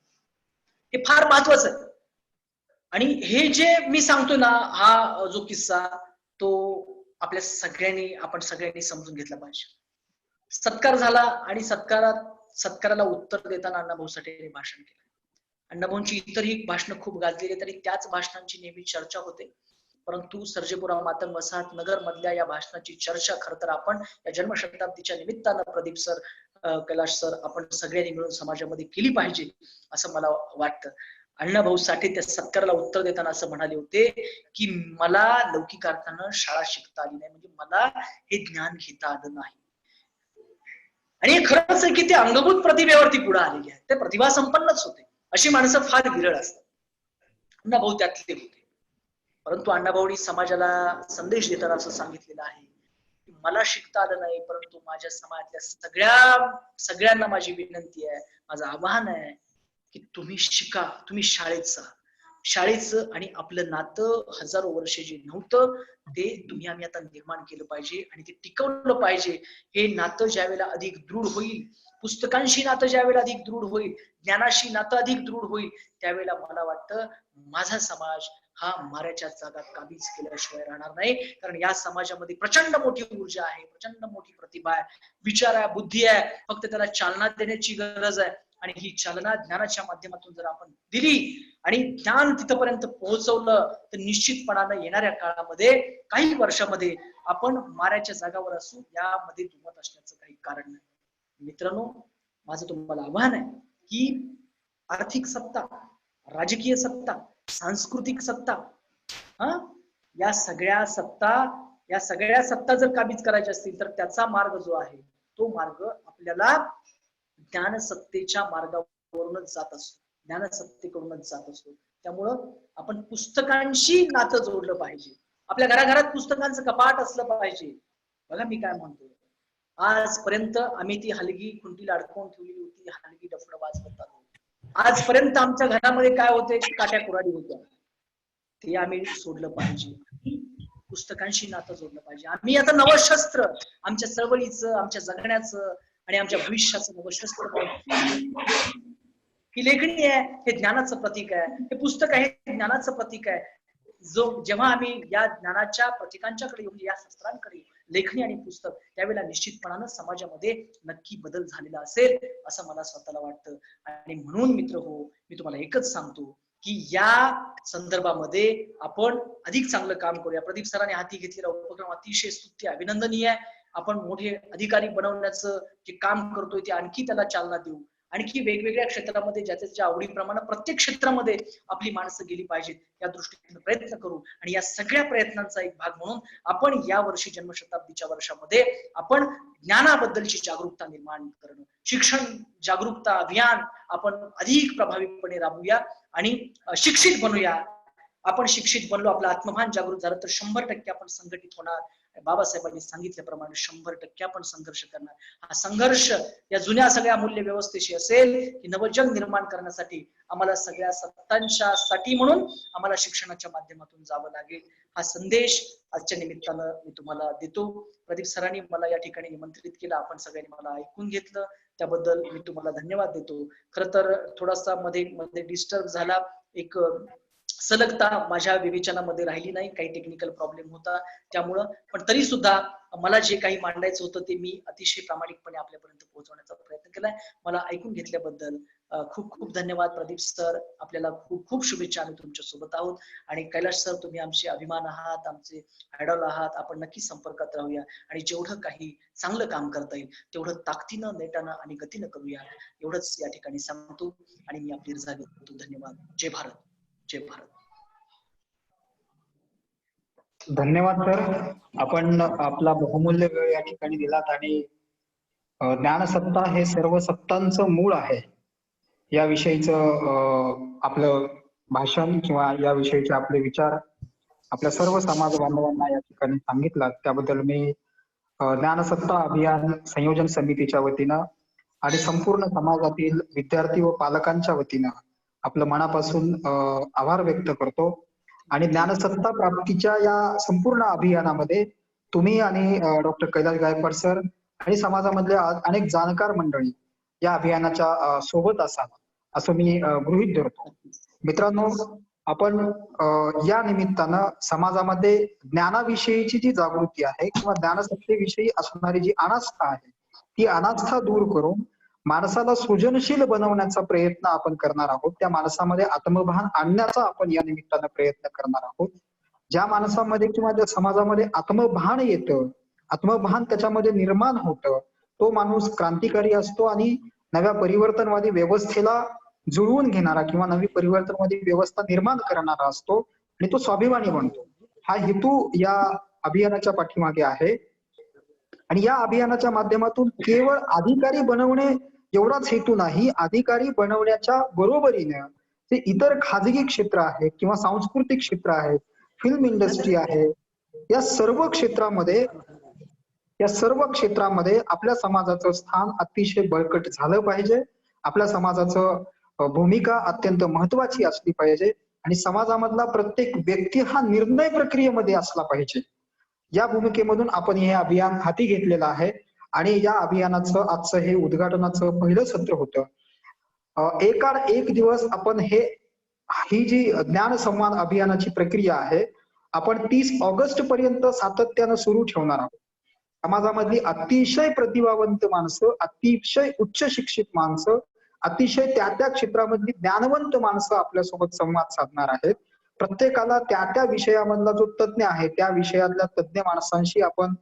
हे फार महत्वाचं आहे. आणि हे जे मी सांगतोय ना, हा जो किस्सा तो आपल्या सगळ्यांनी समजून घेतला पाहिजे. सत्कार झाला आणि सत्काराला उत्तर देताना अण्णाभाऊ साठेंनी भाषण केलं. अण्णाभाऊंची इतरही भाषणं खूप गाजलेली तरी त्याच भाषणांची नेहमी चर्चा होते, परंतु सर्जेपुरा मातंग वसाहत नगर मधल्या या भाषणाची चर्चा खर तर आपण या जन्मशताब्दीच्या निमित्तानं प्रदीप सर, कैलाश सर, आपण सगळ्यांनी मिळून समाजामध्ये केली पाहिजे असं मला वाटतं. अण्णाभाऊ साठे त्या सत्काराला उत्तर देताना असं म्हणाले होते की मला लौकिक अर्थानं शाळा शिकता आली नाही, म्हणजे मला हे ज्ञान घेता आलं नाही. आणि हे खरंच आहे की ते अंगभूत प्रतिभेवरती पुढे आलेले आहेत, ते प्रतिभा संपन्नच होते. अशी माणसं फार विरळ असतात. अण्णाभाऊ त्यातले होते. परंतु अण्णाभाऊंनी समाजाला संदेश देताना असं सांगितलेलं आहे की मला शिकता आलं नाही, परंतु माझ्या समाजातल्या सगळ्यांना माझी विनंती आहे, माझं आवाहन आहे की तुम्ही शिका, तुम्ही शाळेचं आणि आपलं नातं हजारो वर्ष जे नव्हतं ते तुम्ही आम्ही आता निर्माण केलं पाहिजे आणि ते टिकवलं पाहिजे. हे नातं ज्यावेळेला अधिक दृढ होईल, पुस्तकांशी नातं ज्यावेळेला अधिक दृढ होईल, ज्ञानाशी नातं अधिक दृढ होईल, त्यावेळेला मला वाटतं माझा समाज हा माऱ्याच्या जागात काबीज केल्याशिवाय राहणार नाही. कारण या समाजामध्ये प्रचंड मोठी ऊर्जा आहे, प्रचंड मोठी प्रतिभा आहे, विचार आहे, बुद्धी आहे, फक्त त्याला चालना देण्याची गरज आहे. आणि ही चालना ज्ञानाच्या माध्यमातून जर आपण दिली आणि ज्ञान तिथपर्यंत पोहोचवलं तर निश्चितपणानं येणाऱ्या काळामध्ये काही वर्षामध्ये आपण माऱ्याच्या जागावर असू, यामध्ये दुमत असण्याचं काही कारण नाही. मित्रांनो, माझं तुम्हाला आव्हान आहे की आर्थिक सत्ता, राजकीय सत्ता, सांस्कृतिक सत्ता, या सगळ्या सत्ता जर काबीज करायच्या असतील तर त्याचा मार्ग जो आहे तो मार्ग आपल्याला ज्ञानसत्तेच्या मार्गावरूनच जात असतो, ज्ञानसत्तेकडूनच जात असतो. त्यामुळं आपण पुस्तकांशी नातं जोडलं पाहिजे. आपल्या घराघरात पुस्तकांचं कपाट असलं पाहिजे. बघा मी काय म्हणतो, आजपर्यंत आम्ही ती हलगी खुंटीला अडकवून ठेवली होती, हलगी डफडं वाजवत आलो. आजपर्यंत आमच्या घरामध्ये काय होते, काट्या कुऱ्हाडी होत्या, ते आम्ही सोडलं पाहिजे. पुस्तकांशी नातं जोडलं पाहिजे. आम्ही आता नवशस्त्र, आमच्या चळवळीचं, आमच्या जगण्याचं आणि आमच्या भविष्याचं नवशस्त्र ही लेखणी आहे, हे ज्ञानाचं प्रतीक आहे, हे पुस्तक आहे, ज्ञानाचं प्रतीक आहे. जेव्हा आम्ही या ज्ञानाच्या प्रतीकांच्याकडे येऊन या शस्त्रांकडे, लेखणी आणि पुस्तक, त्यावेळेला निश्चितपणानं समाजामध्ये नक्की बदल झालेला असेल असं मला स्वतःला वाटतं. आणि म्हणून मित्र हो, मी तुम्हाला एकच सांगतो की या संदर्भामध्ये आपण अधिक चांगलं काम करूया. प्रदीप सरांनी हाती घेतलेला उपक्रम अतिशय स्तुत्य, अभिनंदनीय आहे. आपण मोठे अधिकारी बनवण्याचं जे काम करतोय ते आणखी त्याला चालना देऊ. आणखी वेगवेगळ्या क्षेत्रामध्ये ज्याच्या आवडीप्रमाणे प्रत्येक क्षेत्रामध्ये आपली माणसं गेली पाहिजेत, या दृष्टीने प्रयत्न करू. आणि या सगळ्या प्रयत्नांचा एक भाग म्हणून आपण या वर्षी जन्मशताब्दीच्या वर्षामध्ये आपण ज्ञानाबद्दलची जागरूकता निर्माण करणं, शिक्षण जागरूकता अभियान आपण अधिक प्रभावीपणे राबवूया आणि शिक्षित बनूया. आपण शिक्षित बनलो, आपलं आत्मभान जागृत झालं तर 100% आपण संघटित होणार. बाबासाहेबांनी सांगितल्याप्रमाणे 100% आपण संघर्ष करणार. हा संघर्ष या जुन्या सगळ्या मूल्य व्यवस्थेशी असेल की नवजग निर्माण करण्यासाठी आम्हाला सगळ्या सत्तांच्या साठी म्हणून आम्हाला शिक्षणाच्या माध्यमातून जावं लागेल. हा संदेश आजच्या निमित्तानं मी तुम्हाला देतो. प्रदीप सरांनी मला या ठिकाणी निमंत्रित केलं, आपण सगळ्यांनी मला ऐकून घेतलं, त्याबद्दल मी तुम्हाला धन्यवाद देतो. खर तर थोडासा मध्ये डिस्टर्ब झाला, एक सलगता माझ्या विवेचनामध्ये राहिली नाही, काही टेक्निकल प्रॉब्लेम होता त्यामुळं, पण तरी सुद्धा मला जे काही मांडायचं होतं ते मी अतिशय प्रामाणिकपणे आपल्यापर्यंत पोहोचवण्याचा प्रयत्न केलाय. मला ऐकून घेतल्याबद्दल खूप खूप धन्यवाद. प्रदीप सर, आपल्याला खूप खूप शुभेच्छा. आम्ही तुमच्या सोबत आहोत. आणि कैलाश सर, तुम्ही आमचे अभिमान आहात, आमचे आयडॉल आहात. आपण नक्की संपर्कात राहूया आणि जेवढं काही चांगलं काम करता येईल तेवढं ताकदीनं, नेटानं आणि गतीनं करूया, एवढंच या ठिकाणी सांगतो आणि मी आपली रजा घेतो. धन्यवाद. जय भारत, जय भारत. धन्यवाद सर, आपण आपला बहुमूल्य वेळ या ठिकाणी दिलात आणि ज्ञानसत्ता हे सर्व सत्तांचं मूळ आहे याविषयीचं आपलं भाषण किंवा याविषयीचे आपले विचार आपल्या सर्व समाज बांधवांना या ठिकाणी सांगितलात, त्याबद्दल मी ज्ञानसत्ता अभियान संयोजन समितीच्या वतीनं आणि संपूर्ण समाजातील विद्यार्थी व पालकांच्या वतीनं आपलं मनापासून आभार व्यक्त करतो. आणि ज्ञानसत्ता प्राप्तीच्या या संपूर्ण अभियानामध्ये तुम्ही आणि डॉक्टर कैलास गायकवाड सर आणि समाजामधले अनेक जाणकार मंडळी या अभियानाच्या सोबत असावं असं मी गृहीत धरतो. मित्रांनो, आपण या निमित्तानं समाजामध्ये ज्ञानाविषयीची जी जागृती आहे किंवा ज्ञानसत्तेविषयी असणारी जी अनास्था आहे ती अनास्था दूर करून माणसाला सृजनशील बनवण्याचा प्रयत्न आपण करणार आहोत. त्या माणसामध्ये आत्मभान आणण्याचा आपण या निमित्तानं प्रयत्न करणार आहोत. ज्या माणसामध्ये किंवा त्या समाजामध्ये आत्मभान येतं, आत्मभान त्याच्यामध्ये निर्माण होतं, तो माणूस क्रांतिकारी असतो आणि नव्या परिवर्तनवादी व्यवस्थेला जुळवून घेणारा किंवा नवी परिवर्तनवादी व्यवस्था निर्माण करणारा असतो आणि तो स्वाभिमानी बनतो. हा हेतू या अभियानाच्या पाठीमागे आहे. आणि या अभियानाच्या माध्यमातून केवळ अधिकारी बनवणे एवढाच हेतू नाही, अधिकारी बनवण्याच्या बरोबरीने जे इतर खाजगी क्षेत्र आहेत किंवा सांस्कृतिक क्षेत्र आहेत, फिल्म इंडस्ट्री आहे, या सर्व क्षेत्रामध्ये आपल्या समाजाचं स्थान अतिशय बळकट झालं पाहिजे. आपल्या समाजाचं भूमिका अत्यंत महत्वाची असली पाहिजे आणि समाजामधला प्रत्येक व्यक्ती हा निर्णय प्रक्रियेमध्ये असला पाहिजे. या भूमिकेमधून आपण हे अभियान हाती घेतलेलं आहे आणि या अभियानाचं आजचं हे उद्घाटनाचं पहिलं सत्र होतं. एकाड एक दिवस आपण ही जी ज्ञान संवाद अभियानाची प्रक्रिया आहे आपण 30 ऑगस्ट पर्यंत सातत्यानं सुरू ठेवणार आहोत. समाजामधली अतिशय प्रतिभावंत माणसं, अतिशय उच्च शिक्षित माणसं, अतिशय त्या क्षेत्रामधली ज्ञानवंत माणसं आपल्यासोबत संवाद साधणार आहेत. प्रत्येकाला त्या विषयामधला जो तज्ञ आहे त्या विषयातल्या तज्ञ माणसांशी आपण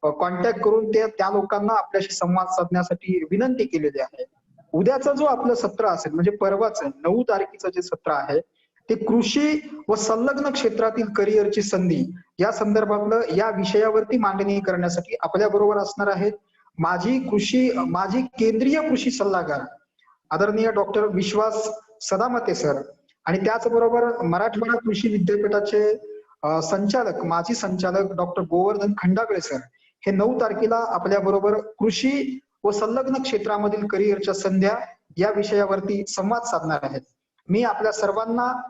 कॉन्टॅक्ट करून त्या लोकांना आपल्याशी संवाद साधण्यासाठी विनंती केलेली आहे. उद्याचं जो आपलं सत्र असेल म्हणजे परवाचं 9 तारखेचं जे सत्र आहे ते कृषी व संलग्न क्षेत्रातील करिअरची संधी या संदर्भातलं या विषयावरती मांडणी करण्यासाठी आपल्या बरोबर असणार आहेत माजी केंद्रीय कृषी सल्लागार आदरणीय डॉक्टर विश्वास सदामते सर आणि त्याचबरोबर मराठवाडा कृषी विद्यापीठाचे माजी संचालक डॉक्टर गोवर्धन खंडागळे सर हे 9 तारखेला आपल्या बरोबर कृषी व संलग्न क्षेत्रामधील करिअरच्या संध्या या विषयावरती संवाद साधणार आहेत. मी आपल्या सर्वांना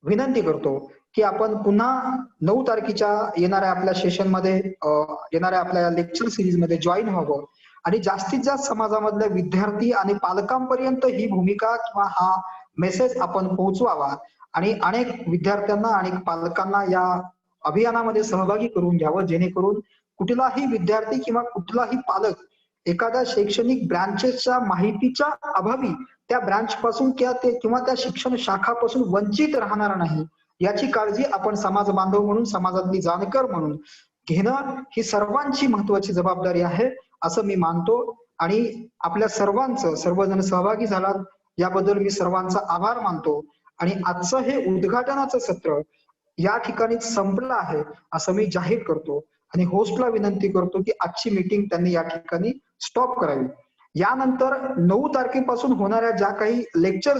विनंती करतो की आपण पुन्हा 9 तारखेच्या येणाऱ्या आपल्या सेशनमध्ये येणाऱ्या आपल्या लेक्चर सिरीज मध्ये जॉईन व्हावं आणि जास्तीत जास्त समाजामधल्या विद्यार्थी आणि पालकांपर्यंत ही भूमिका किंवा हा मेसेज आपण पोहोचवावा आणि अनेक विद्यार्थ्यांना अनेक पालकांना या अभियानामध्ये सहभागी करून घ्यावं जेणेकरून कुठलाही विद्यार्थी किंवा कुठलाही पालक एखाद्या शैक्षणिक ब्रांचेसच्या माहितीच्या अभावी त्या ब्रांच पासून किंवा त्या शिक्षण शाखापासून वंचित राहणार नाही याची काळजी आपण समाज बांधव म्हणून समाजातली जाणकार म्हणून घेणं ही सर्वांची महत्वाची जबाबदारी आहे असं मी मानतो. आणि आपल्या सर्वजण सहभागी झालात याबद्दल मी सर्वांचा आभार मानतो आणि आजचं हे उद्घाटनाचं सत्र या ठिकाणी संपलं आहे असं मी जाहीर करतो आणि होस्टला विनंती करतो की आजची मीटिंग त्यांनी या ठिकाणी स्टॉप करावी. यानंतर 9 तारखेपासून होणाऱ्या ज्या काही लेक्चर